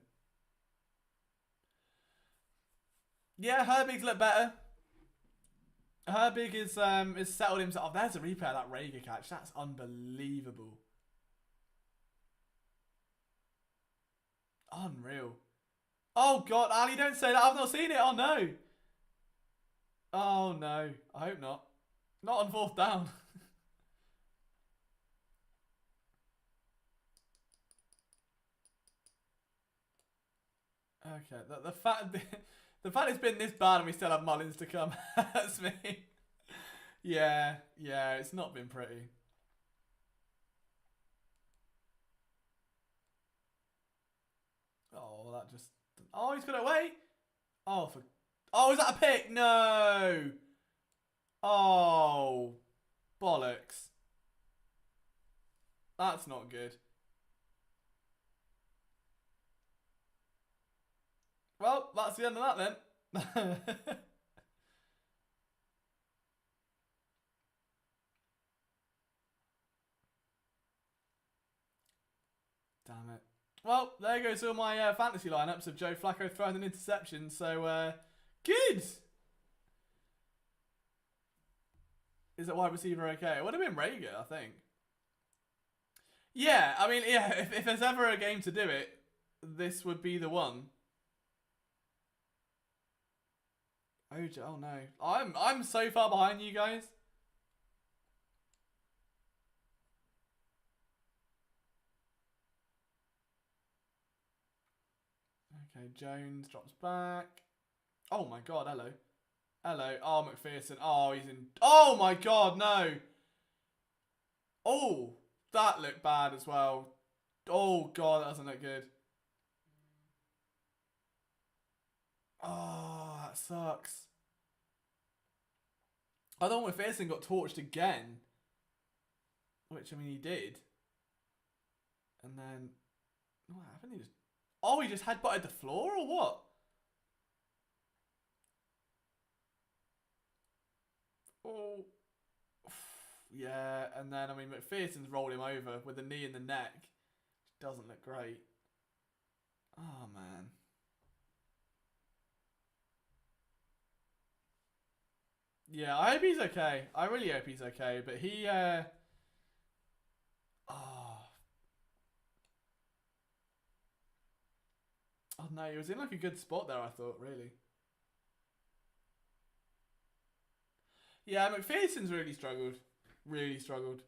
Yeah, Herbig's looked better. Herbig is settled himself. Oh, there's a replay of that Rager catch. That's unbelievable. Unreal. Oh, God, Ali, don't say that. I've not seen it. Oh, no. Oh, no. I hope not. Not on 4th down. Okay, the fact it's been this bad and we still have Mullens to come hurts me. Yeah, it's not been pretty. Oh, that just... Oh, he's got it away. Oh, is that a pick? No. Oh, bollocks. That's not good. Well, that's the end of that then. Damn it. Well, there goes all my fantasy lineups of Joe Flacco throwing an interception. So, good. Is it wide receiver okay? It would have been Rager, I think. Yeah, I mean, yeah, if there's ever a game to do it, this would be the one. Oh no. I'm so far behind you guys. Okay, Jones drops back. Oh my god, hello. Hello. Oh, McPherson. Oh, he's in. Oh my god, no. Oh, that looked bad as well. Oh god, that doesn't look good. Oh, that sucks. I thought McPherson got torched again. Which, I mean, he did. And then... What happened? He just... Oh, he just headbutted the floor or what? Oh. Yeah, and then, I mean, McPherson's rolled him over with a knee in the neck. Which doesn't look great. Oh, man. Yeah, I hope he's okay. I really hope he's okay. But he, oh. Oh, no, he was in like a good spot there, I thought, really. Yeah, McPherson's really struggled. Really struggled.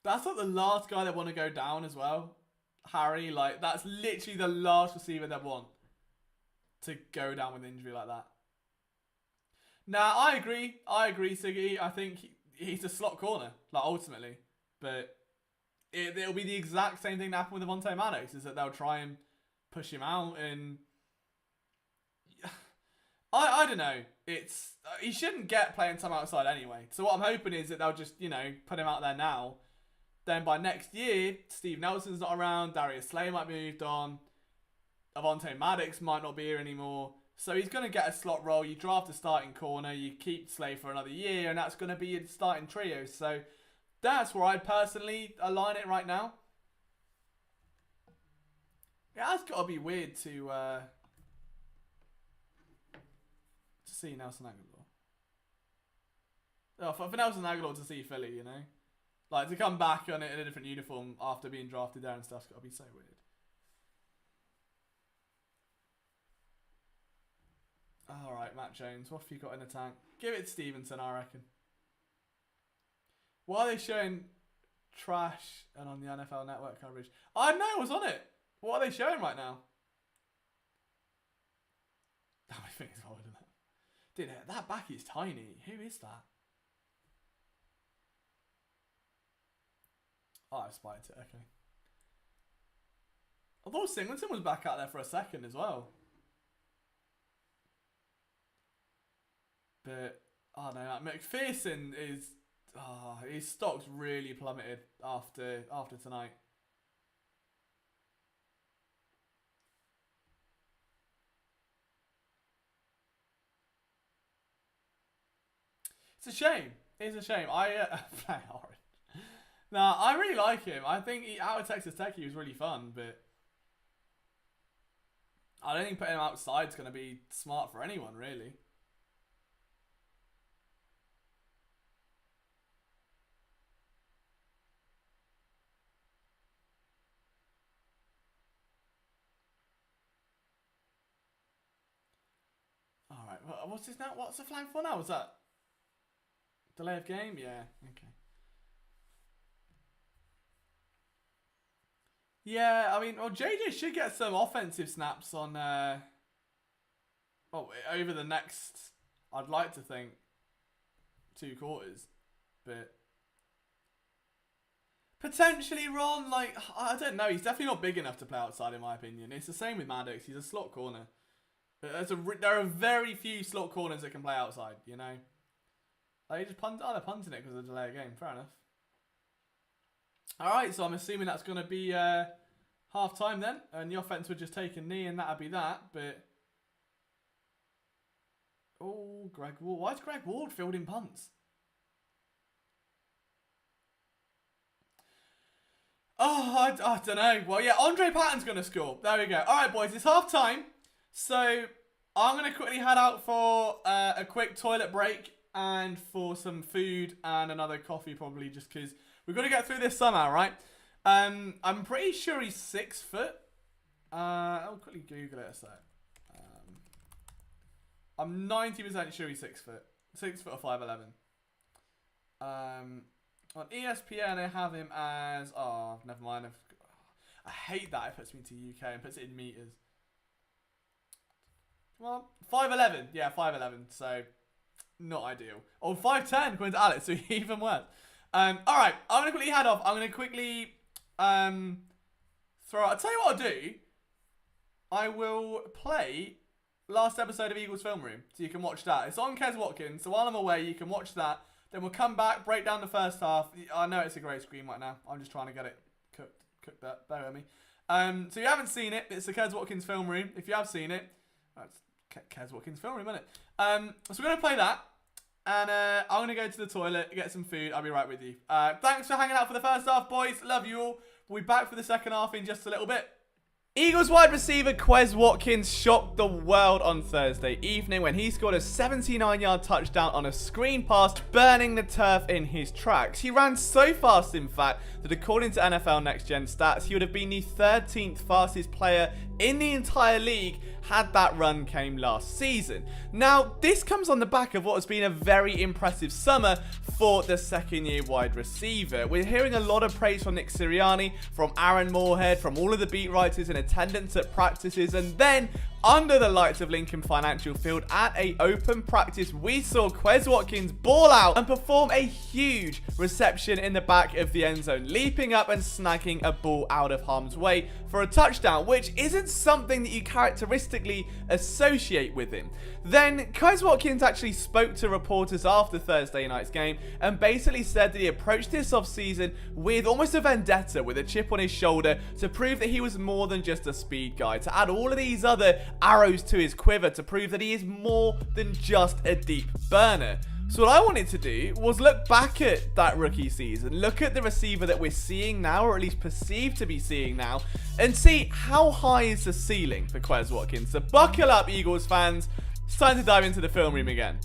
That's like the last guy they want to go down as well. Harry, like, that's literally the last receiver they want to go down with injury like that. Nah, I agree, Siggy. I think he's a slot corner, like, ultimately. But it'll be the exact same thing that happened with DeVonta Maddox, is that they'll try and push him out, and I don't know. It's he shouldn't get playing time outside anyway. So what I'm hoping is that they'll just, you know, put him out there now. Then by next year, Steve Nelson's not around, Darius Slay might be moved on, Avonte Maddox might not be here anymore. So he's going to get a slot role. You draft a starting corner, you keep Slay for another year, and that's going to be your starting trio. So that's where I'd personally align it right now. Yeah, that's got to be weird to see Nelson Aguilar. Oh, for Nelson Aguilar to see Philly, you know? Like, to come back on it in a different uniform after being drafted there and stuff's got to be so weird. Alright, Matt Jones, what have you got in the tank? Give it to Stevenson, I reckon. Why are they showing trash and on the NFL Network coverage? I know, I was on it. What are they showing right now? How many fingers holding that? Dude, that back is tiny. Who is that? Oh, I spotted it. Okay. I thought Singleton was back out there for a second as well. But, oh no, McPherson is... Oh, his stock's really plummeted after tonight. It's a shame. It's a shame. Play orange. Nah, I really like him. I think out of Texas Tech he was really fun, but I don't think putting him outside is going to be smart for anyone, really. All right. What's this now? What's the flag for now? Was that delay of game? Yeah. Okay. Yeah, I mean, well, JJ should get some offensive snaps on over the next, I'd like to think, 2 quarters. But Potentially, Ron. Like, I don't know. He's definitely not big enough to play outside, in my opinion. It's the same with Maddox. He's a slot corner. There are very few slot corners that can play outside, you know? Like, just they're punting it because of the delay of game. Fair enough. Alright, so I'm assuming that's going to be half-time then. And the offense would just take a knee and that'd be that. But... oh, Greg Ward. Why is Greg Ward fielding punts? Oh, I don't know. Well, yeah, Andre Patton's going to score. There we go. All right, boys, it's half-time. So I'm going to quickly head out for a quick toilet break and for some food and another coffee probably just because we've got to get through this somehow, right? I'm pretty sure he's 6 foot. I'll quickly Google it a sec. I'm 90% sure he's 6 foot. 6 foot or 5'11". On ESPN, they have him as... oh, never mind. I hate that it puts me to UK and puts it in meters. Well, 5'11". Yeah, 5'11". So, not ideal. Oh, 5'10", according to Alex, so even worse. Alright, I'm going to quickly head off. I'm going to quickly throw out... I'll tell you what I'll do. I will play last episode of Eagles Film Room, so you can watch that. It's on Quez Watkins, so while I'm away, you can watch that. Then we'll come back, break down the first half. I know it's a grey screen right now. I'm just trying to get it cooked up. Bear with me. So if you haven't seen it, it's the Quez Watkins Film Room. If you have seen it, that's Quez Watkins Film Room, isn't it? So we're going to play that. And I'm going to go to the toilet, get some food. I'll be right with you. Thanks for hanging out for the first half, boys. Love you all. We'll be back for the second half in just a little bit. Eagles wide receiver Quez Watkins shocked the world on Thursday evening when he scored a 79-yard touchdown on a screen pass, burning the turf in his tracks. He ran so fast, in fact, that according to NFL Next Gen stats, he would have been the 13th fastest player in the entire league had that run came last season. Now, this comes on the back of what has been a very impressive summer for the second-year wide receiver. We're hearing a lot of praise from Nick Sirianni, from Aaron Moorhead, from all of the beat writers in attendance at practices, and then under the lights of Lincoln Financial Field at a open practice, we saw Quez Watkins ball out and perform a huge reception in the back of the end zone, leaping up and snagging a ball out of harm's way for a touchdown, which isn't something that you characteristically associate with him. Then Quez Watkins actually spoke to reporters after Thursday night's game and basically said that he approached this offseason with almost a vendetta, with a chip on his shoulder, to prove that he was more than just a speed guy, to add all of these other arrows to his quiver to prove that he is more than just a deep burner. So what I wanted to do was look back at that rookie season, look at the receiver that we're seeing now, or at least perceived to be seeing now, and see how high is the ceiling for Quez Watkins. So buckle up, Eagles fans. It's time to dive into the film room again.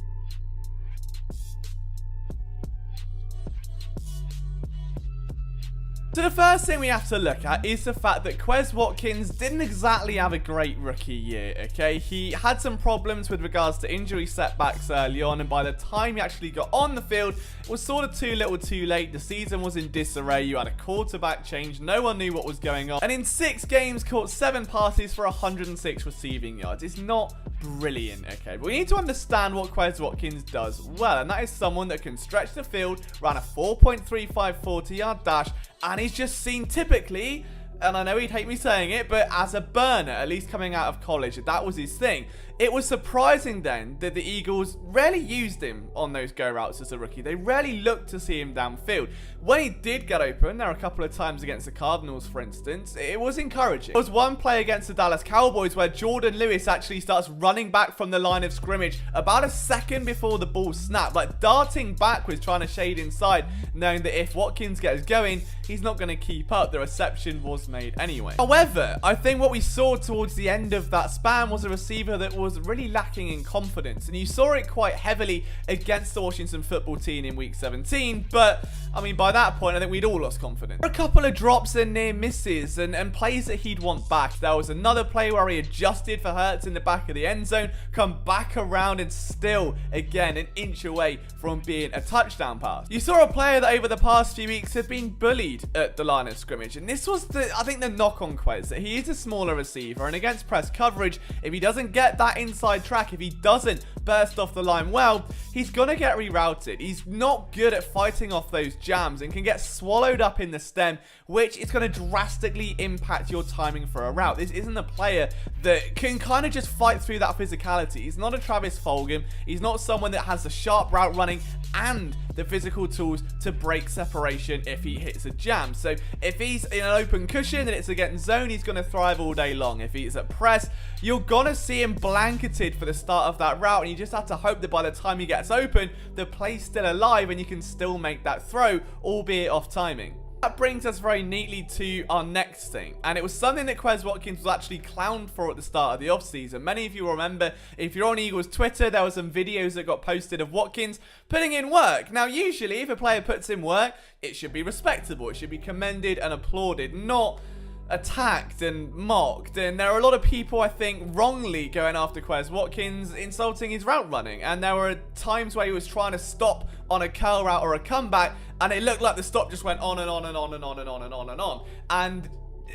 So the first thing we have to look at is the fact that Quez Watkins didn't exactly have a great rookie year, okay? He had some problems with regards to injury setbacks early on, and by the time he actually got on the field, it was sort of too little too late. The season was in disarray. You had a quarterback change. No one knew what was going on. And in 6 games, caught 7 passes for 106 receiving yards. It's not brilliant, okay? But we need to understand what Quez Watkins does well, and that is someone that can stretch the field, run a 4.35 40-yard dash, and he's just seen typically, and I know he'd hate me saying it, but as a burner, at least coming out of college, that was his thing. It was surprising then that the Eagles rarely used him on those go routes as a rookie. They rarely looked to see him downfield. When he did get open, there were a couple of times against the Cardinals, for instance, it was encouraging. There was one play against the Dallas Cowboys where Jordan Lewis actually starts running back from the line of scrimmage about a second before the ball snapped, like darting backwards, trying to shade inside, knowing that if Watkins gets going, he's not going to keep up. The reception was made anyway. However, I think what we saw towards the end of that span was a receiver that was really lacking in confidence, and you saw it quite heavily against the Washington football team in week 17, but I mean, by that point, I think we'd all lost confidence. A couple of drops and near misses and plays that he'd want back. There was another play where he adjusted for Hurts in the back of the end zone, come back around and still, again, an inch away from being a touchdown pass. You saw a player that over the past few weeks had been bullied at the line of scrimmage, and this was, I think, the knock on Quez, that he is a smaller receiver, and against press coverage, if he doesn't get that that inside track, if he doesn't burst off the line well, he's going to get rerouted. He's not good at fighting off those jams and can get swallowed up in the stem, which is going to drastically impact your timing for a route. This isn't a player that can kind of just fight through that physicality. He's not a Travis Fulgham. He's not someone that has the sharp route running and the physical tools to break separation if he hits a jam. So if he's in an open cushion and it's against zone, he's going to thrive all day long. If he's at press, you're going to see him blanketed for the start of that route, and you just have to hope that by the time he gets open, the play's still alive and you can still make that throw, albeit off timing. That brings us very neatly to our next thing, and it was something that Quez Watkins was actually clowned for at the start of the offseason. Many of you remember, if you're on Eagles Twitter, there were some videos that got posted of Watkins putting in work. Now, usually, if a player puts in work, it should be respectable. It should be commended and applauded, not attacked and mocked. And there are a lot of people, I think, wrongly going after Quez Watkins, insulting his route running. And there were times where he was trying to stop on a curl route or a comeback, and it looked like the stop just went on and on and on and on and on and on and on. And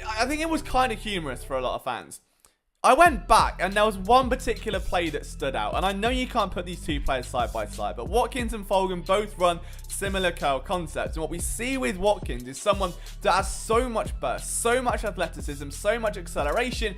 I think it was kind of humorous for a lot of fans. I went back, and there was one particular play that stood out. And I know you can't put these two players side by side, but Watkins and Fulgham both run similar curl concepts. And what we see with Watkins is someone that has so much burst, so much athleticism, so much acceleration.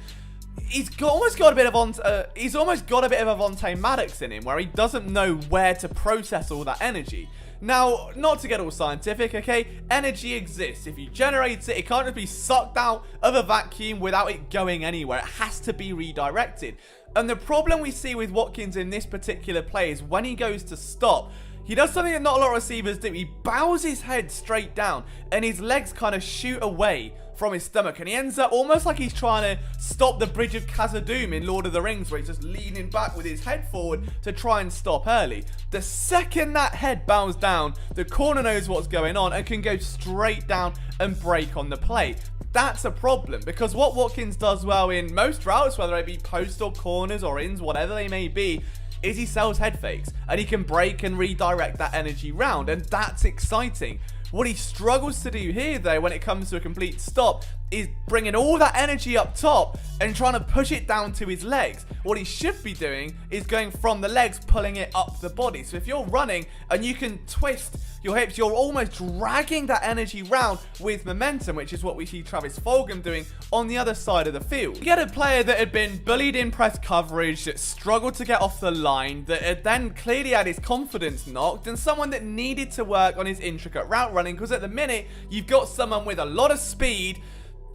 He's almost got a bit of Avonte Maddox in him, where he doesn't know where to process all that energy. Now, not to get all scientific, okay? Energy exists. If you generate it, it can't just be sucked out of a vacuum without it going anywhere. It has to be redirected. And the problem we see with Watkins in this particular play is when he goes to stop, he does something that not a lot of receivers do. He bows his head straight down, and his legs kind of shoot away from his stomach, and he ends up almost like he's trying to stop the Bridge of Khazad-dûm in Lord of the Rings, where he's just leaning back with his head forward to try and stop early. The second that head bows down, the corner knows what's going on and can go straight down and break on the play. That's a problem, because what Watkins does well in most routes, whether it be post or corners or ins, whatever they may be, is he sells head fakes, and he can break and redirect that energy round, and that's exciting. What he struggles to do here, though, when it comes to a complete stop, is bringing all that energy up top and trying to push it down to his legs. What he should be doing is going from the legs, pulling it up the body. So if you're running and you can twist your hips, you're almost dragging that energy round with momentum, which is what we see Travis Fulgham doing on the other side of the field. You get a player that had been bullied in press coverage, that struggled to get off the line, that had then clearly had his confidence knocked, and someone that needed to work on his intricate route running, because at the minute, you've got someone with a lot of speed.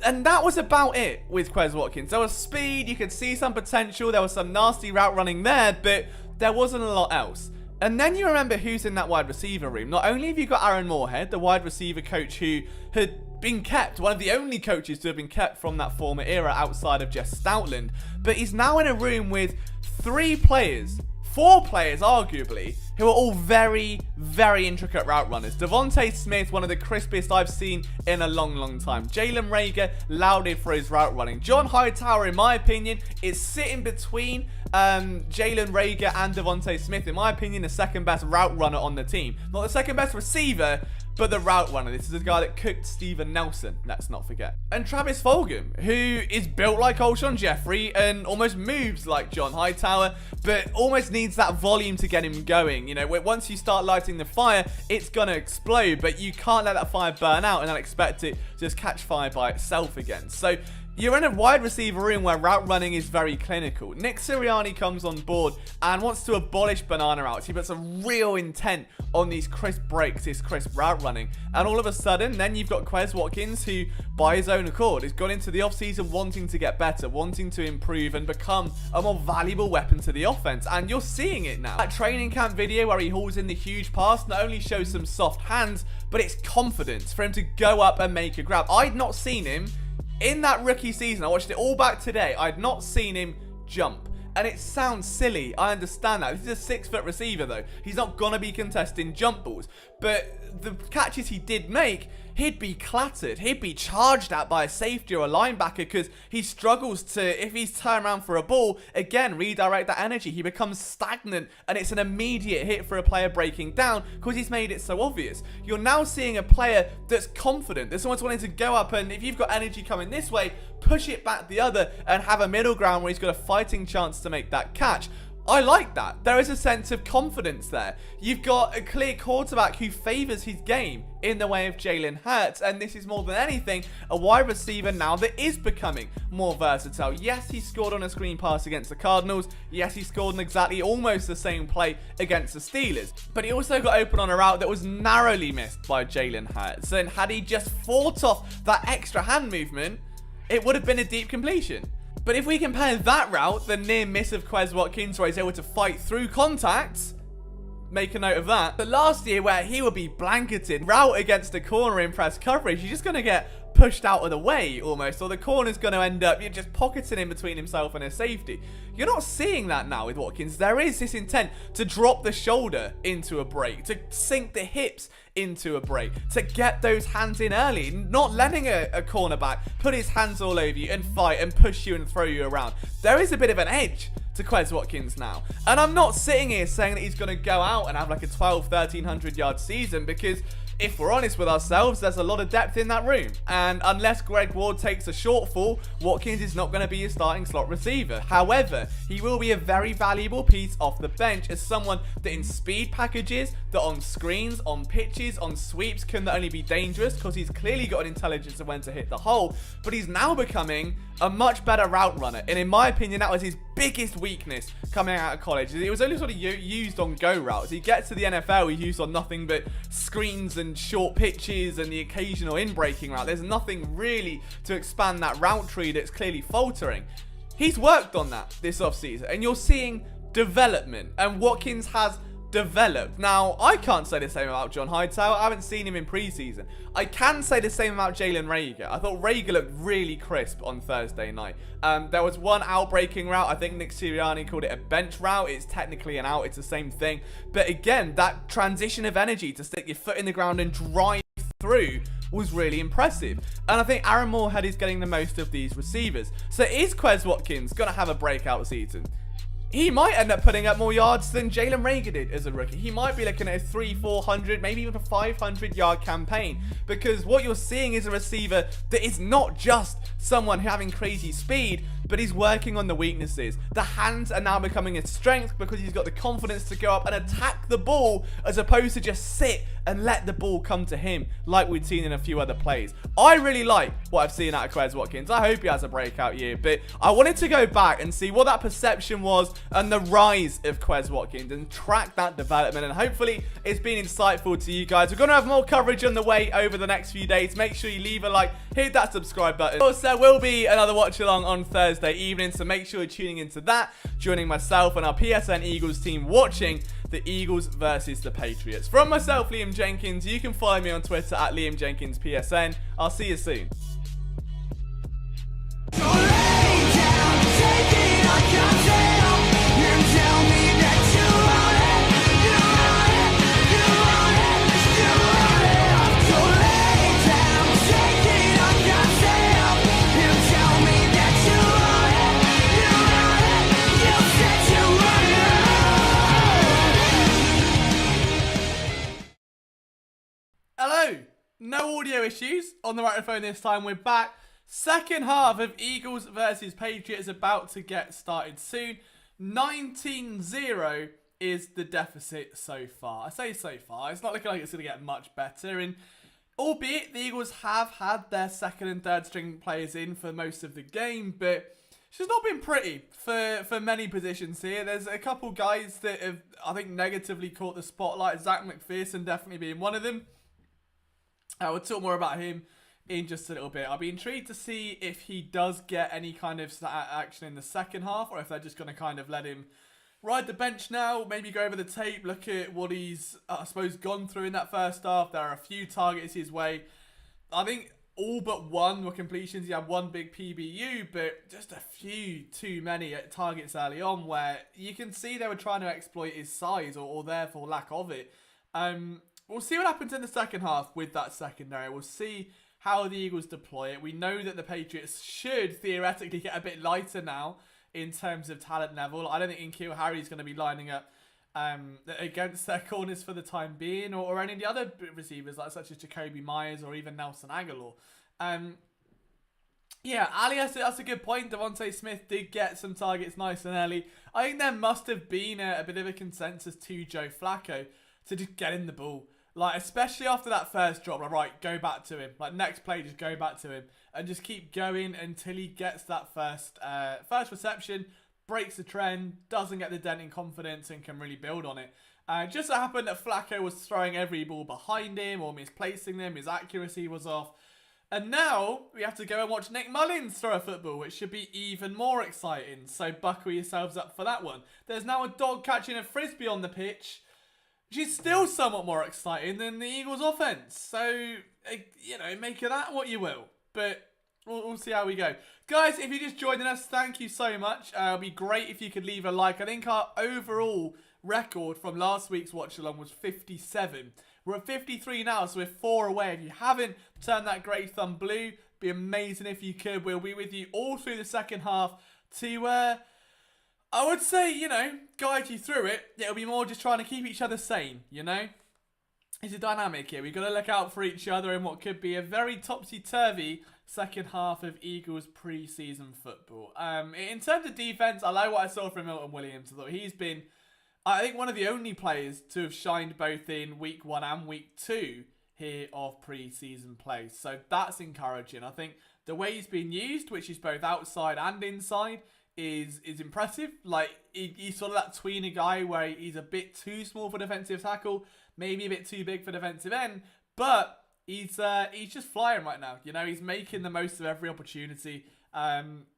And that was about it with Quez Watkins. There was speed, you could see some potential, there was some nasty route running there, but there wasn't a lot else. And then you remember who's in that wide receiver room. Not only have you got Aaron Moorhead, the wide receiver coach who had been kept, one of the only coaches to have been kept from that former era outside of Jess Stoutland, but he's now in a room with four players arguably, who are all very, very intricate route runners. DeVonta Smith, one of the crispest I've seen in a long, long time. Jalen Reagor, lauded for his route running. John Hightower, in my opinion, is sitting between Jalen Reagor and DeVonta Smith. In my opinion, the second best route runner on the team. Not the second best receiver, but the route runner. This is the guy that cooked Steven Nelson, let's not forget. And Travis Fulgham, who is built like Alshon Jeffrey and almost moves like John Hightower, but almost needs that volume to get him going. You know, once you start lighting the fire, it's going to explode, but you can't let that fire burn out and then expect it to just catch fire by itself again. So you're in a wide receiver room where route running is very clinical. Nick Sirianni comes on board and wants to abolish banana routes. He puts a real intent on these crisp breaks, this crisp route running. And all of a sudden, then you've got Quez Watkins, who, by his own accord, has gone into the offseason wanting to get better, wanting to improve and become a more valuable weapon to the offense. And you're seeing it now. That training camp video where he hauls in the huge pass not only shows some soft hands, but it's confidence for him to go up and make a grab. I'd not seen him in that rookie season. I watched it all back today. I'd not seen him jump. And it sounds silly. I understand that. This is a 6-foot receiver, though. He's not going to be contesting jump balls. But the catches he did make, he'd be clattered. He'd be charged at by a safety or a linebacker because he struggles to, if he's turned around for a ball, again, redirect that energy. He becomes stagnant and it's an immediate hit for a player breaking down because he's made it so obvious. You're now seeing a player that's confident. There's someone's wanting to go up, and if you've got energy coming this way, push it back the other and have a middle ground where he's got a fighting chance to make that catch. I like that. There is a sense of confidence there. You've got a clear quarterback who favours his game in the way of Jalen Hurts, and this is more than anything a wide receiver now that is becoming more versatile. Yes, he scored on a screen pass against the Cardinals. Yes, he scored on exactly almost the same play against the Steelers, but he also got open on a route that was narrowly missed by Jalen Hurts, and had he just fought off that extra hand movement, it would have been a deep completion. But if we compare that route, the near miss of Quez Watkins, where he's able to fight through contact, make a note of that. But last year, where he would be blanketed, route against a corner in press coverage, you're just going to get pushed out of the way almost, or the corner's going to end up, you're just pocketing in between himself and a safety. You're not seeing that now with Watkins. There is this intent to drop the shoulder into a break, to sink the hips into a break, to get those hands in early, not letting a cornerback put his hands all over you and fight and push you and throw you around. There is a bit of an edge to Quez Watkins now. And I'm not sitting here saying that he's going to go out and have like a 1,300 yard season, because if we're honest with ourselves, there's a lot of depth in that room. And unless Greg Ward takes a shortfall, Watkins is not going to be your starting slot receiver. However, he will be a very valuable piece off the bench as someone that in speed packages, that on screens, on pitches, on sweeps can not only be dangerous because he's clearly got an intelligence of when to hit the hole, but he's now becoming a much better route runner. And in my opinion, that was his biggest weakness coming out of college. It was only sort of used on go routes. He gets to the NFL, he's used on nothing but screens and short pitches and the occasional in-breaking route. There's nothing really to expand that route tree that's clearly faltering. He's worked on that this offseason, and you're seeing development, and Watkins has developed. Now, I can't say the same about John Hightower. I haven't seen him in preseason. I can say the same about Jalen Reagor. I thought Reagor looked really crisp on Thursday night. There was one out-breaking route. I think Nick Sirianni called it a bench route. It's technically an out. It's the same thing. But again, that transition of energy to stick your foot in the ground and drive through was really impressive. And I think Aaron Moorhead is getting the most of these receivers. So is Quez Watkins going to have a breakout season? He might end up putting up more yards than Jalen Reagor did as a rookie. He might be looking at a 300-400, maybe even a 500-yard campaign, because what you're seeing is a receiver that is not just someone having crazy speed, but he's working on the weaknesses. The hands are now becoming a strength because he's got the confidence to go up and attack the ball as opposed to just sit and let the ball come to him like we'd seen in a few other plays. I really like what I've seen out of Quez Watkins. I hope he has a breakout year, but I wanted to go back and see what that perception was and the rise of Quez Watkins and track that development, and hopefully it's been insightful to you guys. We're going to have more coverage on the way over the next few days. Make sure you leave a like, hit that subscribe button. Of course, there will be another watch along on Thursday evening, so make sure you're tuning into that, joining myself and our PSN Eagles team watching the Eagles versus the Patriots. From myself, Liam Jenkins, you can follow me on Twitter at Liam Jenkins PSN. I'll see you soon. Hello! No audio issues on the microphone this time. We're back. Second half of Eagles versus Patriots about to get started soon. 19-0 is the deficit so far. I say so far. It's not looking like it's going to get much better. And albeit the Eagles have had their second and third string players in for most of the game, but it's just not been pretty for many positions here. There's a couple guys that have, I think, negatively caught the spotlight. Zach McPherson definitely being one of them. We'll talk more about him in just a little bit. I'll be intrigued to see if he does get any kind of action in the second half, or if they're just going to kind of let him ride the bench now, maybe go over the tape, look at what he's, I suppose, gone through in that first half. There are a few targets his way. I think all but one were completions. He had one big PBU, but just a few too many targets early on where you can see they were trying to exploit his size or therefore lack of it. we'll see what happens in the second half with that secondary. We'll see how the Eagles deploy it. We know that the Patriots should theoretically get a bit lighter now in terms of talent level. I don't think N'Keal Harry's going to be lining up against their corners for the time being, or any of the other receivers, like such as Jacoby Myers or even Nelson Aguilar. Yeah, Ali, that's a good point. DeVonta Smith did get some targets nice and early. I think there must have been a bit of a consensus to Joe Flacco to just get in the ball. Like, especially after that first drop, like, right, go back to him. Like, next play, just go back to him. And just keep going until he gets that first reception, breaks the trend, doesn't get the dent in confidence, and can really build on it. Just so happened that Flacco was throwing every ball behind him or misplacing them. His accuracy was off. And now we have to go and watch Nick Mullens throw a football, which should be even more exciting. So buckle yourselves up for that one. There's now a dog catching a frisbee on the pitch, which is still somewhat more exciting than the Eagles' offense. So, you know, make of that what you will. But we'll see how we go. Guys, if you're just joining us, thank you so much. It'd be great if you could leave a like. I think our overall record from last week's watch-along was 57. We're at 53 now, so we're 4 away. If you haven't turned that great thumb blue, be amazing if you could. We'll be with you all through the second half to, I would say, you know, guide you through it. It'll be more just trying to keep each other sane, you know? It's a dynamic here. We've got to look out for each other in what could be a very topsy-turvy second half of Eagles preseason football. In terms of defense, I like what I saw from Milton Williams. I thought he's been, I think, one of the only players to have shined both in week 1 and week 2 here of preseason play. So that's encouraging. I think the way he's been used, which is both outside and inside, is impressive. Like, he's sort of that tweener guy where he's a bit too small for defensive tackle, maybe a bit too big for defensive end, but he's just flying right now. You know, he's making the most of every opportunity,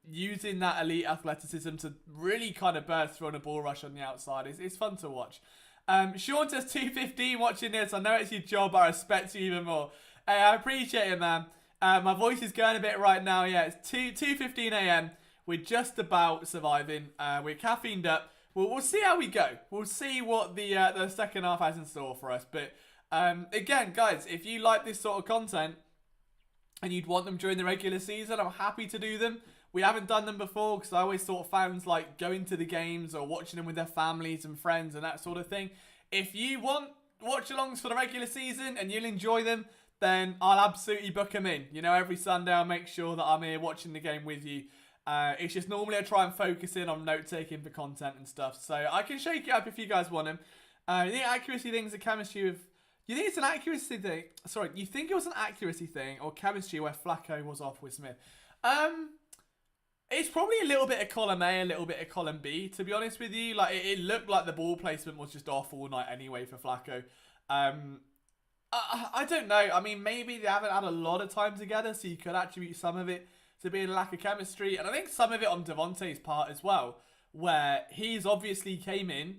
using that elite athleticism to really kind of burst through on a ball rush on the outside. It's fun to watch. Sean says 2:15 watching this. I know it's your job. I respect you even more. Hey, I appreciate it, man. My voice is going a bit right now. Yeah, it's 2:15 a.m. We're just about surviving. We're caffeined up. We'll see how we go. We'll see what the second half has in store for us. But again, guys, if you like this sort of content and you'd want them during the regular season, I'm happy to do them. We haven't done them before because I always thought fans like going to the games or watching them with their families and friends and that sort of thing. If you want watch-alongs for the regular season and you'll enjoy them, then I'll absolutely book them in. You know, every Sunday I'll make sure that I'm here watching the game with you. It's just normally I try and focus in on note-taking for content and stuff. So I can shake it up if you guys want them. You think accuracy thing's a chemistry with... You think it's an accuracy thing? Sorry, you think it was an accuracy thing or chemistry where Flacco was off with Smith? It's probably a little bit of column A, a little bit of column B, to be honest with you. Like, it looked like the ball placement was just off all night anyway for Flacco. I don't know. I mean, maybe they haven't had a lot of time together, so you could attribute some of it to being a lack of chemistry. And I think some of it on Devontae's part as well, where he's obviously came in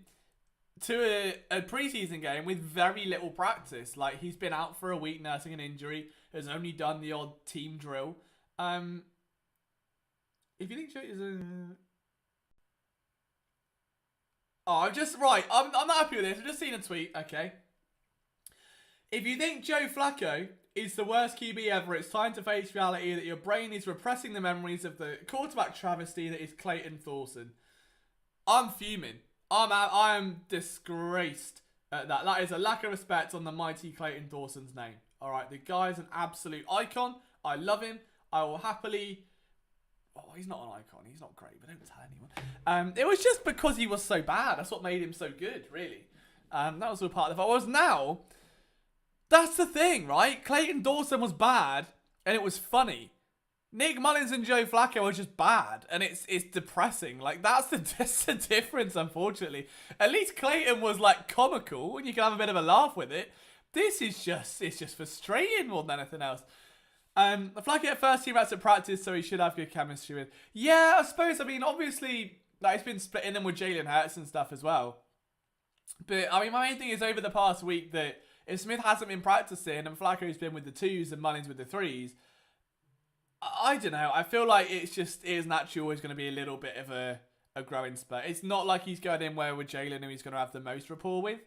to a preseason game with very little practice. Like, he's been out for a week nursing an injury, has only done the odd team drill. If you think Joe is a... Oh, I'm not happy with this. I've just seen a tweet. Okay. If you think Joe Flacco is the worst QB ever, it's time to face reality that your brain is repressing the memories of the quarterback travesty that is Clayton Thorson. I'm fuming. I am disgraced at that. That is a lack of respect on the mighty Clayton Thorson's name. All right, the guy's an absolute icon. I love him. I will happily... Oh, he's not an icon. He's not great, but don't tell anyone. It was just because he was so bad. That's what made him so good, really. That was all part of the fact. Whereas now, that's the thing, right? Clayton Thorson was bad, and it was funny. Nick Mullens and Joe Flacco are just bad, and it's depressing. Like, that's the difference, unfortunately. At least Clayton was, like, comical, and you can have a bit of a laugh with it. This is just frustrating more than anything else. Flacco at first team reps at practice, so he should have good chemistry with. Yeah, I suppose. I mean, obviously, like, he's been splitting them with Jalen Hurts and stuff as well. But, I mean, my main thing is over the past week that if Smith hasn't been practicing and Flacco's been with the 2s and Mullens with the 3s, I don't know. I feel like it is naturally always going to be a little bit of a growing spurt. It's not like he's going in where with Jalen who he's going to have the most rapport with.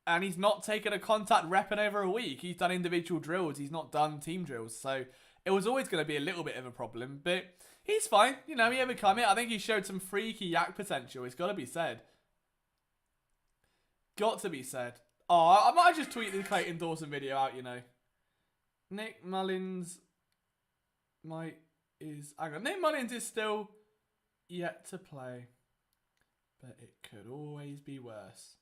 And he's not taken a contact rep in over a week. He's done individual drills. He's not done team drills. So it was always going to be a little bit of a problem. But he's fine. You know, he overcome it. I think he showed some freaky yak potential. It's got to be said. Got to be said. Oh, I might just tweet the Clayton Dawson video out, you know. Nick Mullens Nick Mullens is still yet to play. But it could always be worse.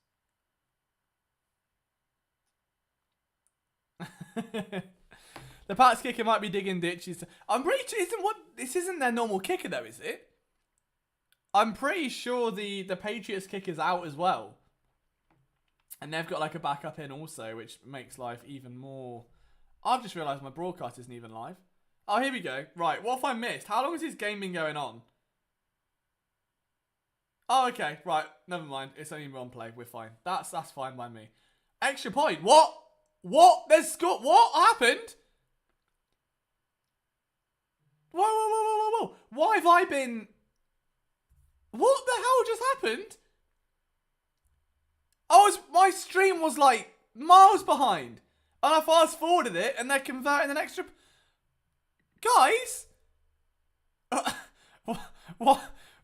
The Pats kicker might be digging ditches. I'm pretty sure this isn't their normal kicker though, is it? I'm pretty sure the Patriots kicker's out as well. And they've got like a backup in also, which makes life even more... I've just realised my broadcast isn't even live. Oh, here we go. Right, what have I missed? How long has this game been going on? Oh, okay. Right, never mind. It's only one play. We're fine. That's fine by me. Extra point. What? What? There's Scott. What happened? Whoa. Why have I been... What the hell just happened? My stream was like miles behind. And I fast forwarded it and they're converting an extra... Guys?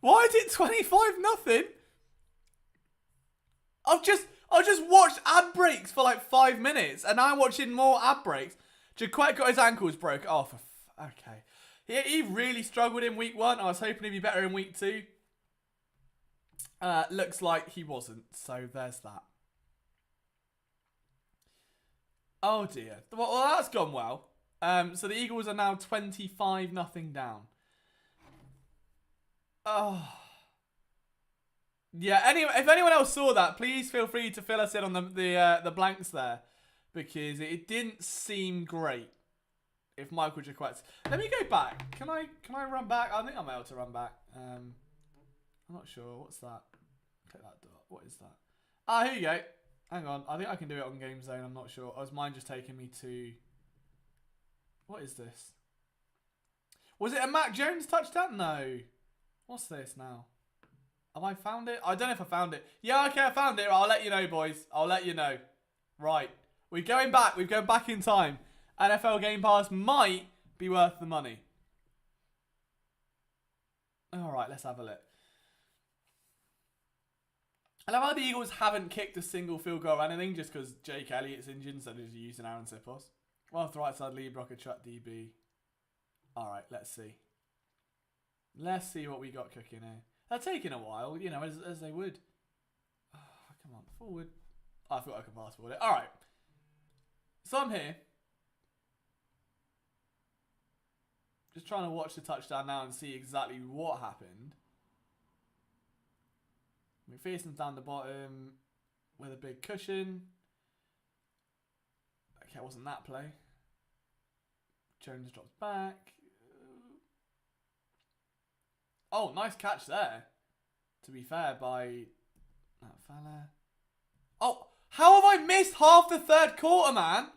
Why is it 25-0? I've just watched ad breaks for like 5 minutes and I'm watching more ad breaks. Jaquette got his ankles broke. Oh, okay. He really struggled in week 1. I was hoping he'd be better in week 2. Looks like he wasn't. So there's that. Oh dear. Well, that's gone well. So the Eagles are now 25-0 down. Oh. Yeah, anyway, if anyone else saw that, please feel free to fill us in on the blanks there. Because it didn't seem great. If Michael Jaquette's... Let me go back. Can I run back? I think I'm able to run back. I'm not sure. What's that? Click that dot. What is that? Ah, here you go. Hang on. I think I can do it on Game Zone. I'm not sure. Was mine just taking me to... What is this? Was it a Mac Jones touchdown? No. What's this now? Have I found it? I don't know if I found it. Yeah, okay, I found it. I'll let you know, boys. I'll let you know. Right. We're going back. We've gone back in time. NFL Game Pass might be worth the money. Alright, let's have a look. I love how the Eagles haven't kicked a single field goal or anything just because Jake Elliott's injured instead of just using Aaron Sipos. Well, off the right side, Lee Brock, a truck DB. Alright, let's see. Let's see what we got cooking here. They're taking a while, you know, as they would. Oh, come on, forward. Oh, I thought I could pass forward it. Alright. So I'm here. Just trying to watch the touchdown now and see exactly what happened. McPherson's down the bottom with a big cushion. Okay, it wasn't that play. Jones drops back. Oh, nice catch there. To be fair, by that fella. Oh, how have I missed half the third quarter, man?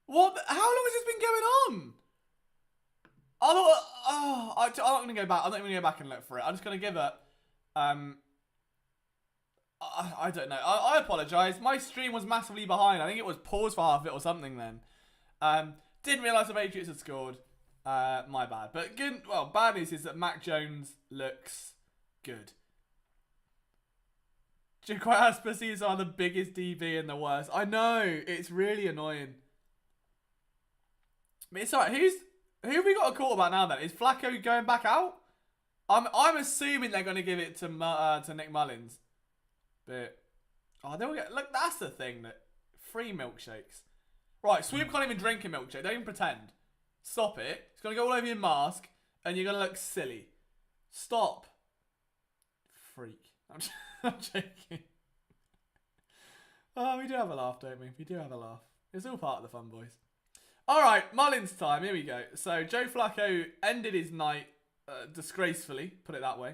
What? How long has this been going on? I'm not going to go back. I'm not even going to go back and look for it. I'm just going to give it. I don't know. I apologise. My stream was massively behind. I think it was paused for half of it or something then. Didn't realise the Patriots had scored. My bad. But good. Well, bad news is that Mac Jones looks good. Jaquette Aspercies are the biggest DB and the worst. I know. It's really annoying. But it's alright. Who have we got a quarterback now then? Is Flacco going back out? I'm assuming they're going to give it to Nick Mullens. But there we go. Look, that's the thing, that free milkshakes. Right, Swoop can't even drink a milkshake. Don't even pretend. Stop it. It's going to go all over your mask and you're going to look silly. Stop. Freak. I'm joking. Oh, we do have a laugh, don't we? We do have a laugh. It's all part of the fun, boys. Alright, Mullens time. Here we go. So, Joe Flacco ended his night disgracefully, put it that way.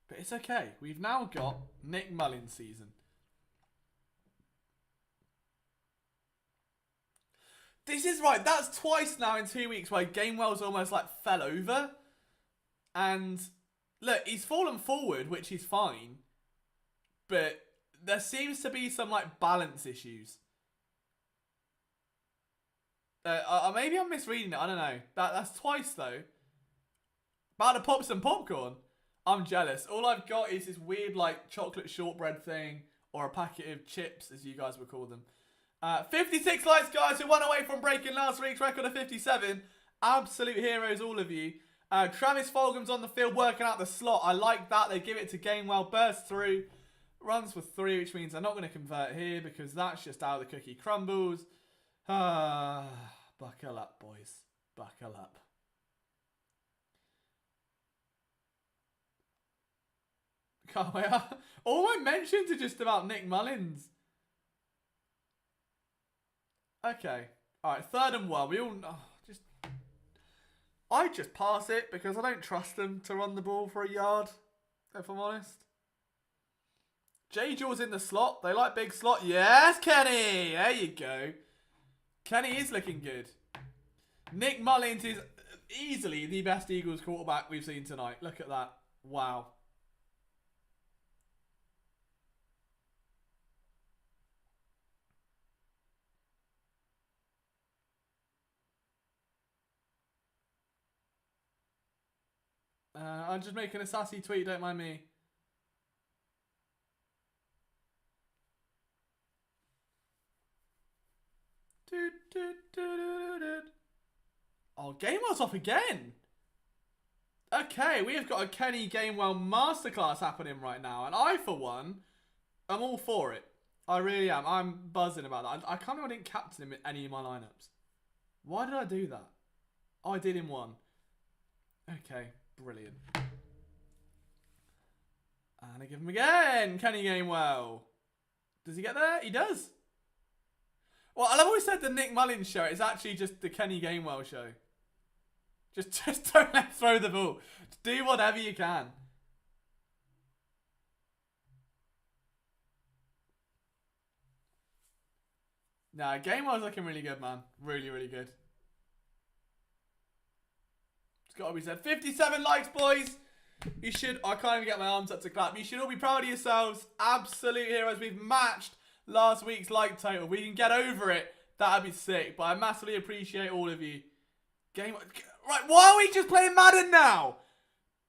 But it's okay. We've now got Nick Mullens season. This is right. That's twice now in 2 weeks where Gainwell's almost like fell over. And look, he's fallen forward, which is fine. but there seems to be some like balance issues. Maybe I'm misreading it. I don't know. That's twice though. About to pop some popcorn. I'm jealous. All I've got is this weird like chocolate shortbread thing or a packet of chips, as you guys would call them. 56 likes, guys. We went away from breaking last week's record of 57. Absolute heroes, all of you. Travis Fulgham's on the field working out the slot. I like that. They give it to Gainwell. Burst through. Runs for 3, which means they're not going to convert here because that's just how the cookie crumbles. Buckle up, boys. Buckle up. Can't wait. All my mentions are just about Nick Mullens. Okay. Alright, 3rd and 1. We all know. I just pass it because I don't trust them to run the ball for a yard, if I'm honest. J-Jaw's in the slot. They like big slot. Yes, Kenny! There you go. Kenny is looking good. Nick Mullens is easily the best Eagles quarterback we've seen tonight. Look at that. Wow. I'm just making a sassy tweet, don't mind me. Oh, Gainwell's off again. Okay, we have got a Kenny Gainwell masterclass happening right now. And I, for one, am all for it. I really am. I'm buzzing about that. I can't believe I didn't captain him in any of my lineups. Why did I do that? Oh, I did in one. Okay, brilliant. And I give him again. Kenny Gainwell. Does he get there? He does. Well, I've always said the Nick Mullens show is actually just the Kenny Gainwell show. Just don't let him throw the ball. Just do whatever you can. Nah, Gainwell's looking really good, man. Really, really good. It's got to be said. 57 likes, boys. You should... I can't even get my arms up to clap. You should all be proud of yourselves. Absolute heroes. We've matched last week's like total. We can get over it. That'd be sick. But I massively appreciate all of you. Right, why are we just playing Madden now?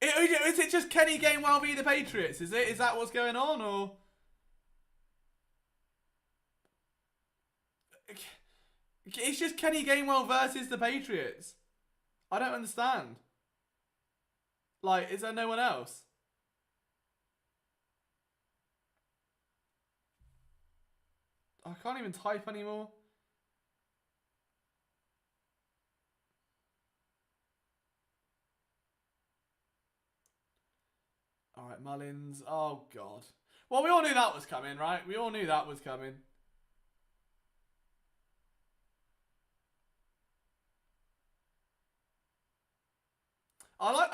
Is it just Kenny Gainwell v the Patriots? Is it? Is that what's going on, or? It's just Kenny Gainwell versus the Patriots. I don't understand. Like, is there no one else? I can't even type anymore. Alright, Mullens. Oh, God. Well, we all knew that was coming, right? We all knew that was coming.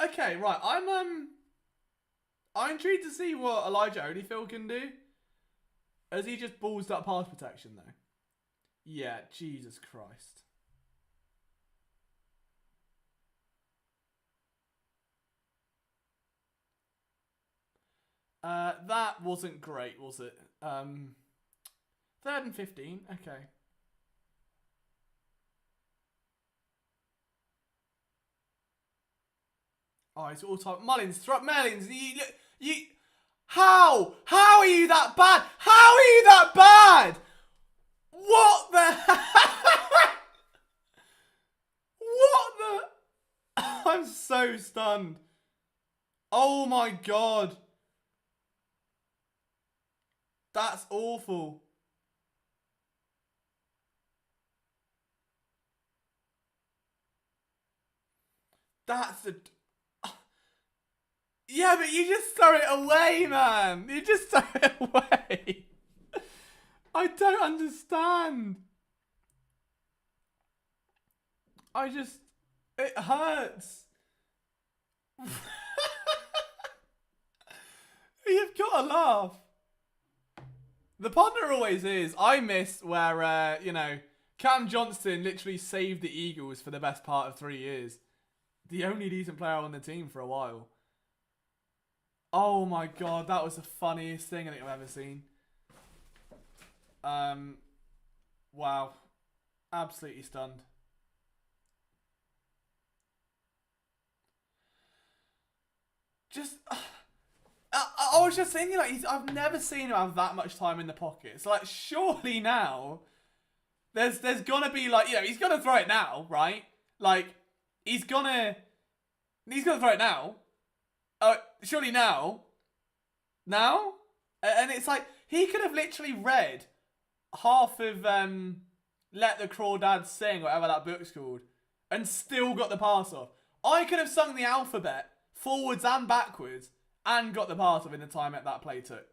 Okay, right. I'm intrigued to see what Elijah Holyfield can do. Has he just balls up pass protection, though? Yeah, Jesus Christ. That wasn't great, was it? 3rd and 15. Okay. Oh, it's all time. Mullens, throw up Mullens. How? How are you that bad? How are you that bad? What the? What the? I'm so stunned. Oh my God. That's awful. That's the... Yeah, but you just throw it away, man. You just throw it away. I don't understand. It hurts. You've got to laugh. The ponder always is. I miss where, Cam Johnston literally saved the Eagles for the best part of 3 years. The only decent player on the team for a while. Oh my god, that was the funniest thing I think I've ever seen. Wow. Absolutely stunned. Just... I was just thinking, like, I've never seen him have that much time in the pocket. It's like, surely now, there's gonna be, like, you know, he's gonna throw it now, right? Like, he's gonna throw it now. Surely now. Now? And it's like, he could have literally read half of Let the Crawdads Sing, whatever that book's called, and still got the pass off. I could have sung the alphabet forwards and backwards and got the pass off in the time that play took.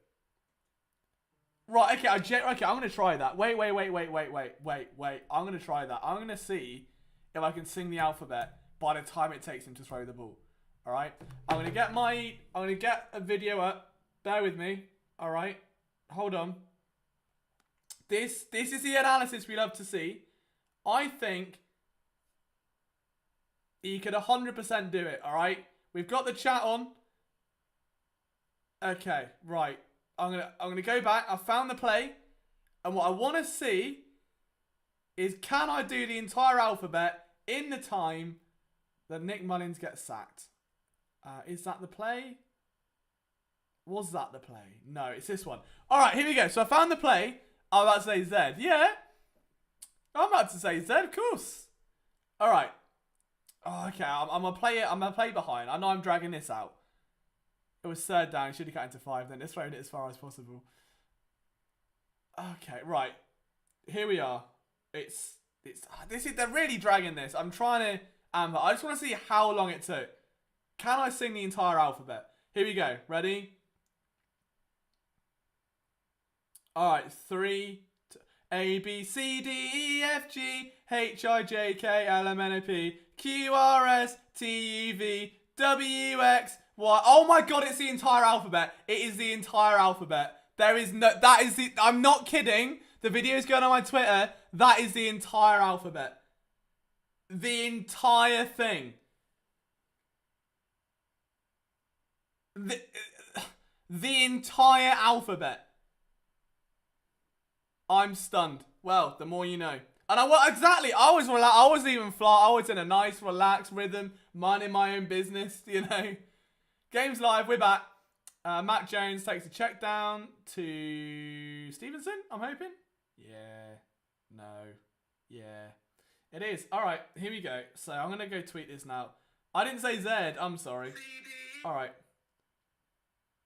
Right, okay, I'm going to try that. Wait. I'm going to try that. I'm going to see if I can sing the alphabet by the time it takes him to throw the ball. All right? I'm going to get a video up. Bear with me. All right? Hold on. This is the analysis we love to see. I think he could 100% do it, all right? We've got the chat on. Okay, right. I'm gonna go back. I found the play, and what I want to see is, can I do the entire alphabet in the time that Nick Mullens gets sacked? Is that the play? Was that the play? No, it's this one. All right, here we go. So I found the play. I'm about to say Z. Yeah, I'm about to say Z. Of course. All right. Oh, okay, I'm gonna play it. I'm gonna play behind. I know I'm dragging this out. It was third down. Should have cut into 5. Then it's thrown it as far as possible. Okay, right. Here we are. This is they're really dragging this. I'm trying to amber. I just want to see how long it took. Can I sing the entire alphabet? Here we go. Ready? All right. 3. A B C D E F G H I J K L M N O P Q R S T U V W X Y. Oh my god, it's the entire alphabet. It is the entire alphabet. There is no... That is the... I'm not kidding. The video's going on my Twitter. That is the entire alphabet. The entire thing. The entire alphabet. I'm stunned. Well, the more you know. And I was even fly. I was in a nice, relaxed rhythm, minding my own business, you know. Game's live. We're back. Matt Jones takes a check down to Stevenson, I'm hoping. Yeah. No. Yeah. It is. All right. Here we go. So I'm going to go tweet this now. I didn't say Z. I'm sorry. All right.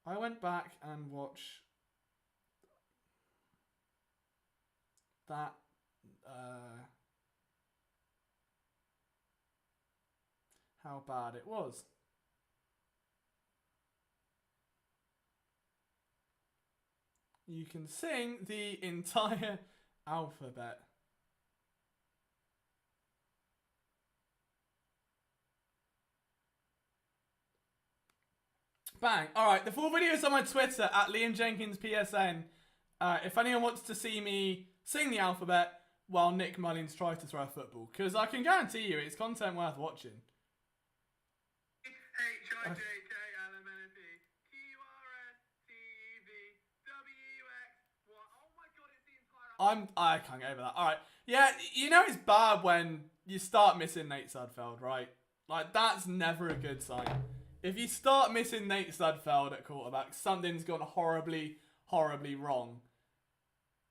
I went back and watched that. How bad it was. You can sing the entire alphabet. Bang. Alright, the full video is on my Twitter at Liam Jenkins PSN. If anyone wants to see me sing the alphabet while Nick Mullens tries to throw a football, because I can guarantee you it's content worth watching. I can't get over that. Alright. Yeah, you know it's bad when you start missing Nate Sudfeld, right? Like, that's never a good sign. If you start missing Nate Sudfeld at quarterback, something's gone horribly, horribly wrong.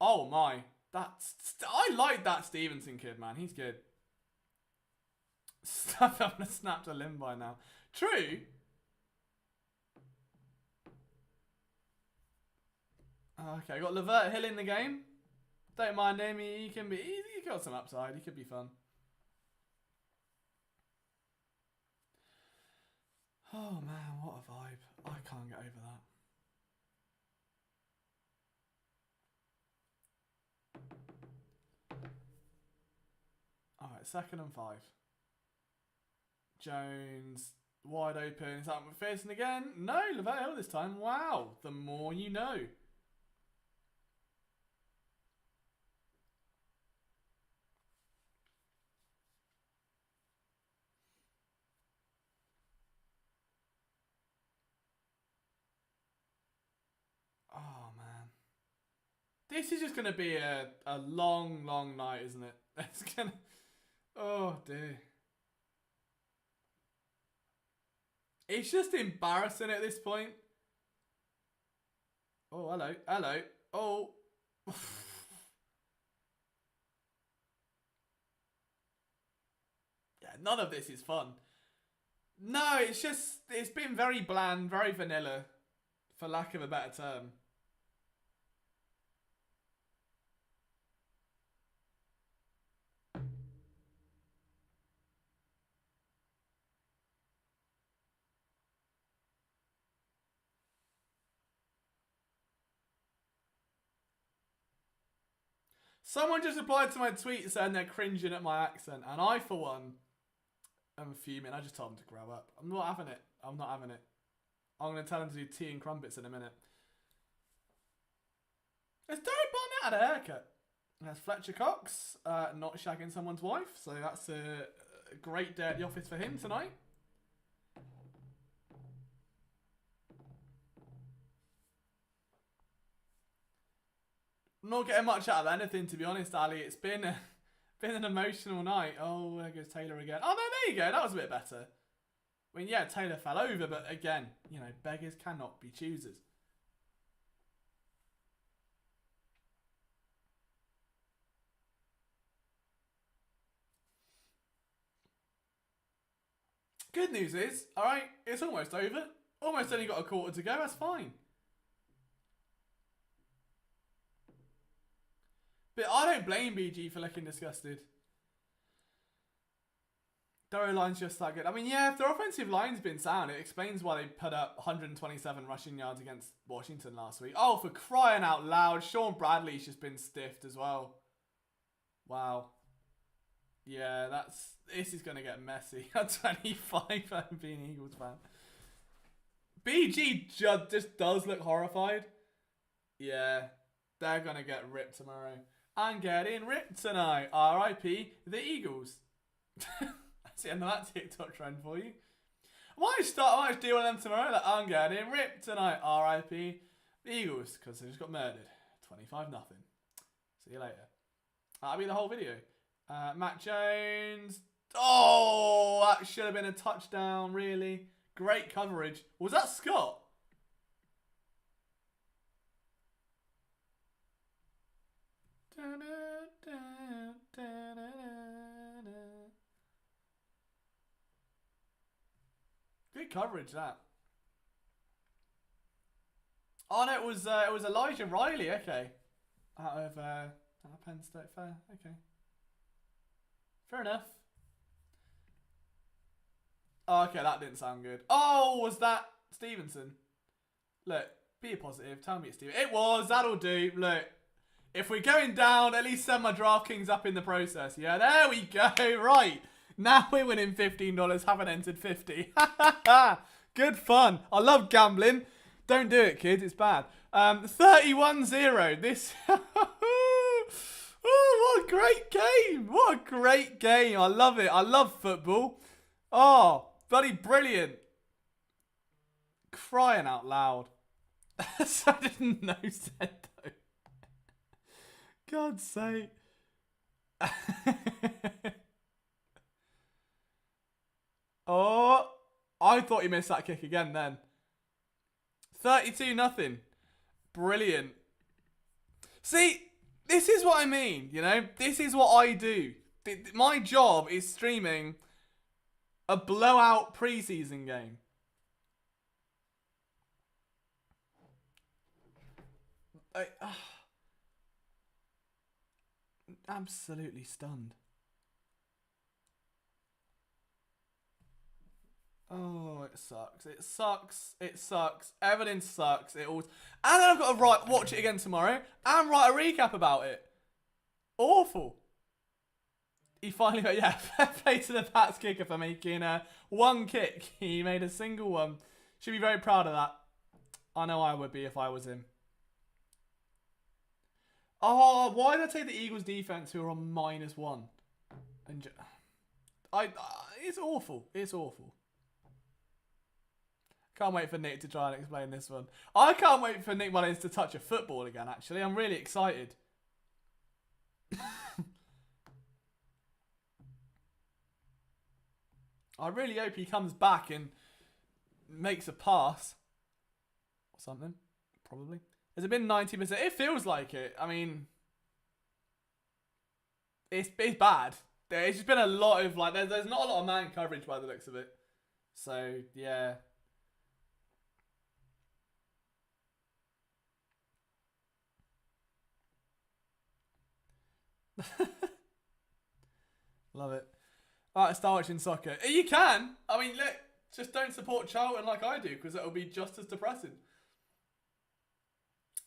Oh my. I like that Stevenson kid, man. He's good. Stuff I'm gonna snap a limb by now. True. Okay, I got Levert Hill in the game. Don't mind him. He can be. He got some upside. He could be fun. Oh man, what a vibe! I can't get over that. All right, 2nd and 5. Jones wide open. Is that McPherson again? No, Levert Hill this time. Wow, the more you know. This is just going to be a long, long night, isn't it? It's going to... Oh, dear. It's just embarrassing at this point. Oh, hello. Hello. Oh. Yeah, none of this is fun. No, it's just... It's been very bland, very vanilla, for lack of a better term. Someone just replied to my tweet saying they're cringing at my accent, and I, for one, am fuming. I just told them to grow up. I'm not having it. I'm not having it. I'm going to tell them to do tea and crumpets in a minute. There's Derek Barnett had a haircut. There's Fletcher Cox, not shagging someone's wife, so that's a great day at the office for him tonight. Not getting much out of anything, to be honest, Ali. It's been an emotional night. Oh, there goes Taylor again. Oh, no, there you go. That was a bit better. I mean, yeah, Taylor fell over, but again, you know, beggars cannot be choosers. Good news is, all right, it's almost over. Almost only got a quarter to go. That's fine. But I don't blame BG for looking disgusted. Their line's just that good. I mean, yeah, if their offensive line's been sound, it explains why they put up 127 rushing yards against Washington last week. Oh, for crying out loud, Sean Bradley's just been stiffed as well. Wow. Yeah, this is going to get messy. At 25, I'm being an Eagles fan. BG just does look horrified. Yeah, they're going to get ripped tomorrow. I'm getting ripped tonight. R.I.P. the Eagles. That's the end of that TikTok trend for you. I might do one of them tomorrow. Like, I'm getting ripped tonight. R.I.P. the Eagles. Because they just got murdered. 25-0. See you later. That'll be the whole video. Matt Jones. Oh, that should have been a touchdown, really. Great coverage. Was that Scott? Good coverage, that. Oh no, it was Elijah Riley. Okay, out of Penn State. Fair. Okay, fair enough. Oh, okay, that didn't sound good. Oh, was that Stevenson? Look, be positive. Tell me it's Stevenson. It was. That'll do. Look. If we're going down, at least send my DraftKings up in the process. Yeah, there we go. Right. Now we're winning $15. Haven't entered 50. Good fun. I love gambling. Don't do it, kids. It's bad. 31-0. This... Oh, what a great game. What a great game. I love it. I love football. Oh, bloody brilliant. Crying out loud. So I didn't know said though. God's sake. Oh, I thought he missed that kick again then. 32-0. Brilliant. See, this is what I mean, you know? This is what I do. My job is streaming a blowout preseason game. Absolutely stunned. Oh, it sucks. It sucks. It sucks. Everything sucks. It all. And then I've got to watch it again tomorrow and write a recap about it. Awful. He finally got, yeah, fair play to the Pats kicker for making one kick. He made a single one. Should be very proud of that. I know I would be if I was him. Oh, why did I take the Eagles defense who are on -1? And it's awful. It's awful. Can't wait for Nick to try and explain this one. I can't wait for Nick Mullens to touch a football again, actually. I'm really excited. I really hope he comes back and makes a pass. Or something. Probably. Has it been 90%? It feels like it. I mean, it's bad. There's just been a lot of, like, there's not a lot of man coverage by the looks of it. So, yeah. Love it. Alright, start watching soccer. You can. I mean, look, just don't support Charlton like I do, because it'll be just as depressing.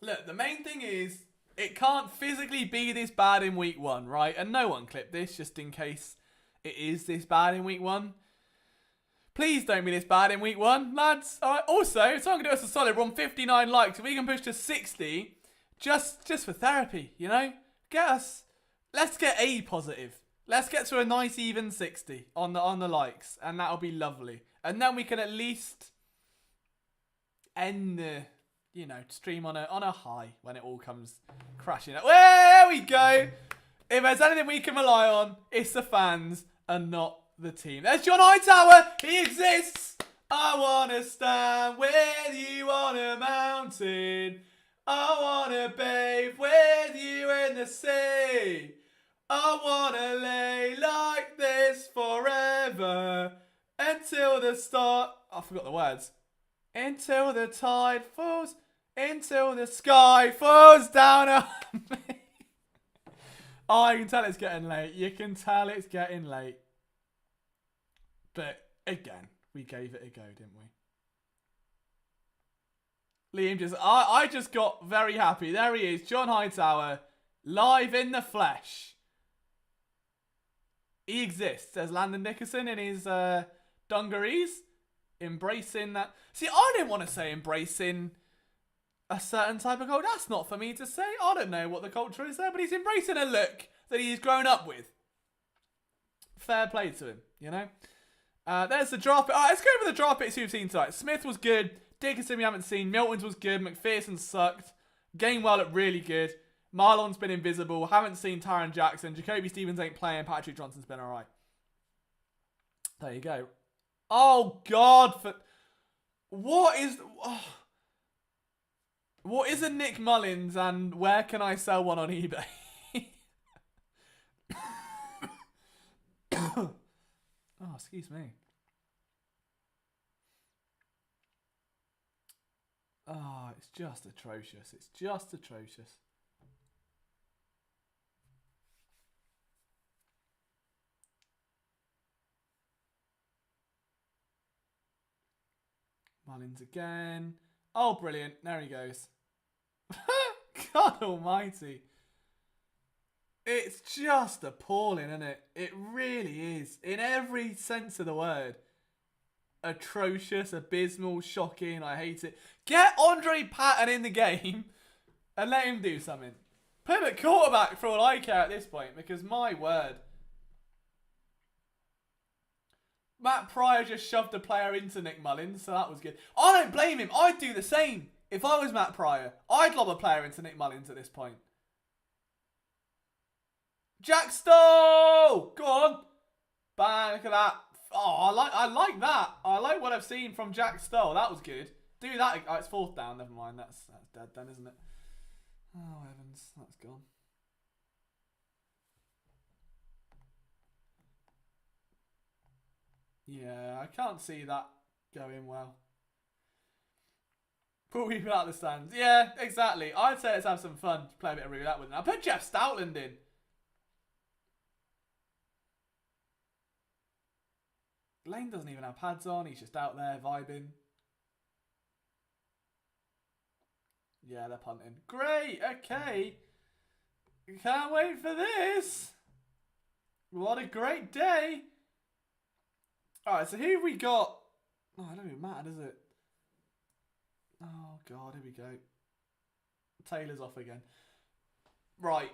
Look, the main thing is, it can't physically be this bad in week 1, right? And no one clip this, just in case it is this bad in week 1. Please don't be this bad in week 1, lads. Alright, also, if someone can do us a solid, we're on 59 likes. If we can push to 60, just for therapy, you know? Let's get A positive. Let's get to a nice even 60 on the likes, and that'll be lovely. And then we can at least end the, you know, stream on a high when it all comes crashing up. There we go. If there's anything we can rely on, it's the fans and not the team. There's John Hightower. He exists. I wanna stand with you on a mountain. I wanna bathe with you in the sea. I wanna lay like this forever until the start. I forgot the words. Until the tide falls, until the sky falls down on me. Oh, you can tell it's getting late. You can tell it's getting late. But again, we gave it a go, didn't we? Liam I just got very happy. There he is, John Hightower, live in the flesh. He exists. There's Landon Nickerson in his dungarees, embracing that. See, I didn't want to say embracing a certain type of culture. That's not for me to say. I don't know what the culture is there, but he's embracing a look that he's grown up with. Fair play to him, you know? There's the draft pick. Alright, let's go over the draft picks we've seen tonight. Smith was good. Dickinson we haven't seen. Milton's was good. McPherson sucked. Gainwell looked really good. Marlon's been invisible. Haven't seen Tyron Jackson. Jacoby Stevens ain't playing. Patrick Johnson's been alright. There you go. Oh, God. What is a Nick Mullens, and where can I sell one on eBay? Oh, excuse me. Oh, it's just atrocious. It's just atrocious. Mullens again. Oh, brilliant. There he goes. God almighty. It's just appalling, isn't it? It really is. In every sense of the word. Atrocious, abysmal, shocking. I hate it. Get Andre Patton in the game and let him do something. Put him at quarterback for all I care at this point, because my word. Matt Pryor just shoved a player into Nick Mullens, so that was good. I don't blame him. I'd do the same. If I was Matt Pryor, I'd lob a player into Nick Mullens at this point. Jack Stoll! Go on. Bang, look at that. Oh, I like that. I like what I've seen from Jack Stoll. That was good. Do that. Oh, it's 4th down. Never mind. That's dead then, isn't it? Oh, heavens. That's gone. Yeah, I can't see that going well. Put people out of the stands. Yeah, exactly. I'd say let's have some fun. Play a bit of roulette with them. I put Jeff Stoutland in. Lane doesn't even have pads on. He's just out there vibing. Yeah, they're punting. Great. Okay. Can't wait for this. What a great day. Alright, so who have we got? Oh, it don't even matter, does it? Oh, God, here we go. Taylor's off again. Right.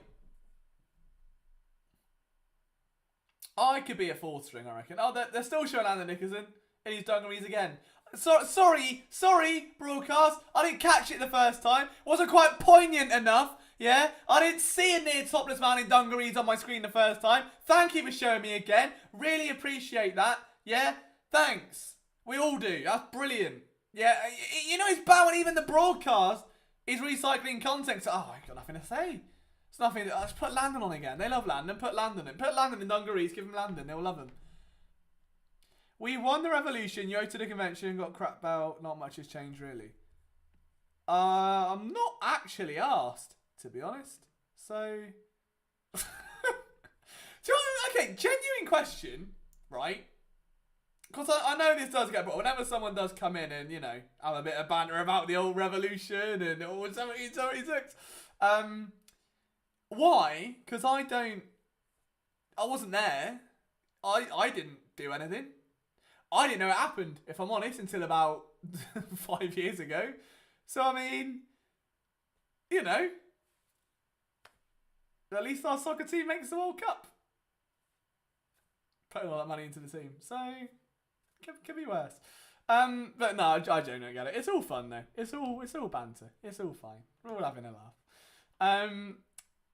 I could be a 4th string, I reckon. Oh, they're still showing Landon Nickerson in his dungarees again. Sorry, broadcast. I didn't catch it the first time. Wasn't quite poignant enough. Yeah, I didn't see a near topless man in dungarees on my screen the first time. Thank you for showing me again. Really appreciate that. Yeah, thanks. We all do. That's brilliant. Yeah, you know it's bad when even the broadcast is recycling content. So, oh, I got nothing to say. It's nothing. Let's put Landon on again. They love Landon. Put Landon in. Put Landon in dungarees. Give him Landon. They'll love him. We won the revolution. Yo to the convention. Got crap belt. Not much has changed really. I'm not actually asked, to be honest. So, okay, genuine question, right? Because I know this does get, but whenever someone does come in and, you know, have a bit of banter about the old revolution and all 1776, why? Because I wasn't there. I didn't do anything. I didn't know it happened, if I'm honest, until about 5 years ago. So, I mean, you know, at least our soccer team makes the World Cup. Putting all that money into the team. So, could be worse. But no, I don't get it. It's all fun, though. It's all banter. It's all fine. We're all having a laugh.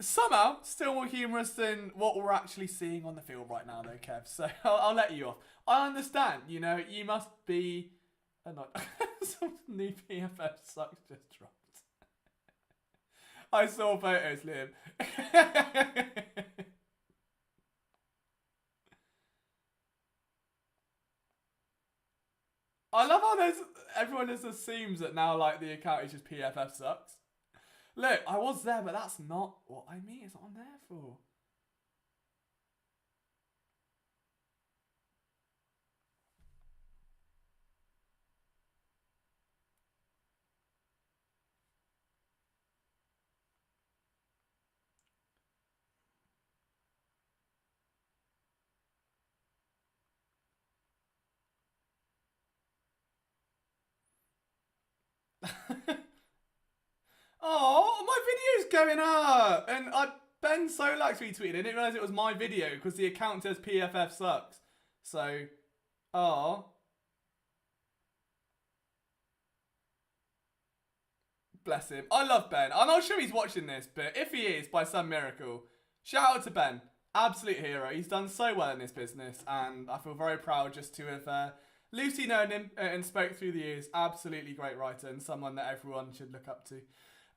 Somehow, still more humorous than what we're actually seeing on the field right now, though, Kev. So, I'll let you off. I understand, you know, you must be... some new PFF sucks just dropped. I saw photos, Liam. I love how everyone just assumes that now, like, the account is just PFF sucks. Look, I was there, but that's not what I mean. It's not what I'm there for. Oh, my video's going up! And Ben Solak retweeted. I didn't realise it was my video because the account says PFF sucks. So, oh. Bless him. I love Ben. I'm not sure he's watching this, but if he is, by some miracle, shout out to Ben. Absolute hero. He's done so well in this business, and I feel very proud just to have loosely known him and spoke through the years. Absolutely great writer and someone that everyone should look up to.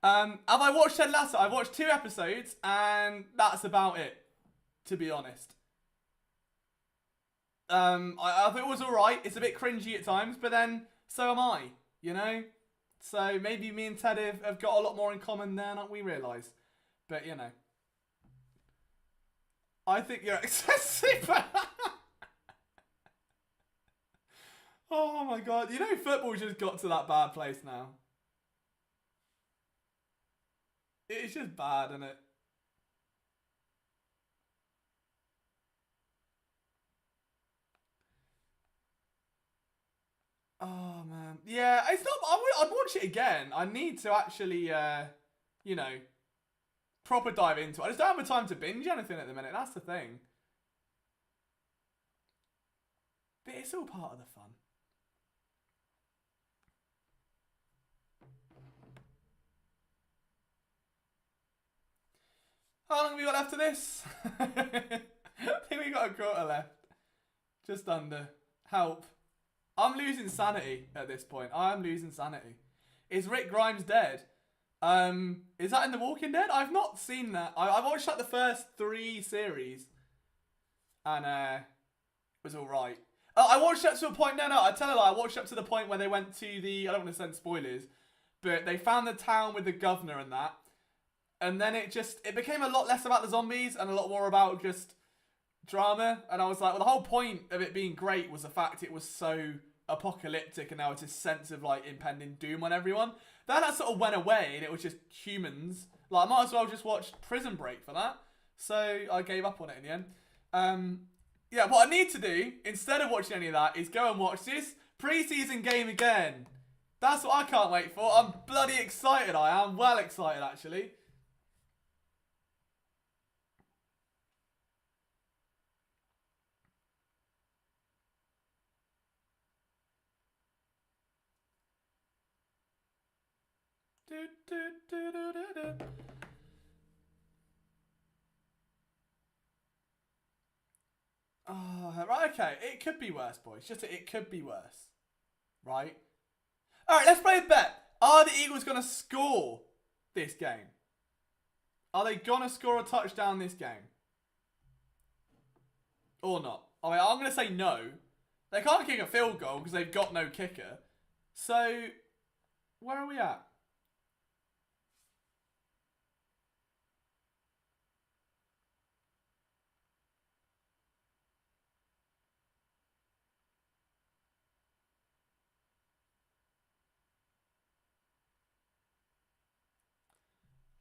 Have I watched Ted Lasso? I've watched 2 episodes, and that's about it, to be honest. I thought it was alright. It's a bit cringy at times, but then so am I, you know? So maybe me and Ted have got a lot more in common than we realise. But, you know. I think you're excessive. Oh my god. You know football just got to that bad place now. It's just bad, isn't it? Oh man, yeah. It's not. I'd watch it again. I need to actually, you know, proper dive into it. I just don't have the time to binge anything at the minute. That's the thing. But it's all part of the fun. How long have we got left of this? I think we got a quarter left. Just under. Help. I'm losing sanity at this point. I'm losing sanity. Is Rick Grimes dead? Is that in The Walking Dead? I've not seen that. I watched like the first 3 series. And it was alright. I watched up to a point, no, I tell you, I watched up to the point where they went to the, I don't want to send spoilers, but they found the town with the governor and that. And then it became a lot less about the zombies and a lot more about just drama. And I was like, well, the whole point of it being great was the fact it was so apocalyptic and now it's this sense of like impending doom on everyone. Then that sort of went away and it was just humans. Like, I might as well just watch Prison Break for that. So I gave up on it in the end. Yeah, what I need to do, instead of watching any of that, is go and watch this preseason game again. That's what I can't wait for. I'm bloody excited, I am. Well excited, actually. Oh, right, okay. It could be worse, boys. Just it could be worse. Right? Alright, let's play a bet. Are the Eagles going to score this game? Are they going to score a touchdown this game? Or not? I mean, I'm going to say no. They can't kick a field goal because they've got no kicker. So, where are we at?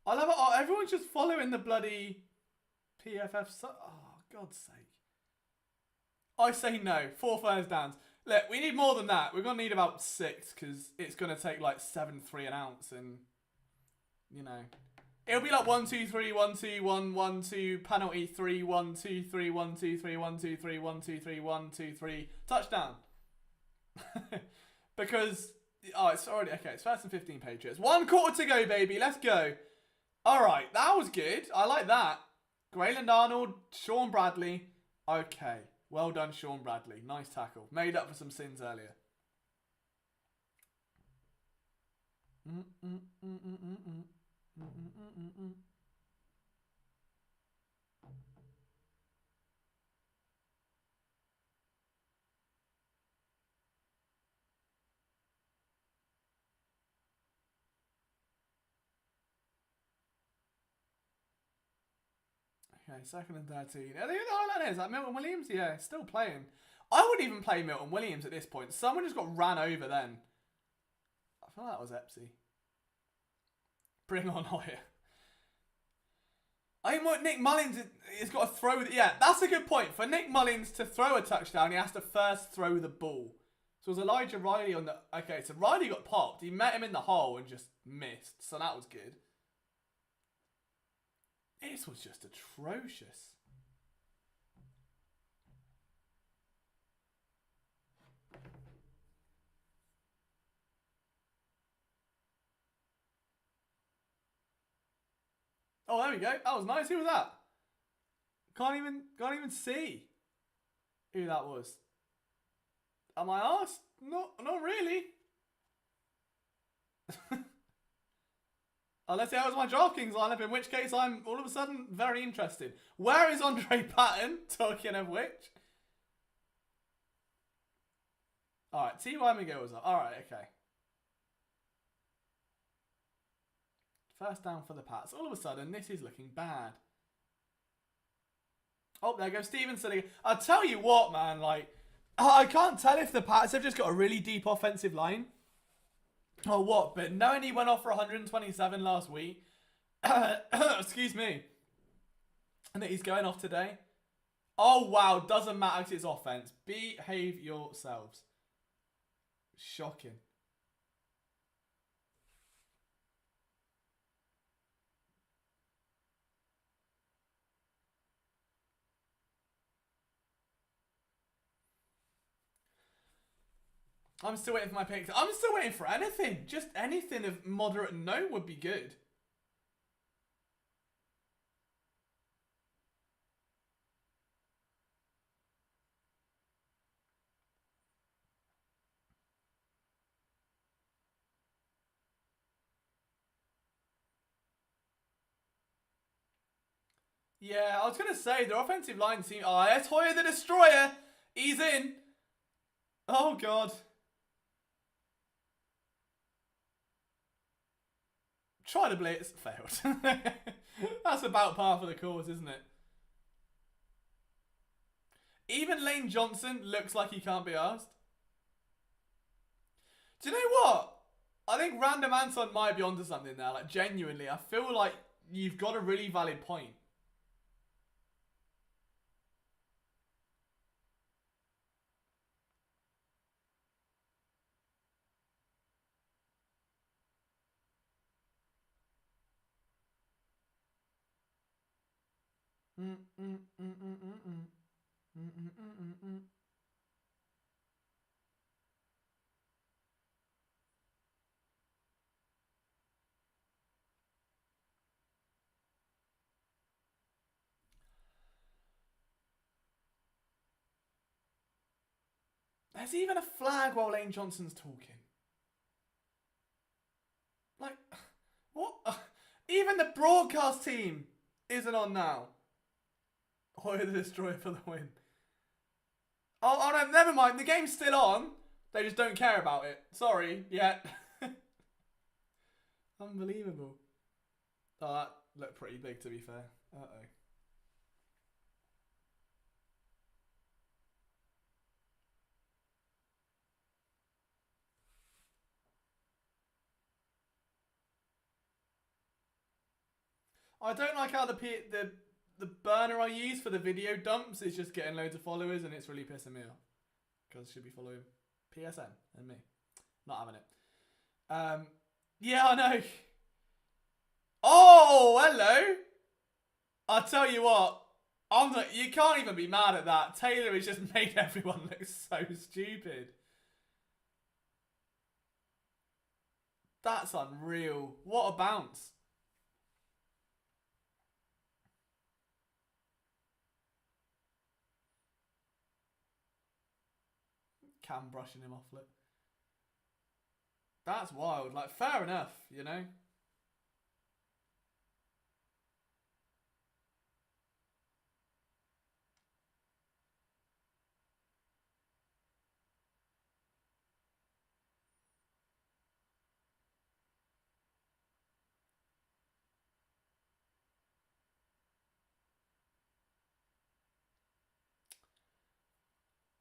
I love it. Oh, everyone's just following the bloody PFF. Oh, God's sake. I say no. 4 first downs. Look, we need more than that. We're going to need about 6 because it's going to take like 7.3 an ounce. And, you know, it'll be like 1, 2, 3, 1, 2, 1, 1, 2, penalty 3, 1, 2, 3, 1, 2, 3, 1, 2, 3, 1, 2, 3, 1, 2, 3, touchdown. Because, oh, it's already, okay, it's 1st and 15 Patriots. 1 quarter to go, baby. Let's go. All right, that was good. I like that. Grayland Arnold, Sean Bradley. Okay, well done, Sean Bradley. Nice tackle. Made up for some sins earlier. Okay, 2nd and 13. I think the highlight is like Milton Williams. Yeah, still playing. I wouldn't even play Milton Williams at this point. Someone just got ran over then. I feel like that was Epsy. Bring on Hoyer. I think what Nick Mullens has got to throw. Yeah, that's a good point. For Nick Mullens to throw a touchdown, he has to first throw the ball. So it was Elijah Riley on the... Okay, so Riley got popped. He met him in the hole and just missed. So that was good. This was just atrocious. Oh, there we go. That was nice. Who was that? Can't even see who that was. Am I asked? Not really. Let's see how was my DraftKings lineup, in which case I'm all of a sudden very interested. Where is Andre Patton? Talking of which. Alright, T.Y. McGill was up. Alright, okay. First down for the Pats. All of a sudden, this is looking bad. Oh, there goes Stevenson again. I'll tell you what, man, like, I can't tell if the Pats have just got a really deep offensive line or what, but knowing he went off for 127 last week, excuse me, and that he's going off today. Oh, wow, doesn't matter if it's offense. Behave yourselves. Shocking. I'm still waiting for my picks. I'm still waiting for anything. Just anything of moderate note would be good. Yeah, I was going to say, their offensive line team... Oh, there's Hoyer the Destroyer. He's in. Oh, God. Try to blitz. Failed. That's about par for the course, isn't it? Even Lane Johnson looks like he can't be asked. Do you know what? I think Random Anton might be onto something there. Like, genuinely, I feel like you've got a really valid point. There's even a flag while Lane Johnson's talking. Like, what? Even the broadcast team isn't on now. Hoyer the Destroyer for the win. Oh, no, never mind. The game's still on. They just don't care about it. Sorry, yet. Unbelievable. Oh, that looked pretty big, to be fair. Uh-oh. I don't like how the burner I use for the video dumps is just getting loads of followers, and it's really pissing me off. Because I should be following PSN and me. Not having it. Yeah, I know. Oh, hello. I'll tell you what. You can't even be mad at that. Taylor has just made everyone look so stupid. That's unreal. What a bounce. Cam brushing him off, look. That's wild. Like, fair enough, you know?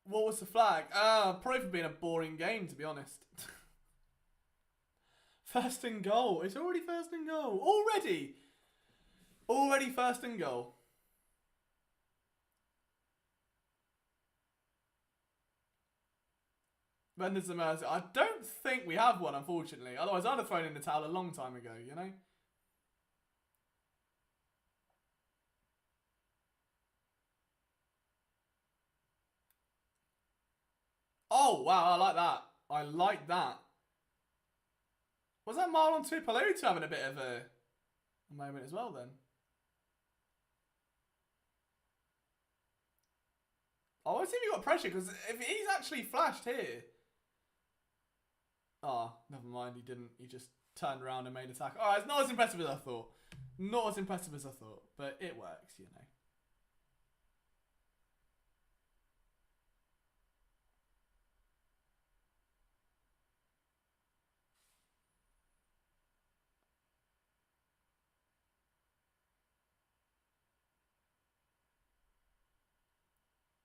What was the flag? Probably for being a boring game, to be honest. First and goal. It's already first and goal. Already. Already first and goal. When there's a mercy. I don't think we have one, unfortunately. Otherwise, I'd have thrown in the towel a long time ago, you know? Oh, wow, I like that. I like that. Was that Marlon Tuipulotu having a bit of a moment as well then? Oh, I see if you got pressure, because if he's actually flashed here. Oh, never mind, he didn't. He just turned around and made a tackle. Alright, it's not as impressive as I thought. Not as impressive as I thought, but it works, you know.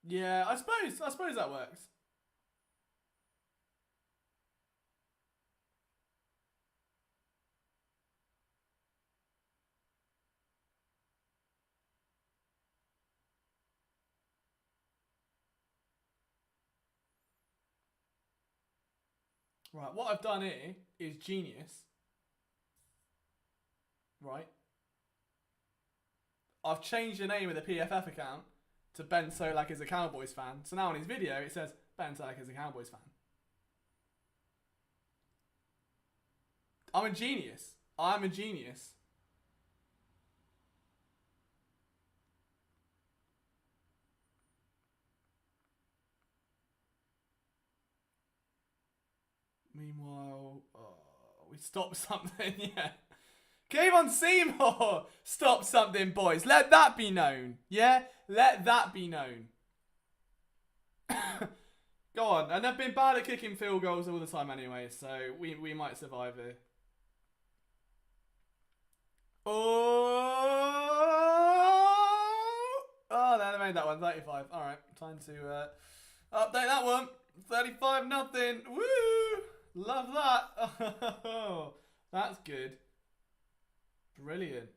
Yeah, I suppose that works. Right, what I've done here is genius. Right. I've changed the name of the PFF account to Ben Solak is a Cowboys fan. So now on his video it says Ben Solak is a Cowboys fan. I'm a genius. I'm a genius. Meanwhile, we stopped something, yeah. Kayvon Seymour stopped something, boys. Let that be known. Yeah? Let that be known. Go on. And they've been bad at kicking field goals all the time anyway, so we might survive here. Oh, they made that one. 35. Alright, time to update that one. 35-0. Woo! Love that. Oh, that's good. Brilliant.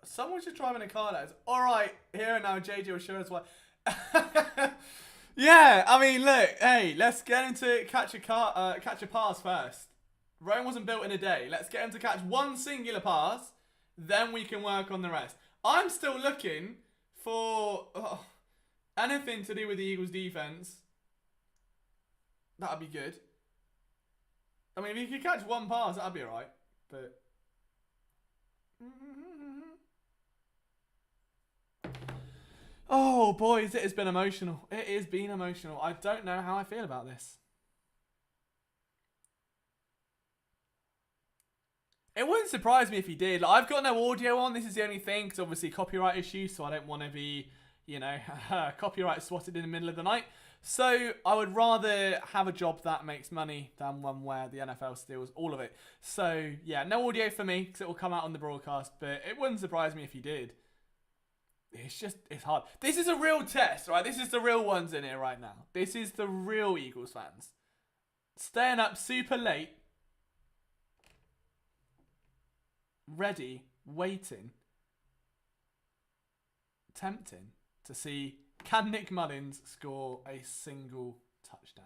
Someone should drive in a car, lads. Alright, here and now, JJ will show us why. Yeah, I mean, look, hey, let's get him to catch a pass first. Rome wasn't built in a day. Let's get him to catch one singular pass, then we can work on the rest. I'm still looking for anything to do with the Eagles' defense. That'd be good. I mean, if he could catch one pass, that'd be alright. But oh, boys, it has been emotional. It has been emotional. I don't know how I feel about this. It wouldn't surprise me if he did. Like, I've got no audio on. This is the only thing, because obviously copyright issues, so I don't want to be, you know, copyright swatted in the middle of the night. So I would rather have a job that makes money than one where the NFL steals all of it. So, yeah, no audio for me, because it will come out on the broadcast, but it wouldn't surprise me if he did. It's hard. This is a real test, right? This is the real ones in here right now. This is the real Eagles fans. Staying up super late. Ready, waiting, tempting to see, can Nick Mullens score a single touchdown?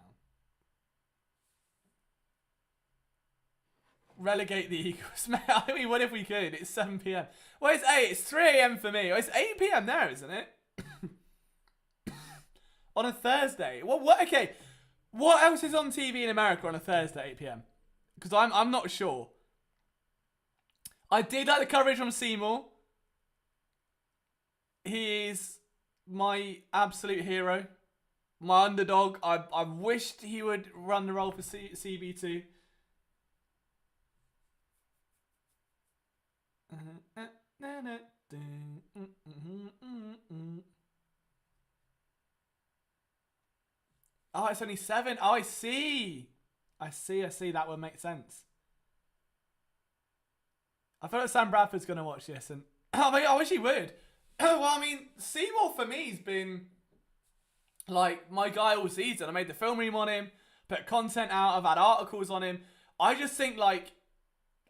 Relegate the Eagles. I mean, what if we could? It's 7 p.m. Well, it's 8. It's 3 a.m. for me. Well, it's 8 p.m. there, isn't it? On a Thursday. Well, what? Okay. What else is on TV in America on a Thursday at 8 p.m.? Because I'm not sure. I did like the coverage from Seymour. He is my absolute hero. My underdog. I wished he would run the role for CB2. Oh, it's only 7. Oh, I see. I see. That would make sense. I feel like Sam Bradford's going to watch this, and oh my God, I wish he would. Well, I mean, Seymour for me has been like my guy all season. I made the film room on him, put content out, I've had articles on him. I just think like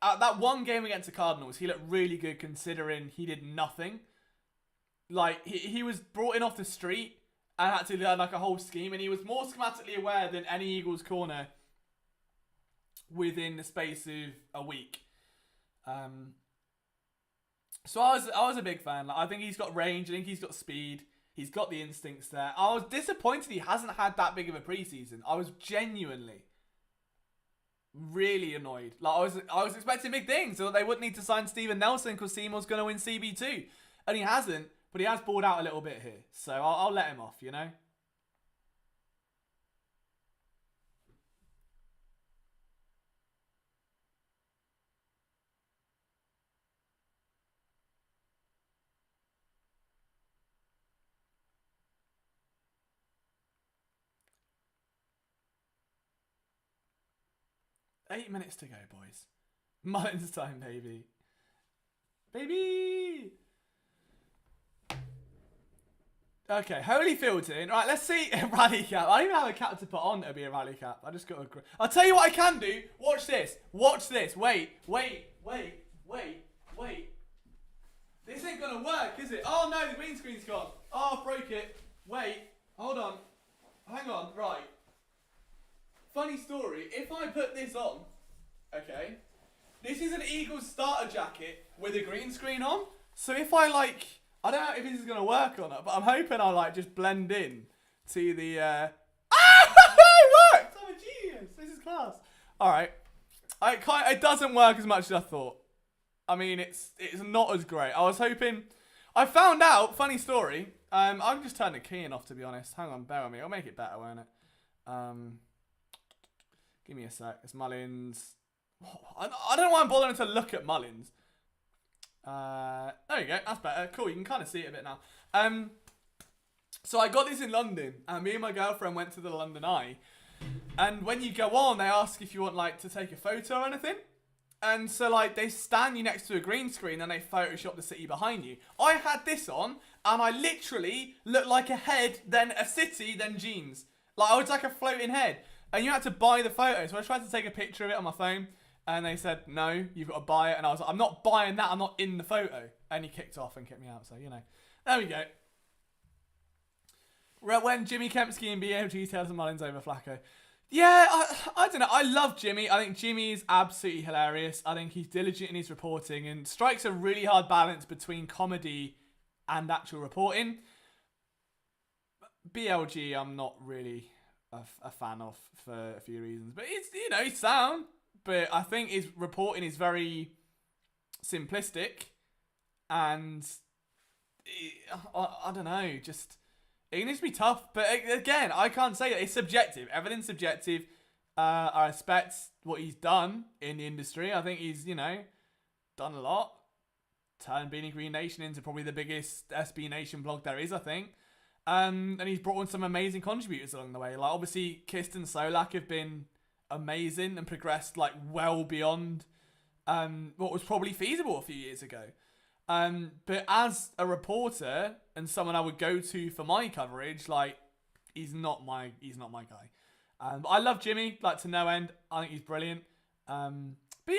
at that one game against the Cardinals, he looked really good considering he did nothing. Like he was brought in off the street and had to learn like a whole scheme, and he was more schematically aware than any Eagles corner within the space of a week. So I was a big fan. Like, I think he's got range. I think he's got speed. He's got the instincts there. I was disappointed he hasn't had that big of a preseason. I was genuinely really annoyed. Like I was expecting big things. So they wouldn't need to sign Steven Nelson because Seymour's going to win CB2, and he hasn't. But he has balled out a little bit here. So I'll let him off. You know. 8 minutes to go, boys. Mullens time, baby. Baby! Okay, Holyfield's in. Right, let's see a rally cap. I don't even have a cap to put on to be a rally cap. I just got to... I'll tell you what I can do. Watch this. Watch this. Wait. This ain't going to work, is it? Oh, no, the green screen's gone. Oh, I broke it. Wait. Hold on. Hang on. Right. Funny story. If I put this on, okay, this is an Eagles starter jacket with a green screen on. So if I like... I don't know if this is going to work or not, but I'm hoping I'll like just blend in to the... It worked! I'm a genius. This is class. All right. It doesn't work as much as I thought. I mean, it's not as great. I was hoping... I found out, funny story, I'll just turn the keying off, to be honest. Hang on, bear with me. I'll make it better, won't it? Give me a sec. It's Mullens. I don't know why I'm bothering to look at Mullens. There you go. That's better. Cool. You can kind of see it a bit now. So I got this in London, and me and my girlfriend went to the London Eye. And when you go on, they ask if you want like to take a photo or anything. And so like they stand you next to a green screen and they Photoshop the city behind you. I had this on, and I literally looked like a head, then a city, then jeans. Like I was like a floating head. And you had to buy the photo. So I tried to take a picture of it on my phone. And they said, no, you've got to buy it. And I was like, I'm not buying that. I'm not in the photo. And he kicked off and kicked me out. So, you know. There we go. When Jimmy Kempski and BLG tells Mullens over Flacco. Yeah, I don't know. I love Jimmy. I think Jimmy is absolutely hilarious. I think he's diligent in his reporting and strikes a really hard balance between comedy and actual reporting. BLG, I'm not really a fan of for a few reasons. But it's, you know, he's sound. but I think his reporting is very simplistic, and I don't know, just it needs to be tough. But again, I can't say that. It's subjective. Everything's subjective. I respect what he's done in the industry. I think he's, done a lot. Turned Beanie Green Nation into probably the biggest SB Nation blog there is, I think. And he's brought on some amazing contributors along the way. Like, obviously, Kist and Solak have been amazing and progressed, like, well beyond what was probably feasible a few years ago. But as a reporter and someone I would go to for my coverage, like, he's not my guy. I love Jimmy, like, to no end. I think he's brilliant. But,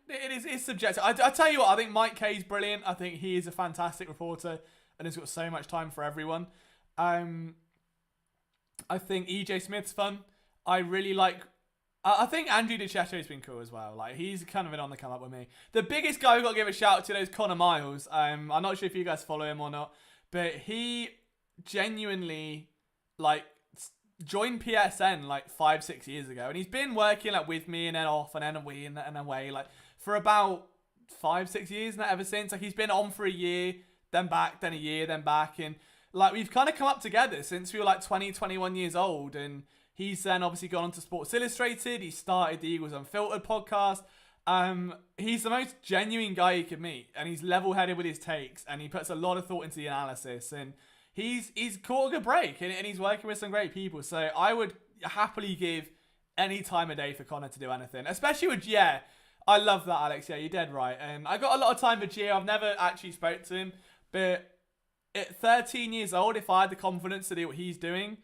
it's subjective. I tell you what, I think Mike Kay's brilliant. I think he is a fantastic reporter and has got so much time for everyone. I think EJ Smith's fun. I really like... I think Andrew DiCetto's been cool as well. Like, he's kind of been on the come up with me. The biggest guy we've got to give a shout out to is Connor Miles. I'm not sure if you guys follow him or not, but he genuinely, like, joined PSN like 5-6 years ago, and he's been working like with me and then off and then away and away like for about 5-6 years now, ever since. Like, he's been on for a year, then back, then a year, then back, and like we've kind of come up together since we were like 21 years old. And he's then obviously gone on to Sports Illustrated. He started the Eagles Unfiltered podcast. He's the most genuine guy you could meet, and he's level-headed with his takes, and he puts a lot of thought into the analysis, and he's caught a good break, and he's working with some great people. So I would happily give any time of day for Connor to do anything, especially with Gia. I love that, Alex. Yeah, you're dead right. And I got a lot of time for Gia. I've never actually spoke to him, but at 13 years old, if I had the confidence to do what he's doing,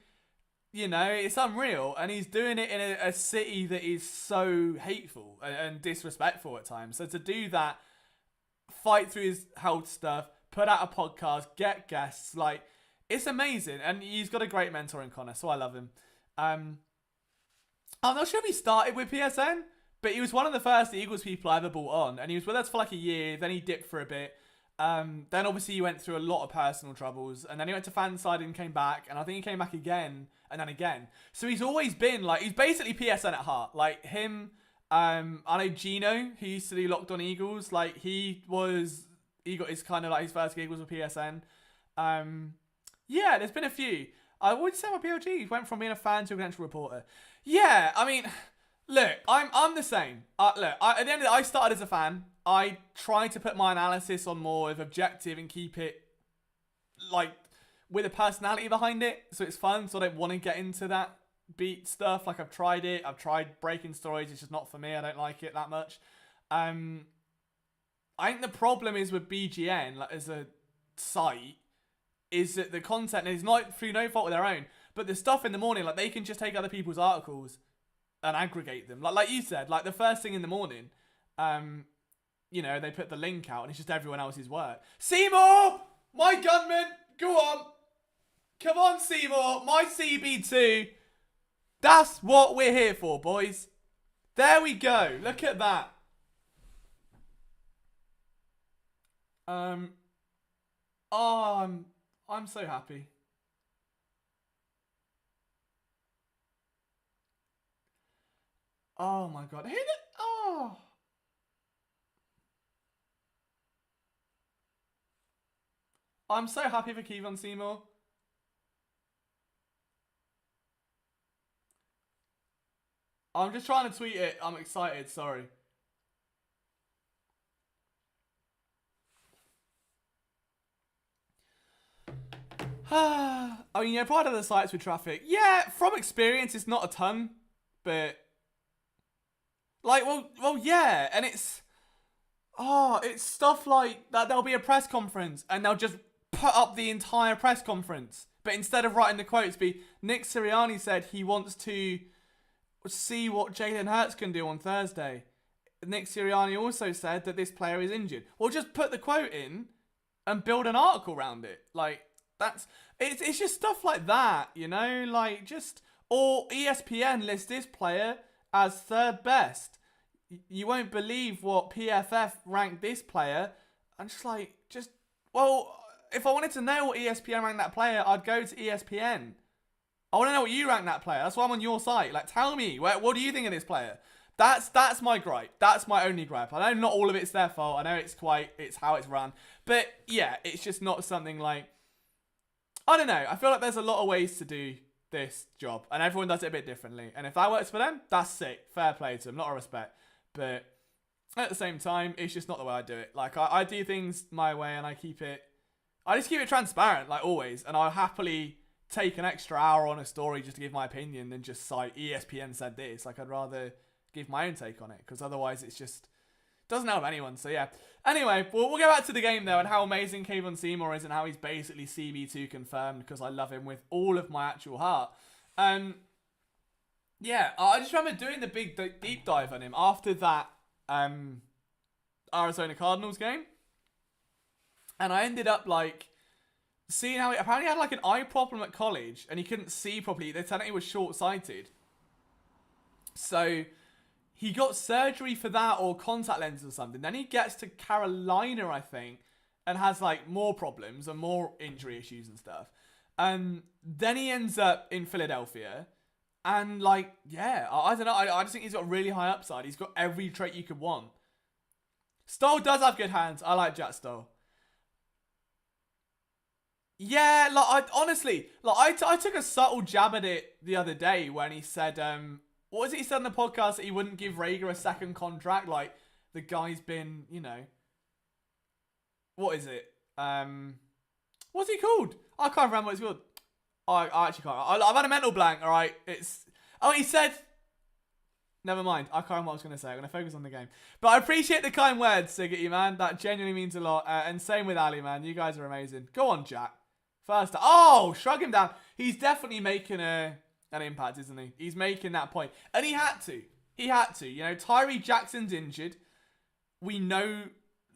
it's unreal. And he's doing it in a city that is so hateful and disrespectful at times. So to do that, fight through his health stuff, put out a podcast, get guests, like, it's amazing. And he's got a great mentor in Connor, so I love him. I'm not sure if he started with PSN, but he was one of the first Eagles people I ever brought on. And he was with us for like a year, then he dipped for a bit. Then obviously he went through a lot of personal troubles, and then he went to Fanside and came back, and I think he came back again and then again. So he's always been like, he's basically PSN at heart. Like him, I know Gino, who used to do Locked On Eagles, like he got his kind of like his first gigs with PSN. Yeah, there's been a few. I would say my PLG went from being a fan to a credential reporter. Yeah, I mean, look, I'm the same. At the end of it, I started as a fan. I try to put my analysis on more of objective and keep it like with a personality behind it, so it's fun. So I don't want to get into that beat stuff. Like I've tried it. I've tried breaking stories. It's just not for me. I don't like it that much. I think the problem is with BGN, like as a site, is that the content is not through no fault of their own, but the stuff in the morning, like they can just take other people's articles and aggregate them. Like you said, like the first thing in the morning, they put the link out and it's just everyone else's work. Seymour, my gunman, go on. Come on, Seymour, my CB2. That's what we're here for, boys. There we go. Look at that. I'm so happy. Oh my god. I'm so happy for Kevon Seymour. I'm just trying to tweet it. I'm excited, sorry. I mean, part of the sites with traffic. Yeah, from experience, it's not a ton, but like, well, yeah, and it's stuff like that. There'll be a press conference, and they'll just put up the entire press conference, but instead of writing the quotes, Nick Sirianni said he wants to see what Jalen Hurts can do on Thursday. Nick Sirianni also said that this player is injured. Well, just put the quote in and build an article around it. Like, it's just stuff like that, like or ESPN lists this player as third best. You won't believe what PFF ranked this player. I'm well, if I wanted to know what ESPN ranked that player, I'd go to ESPN. I want to know what you rank that player. That's why I'm on your site. Like, tell me, what do you think of this player? That's my gripe. That's my only gripe. I know not all of it's their fault. I know it's how it's run. But yeah, it's just not something like, I don't know. I feel like there's a lot of ways to do this job, and everyone does it a bit differently. And if that works for them, that's sick. Fair play to them. Lot of respect. But at the same time, it's just not the way I do it. Like, I do things my way, and I just keep it transparent, like always. And I'll happily take an extra hour on a story just to give my opinion than just cite ESPN said this. Like, I'd rather give my own take on it, because otherwise it's just doesn't help anyone. So yeah. Anyway, we'll go back to the game though, and how amazing Kayvon Seymour is, and how he's basically CB2 confirmed, because I love him with all of my actual heart. Yeah, I just remember doing the big deep dive on him after that Arizona Cardinals game, and I ended up like seeing how he apparently had like an eye problem at college, and he couldn't see properly. They said he was short-sighted, so he got surgery for that, or contact lenses or something. Then he gets to Carolina, I think, and has like more problems and more injury issues and stuff. Then he ends up in Philadelphia, and like, yeah, I don't know. I just think he's got really high upside. He's got every trait you could want. Stoll does have good hands. I like Jack Stoll. Yeah, like I took a subtle jab at it the other day when he said, what was it he said on the podcast, that he wouldn't give Rager a second contract? Like, the guy's been, you know, what is it? What's he called? I can't remember what it's called. I actually can't. I've had a mental blank, all right? He said, never mind. I can't remember what I was going to say. I'm going to focus on the game. But I appreciate the kind words, Sigurty, man. That genuinely means a lot. And same with Ali, man. You guys are amazing. Go on, Jack. First. Oh, shrug him down. He's definitely making an impact, isn't he? He's making that point. And he had to. You know, Tyree Jackson's injured. We know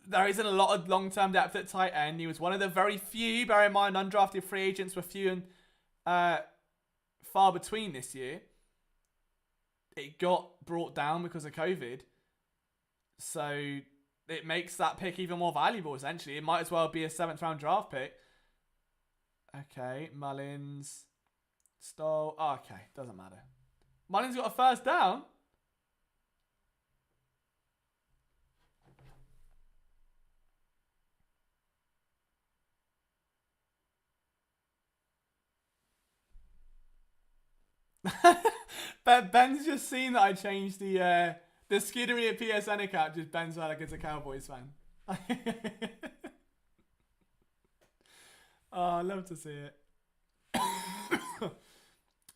there isn't a lot of long-term depth at tight end. He was one of the very few, bear in mind, undrafted free agents were few and far between this year. It got brought down because of COVID. So it makes that pick even more valuable, essentially. It might as well be a 7th round draft pick. Okay, Mullens. Stoll. Oh, okay, doesn't matter. Mullens got a first down. Ben's just seen that I changed the Skiddery at PSN account. Just Ben's like it's a Cowboys fan. Oh, I love to see it.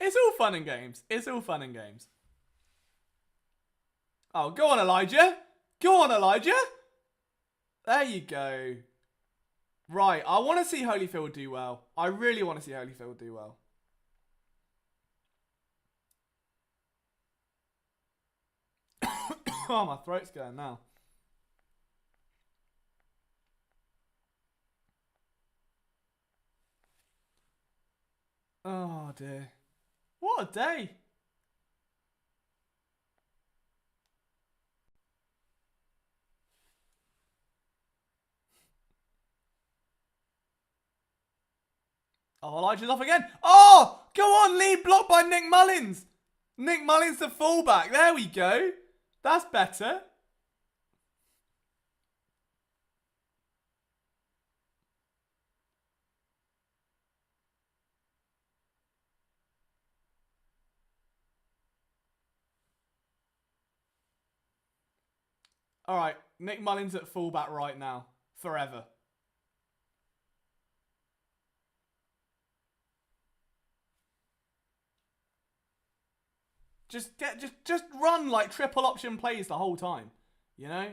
It's all fun and games. Oh, go on, Elijah. There you go. Right, I want to see Holyfield do well. I really want to see Holyfield do well. Oh, my throat's going now. Oh, dear. What a day. Oh, Elijah's off again. Oh, go on, lead blocked by Nick Mullens. Nick Mullens, the fullback. There we go. That's better. All right, Nick Mullens at fullback right now. Forever. Just run like triple option plays the whole time, you know?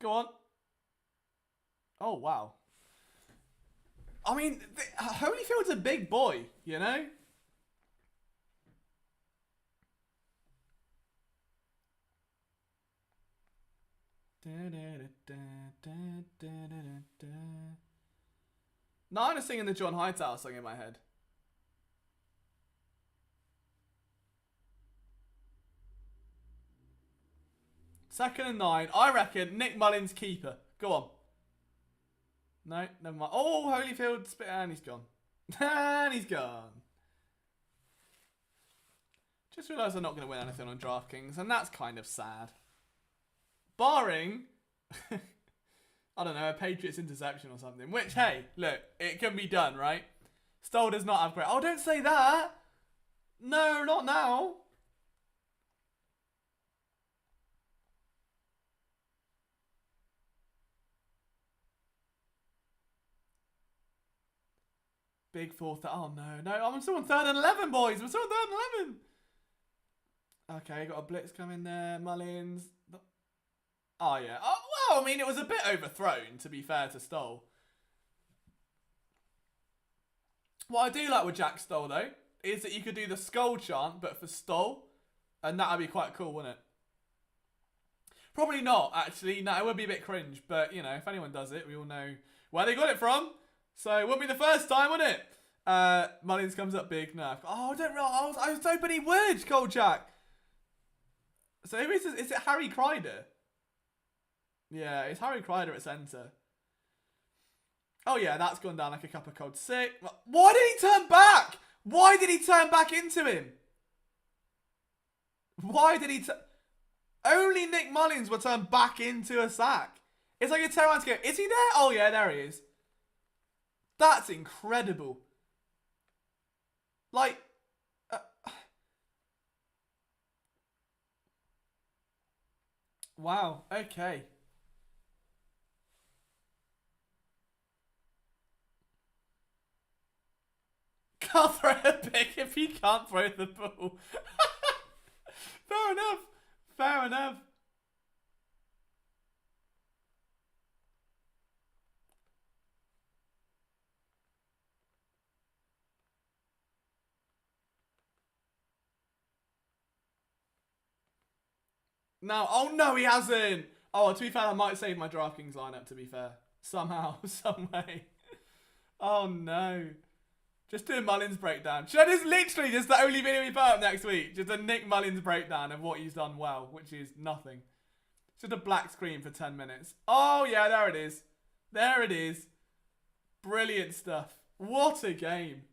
Go on. Oh, wow. I mean, Holyfield's a big boy, you know? No, I'm just singing the John Hightower song in my head. Second and 9. I reckon Nick Mullens keeper. Go on. No, never mind. Oh, Holyfield spit and he's gone. And he's gone. Just realised I'm not going to win anything on DraftKings, and that's kind of sad. Barring, I don't know, a Patriots interception or something. Which, hey, look, it can be done, right? Stoll does not have great... Oh, don't say that! No, not now. Big fourth. Oh, no. I'm still on 3rd and 11, boys. I'm still on 3rd and 11. Okay, got a blitz coming there. Mullens. Oh, yeah. Oh, well, I mean, it was a bit overthrown, to be fair to Stoll. What I do like with Jack Stoll, though, is that you could do the skull chant, but for Stoll. And that would be quite cool, wouldn't it? Probably not, actually. No, it would be a bit cringe. But, you know, if anyone does it, we all know where they got it from. So it wouldn't be the first time, would it? Mullens comes up big. No. Oh, I don't know. I was hoping he would, Cold Jack. So who is this? Is it Harry Kreider? Yeah, it's Harry Kreider at centre. Oh, yeah, that's gone down like a cup of cold sick. Why did he turn back? Why did he turn back into him? Why did he... Only Nick Mullens will turn back into a sack. It's like a turn around to go, is he there? Oh, yeah, there he is. That's incredible. Like... wow, okay. Can't throw a pick if he can't throw the ball. Fair enough. Fair enough. No. Oh, no, he hasn't. Oh, to be fair, I might save my DraftKings lineup, to be fair. Somehow, some way. Oh, no. Just do a Mullens breakdown. It's literally just the only video we put up next week. Just a Nick Mullens breakdown of what he's done well, which is nothing. It's just a black screen for 10 minutes. Oh, yeah, there it is. There it is. Brilliant stuff. What a game.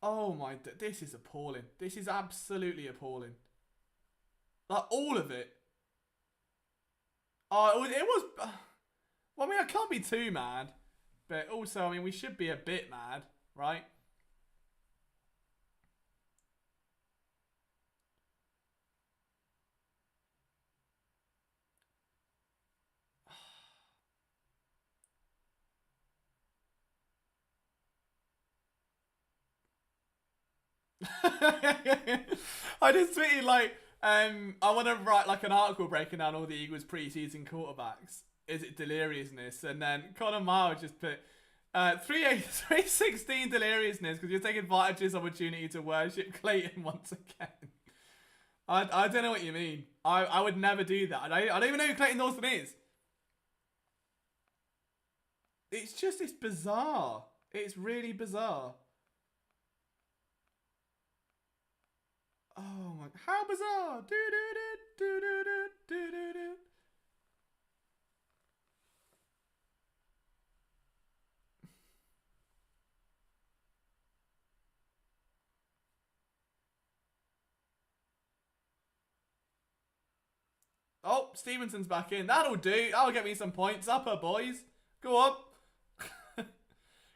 Oh my, this is appalling. This is absolutely appalling. Like, all of it. Oh, it was... well, I mean, I can't be too mad. But also, I mean, we should be a bit mad, right? I just tweeted like, I want to write like an article breaking down all the Eagles preseason quarterbacks. Is it deliriousness? And then Connor Miles just put 316 deliriousness because you're taking advantage of this opportunity to worship Clayton once again. I don't know what you mean. I would never do that. I don't even know who Clayton Dawson is. It's bizarre. It's really bizarre. Oh my, how bizarre! Do do do do do do do do. Oh, Stevenson's back in. That'll do. That'll get me some points. Upper, boys. Go on.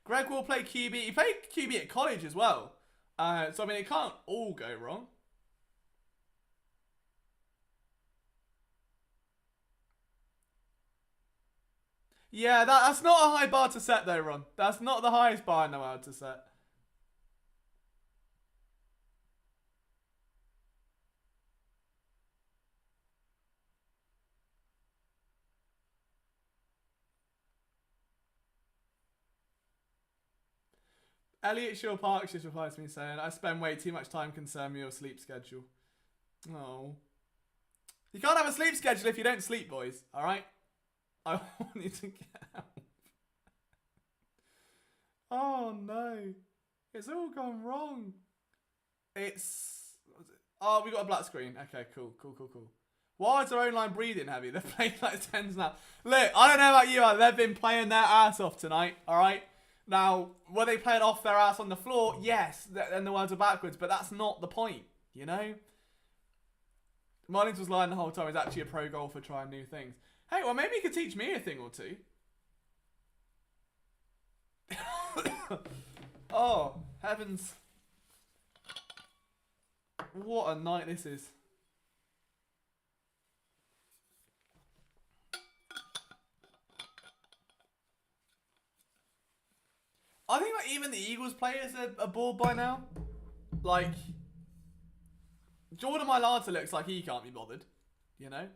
Greg will play QB. He played QB at college as well. So, I mean, it can't all go wrong. Yeah, that's not a high bar to set, though, Ron. That's not the highest bar in the world to set. Elliot Shaw Parks just replies to me saying, I spend way too much time concerning your sleep schedule. Oh. You can't have a sleep schedule if you don't sleep, boys. Alright? I want you to get out. Oh, no. It's all gone wrong. It's... Oh, we got a black screen. Okay, cool. Why is their own line breathing heavy? They're playing like 10s now. Look, I don't know about you, they've been playing their ass off tonight, alright? Now, were they playing off their ass on the floor? Yes, then the words are backwards, but that's not the point, you know? Mullens was lying the whole time. He's actually a pro golfer trying new things. Hey, well, maybe he could teach me a thing or two. Oh, heavens. What a night this is. I think like even the Eagles players are bored by now. Like, Jordan Mailata looks like he can't be bothered, you know?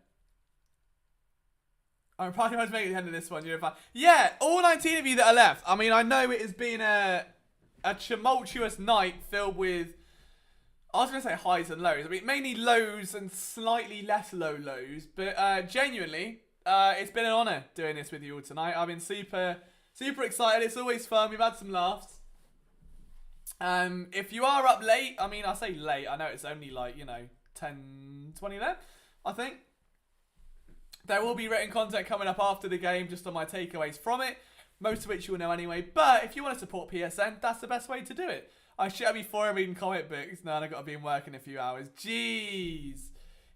I'm probably going to make it the end of this one. You're fine. Yeah, all 19 of you that are left. I mean, I know it has been a tumultuous night filled with, I was going to say highs and lows. I mean, mainly lows and slightly less low lows. But genuinely, it's been an honour doing this with you all tonight. I've been super excited. It's always fun. We've had some laughs. If you are up late, I mean, I say late. I know it's only like, 10, 20 there, I think. There will be written content coming up after the game just on my takeaways from it. Most of which you'll know anyway. But if you want to support PSN, that's the best way to do it. I should have before reading comic books. No, I've got to be in work in a few hours. Jeez.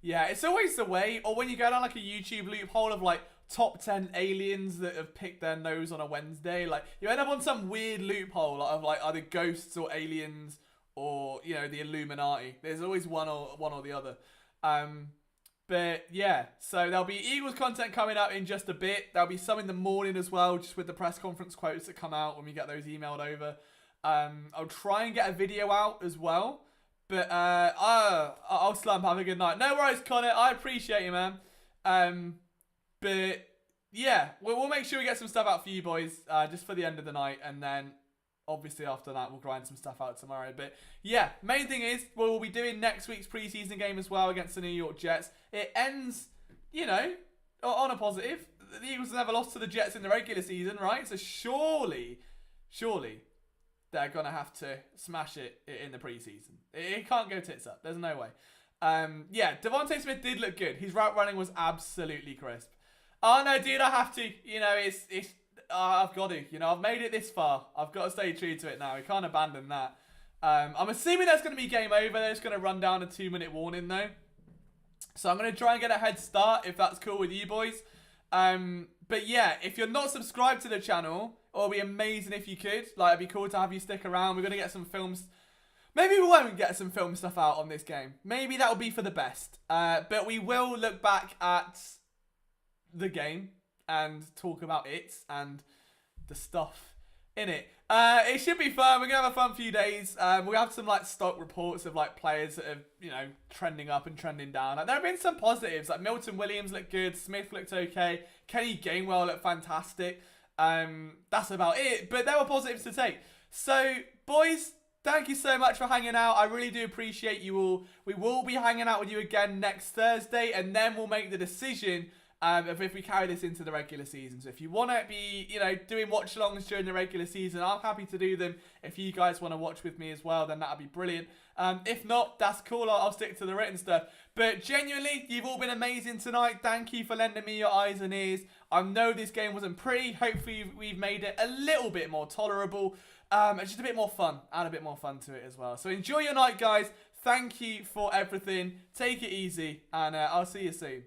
Yeah, it's always the way. Or when you go down like a YouTube loophole of like top 10 aliens that have picked their nose on a Wednesday. Like, you end up on some weird loophole of like either ghosts or aliens or, the Illuminati. There's always one or the other. But yeah, so there'll be Eagles content coming up in just a bit. There'll be some in the morning as well, just with the press conference quotes that come out when we get those emailed over. I'll try and get a video out as well. But I'll slump. Have a good night. No worries, Connor. I appreciate you, man. But yeah, we'll make sure we get some stuff out for you boys just for the end of the night. And then obviously after that, we'll grind some stuff out tomorrow. But yeah, main thing is we'll be doing next week's preseason game as well against the New York Jets. It ends, on a positive. The Eagles have never lost to the Jets in the regular season, right? So surely they're going to have to smash it in the preseason. It can't go tits up. There's no way. Yeah, DeVonta Smith did look good. His route running was absolutely crisp. Oh, no, dude, I have to. I've got to. I've made it this far. I've got to stay true to it now. We can't abandon that. I'm assuming that's going to be game over. They're just going to run down a 2-minute warning, though. So I'm going to try and get a head start, if that's cool with you boys. But yeah, if you're not subscribed to the channel, it would be amazing if you could. Like, it'd be cool to have you stick around. We're going to get some films. Maybe we won't get some film stuff out on this game. Maybe that'll be for the best. But we will look back at the game and talk about it and the stuff in it. It should be fun. We're going to have a fun few days. We'll have some like stock reports of like players that are, trending up and trending down. Like, there have been some positives. Like Milton Williams looked good. Smith looked okay. Kenny Gainwell looked fantastic. That's about it. But there were positives to take. So, boys, thank you so much for hanging out. I really do appreciate you all. We will be hanging out with you again next Thursday. And then we'll make the decision of if we carry this into the regular season. So if you want to be, doing watch-alongs during the regular season, I'm happy to do them. If you guys want to watch with me as well, then that'd be brilliant. If not, that's cool. I'll stick to the written stuff. But genuinely, you've all been amazing tonight. Thank you for lending me your eyes and ears. I know this game wasn't pretty. Hopefully, we've made it a little bit more tolerable. It's just a bit more fun. Add a bit more fun to it as well. So enjoy your night, guys. Thank you for everything. Take it easy, and I'll see you soon.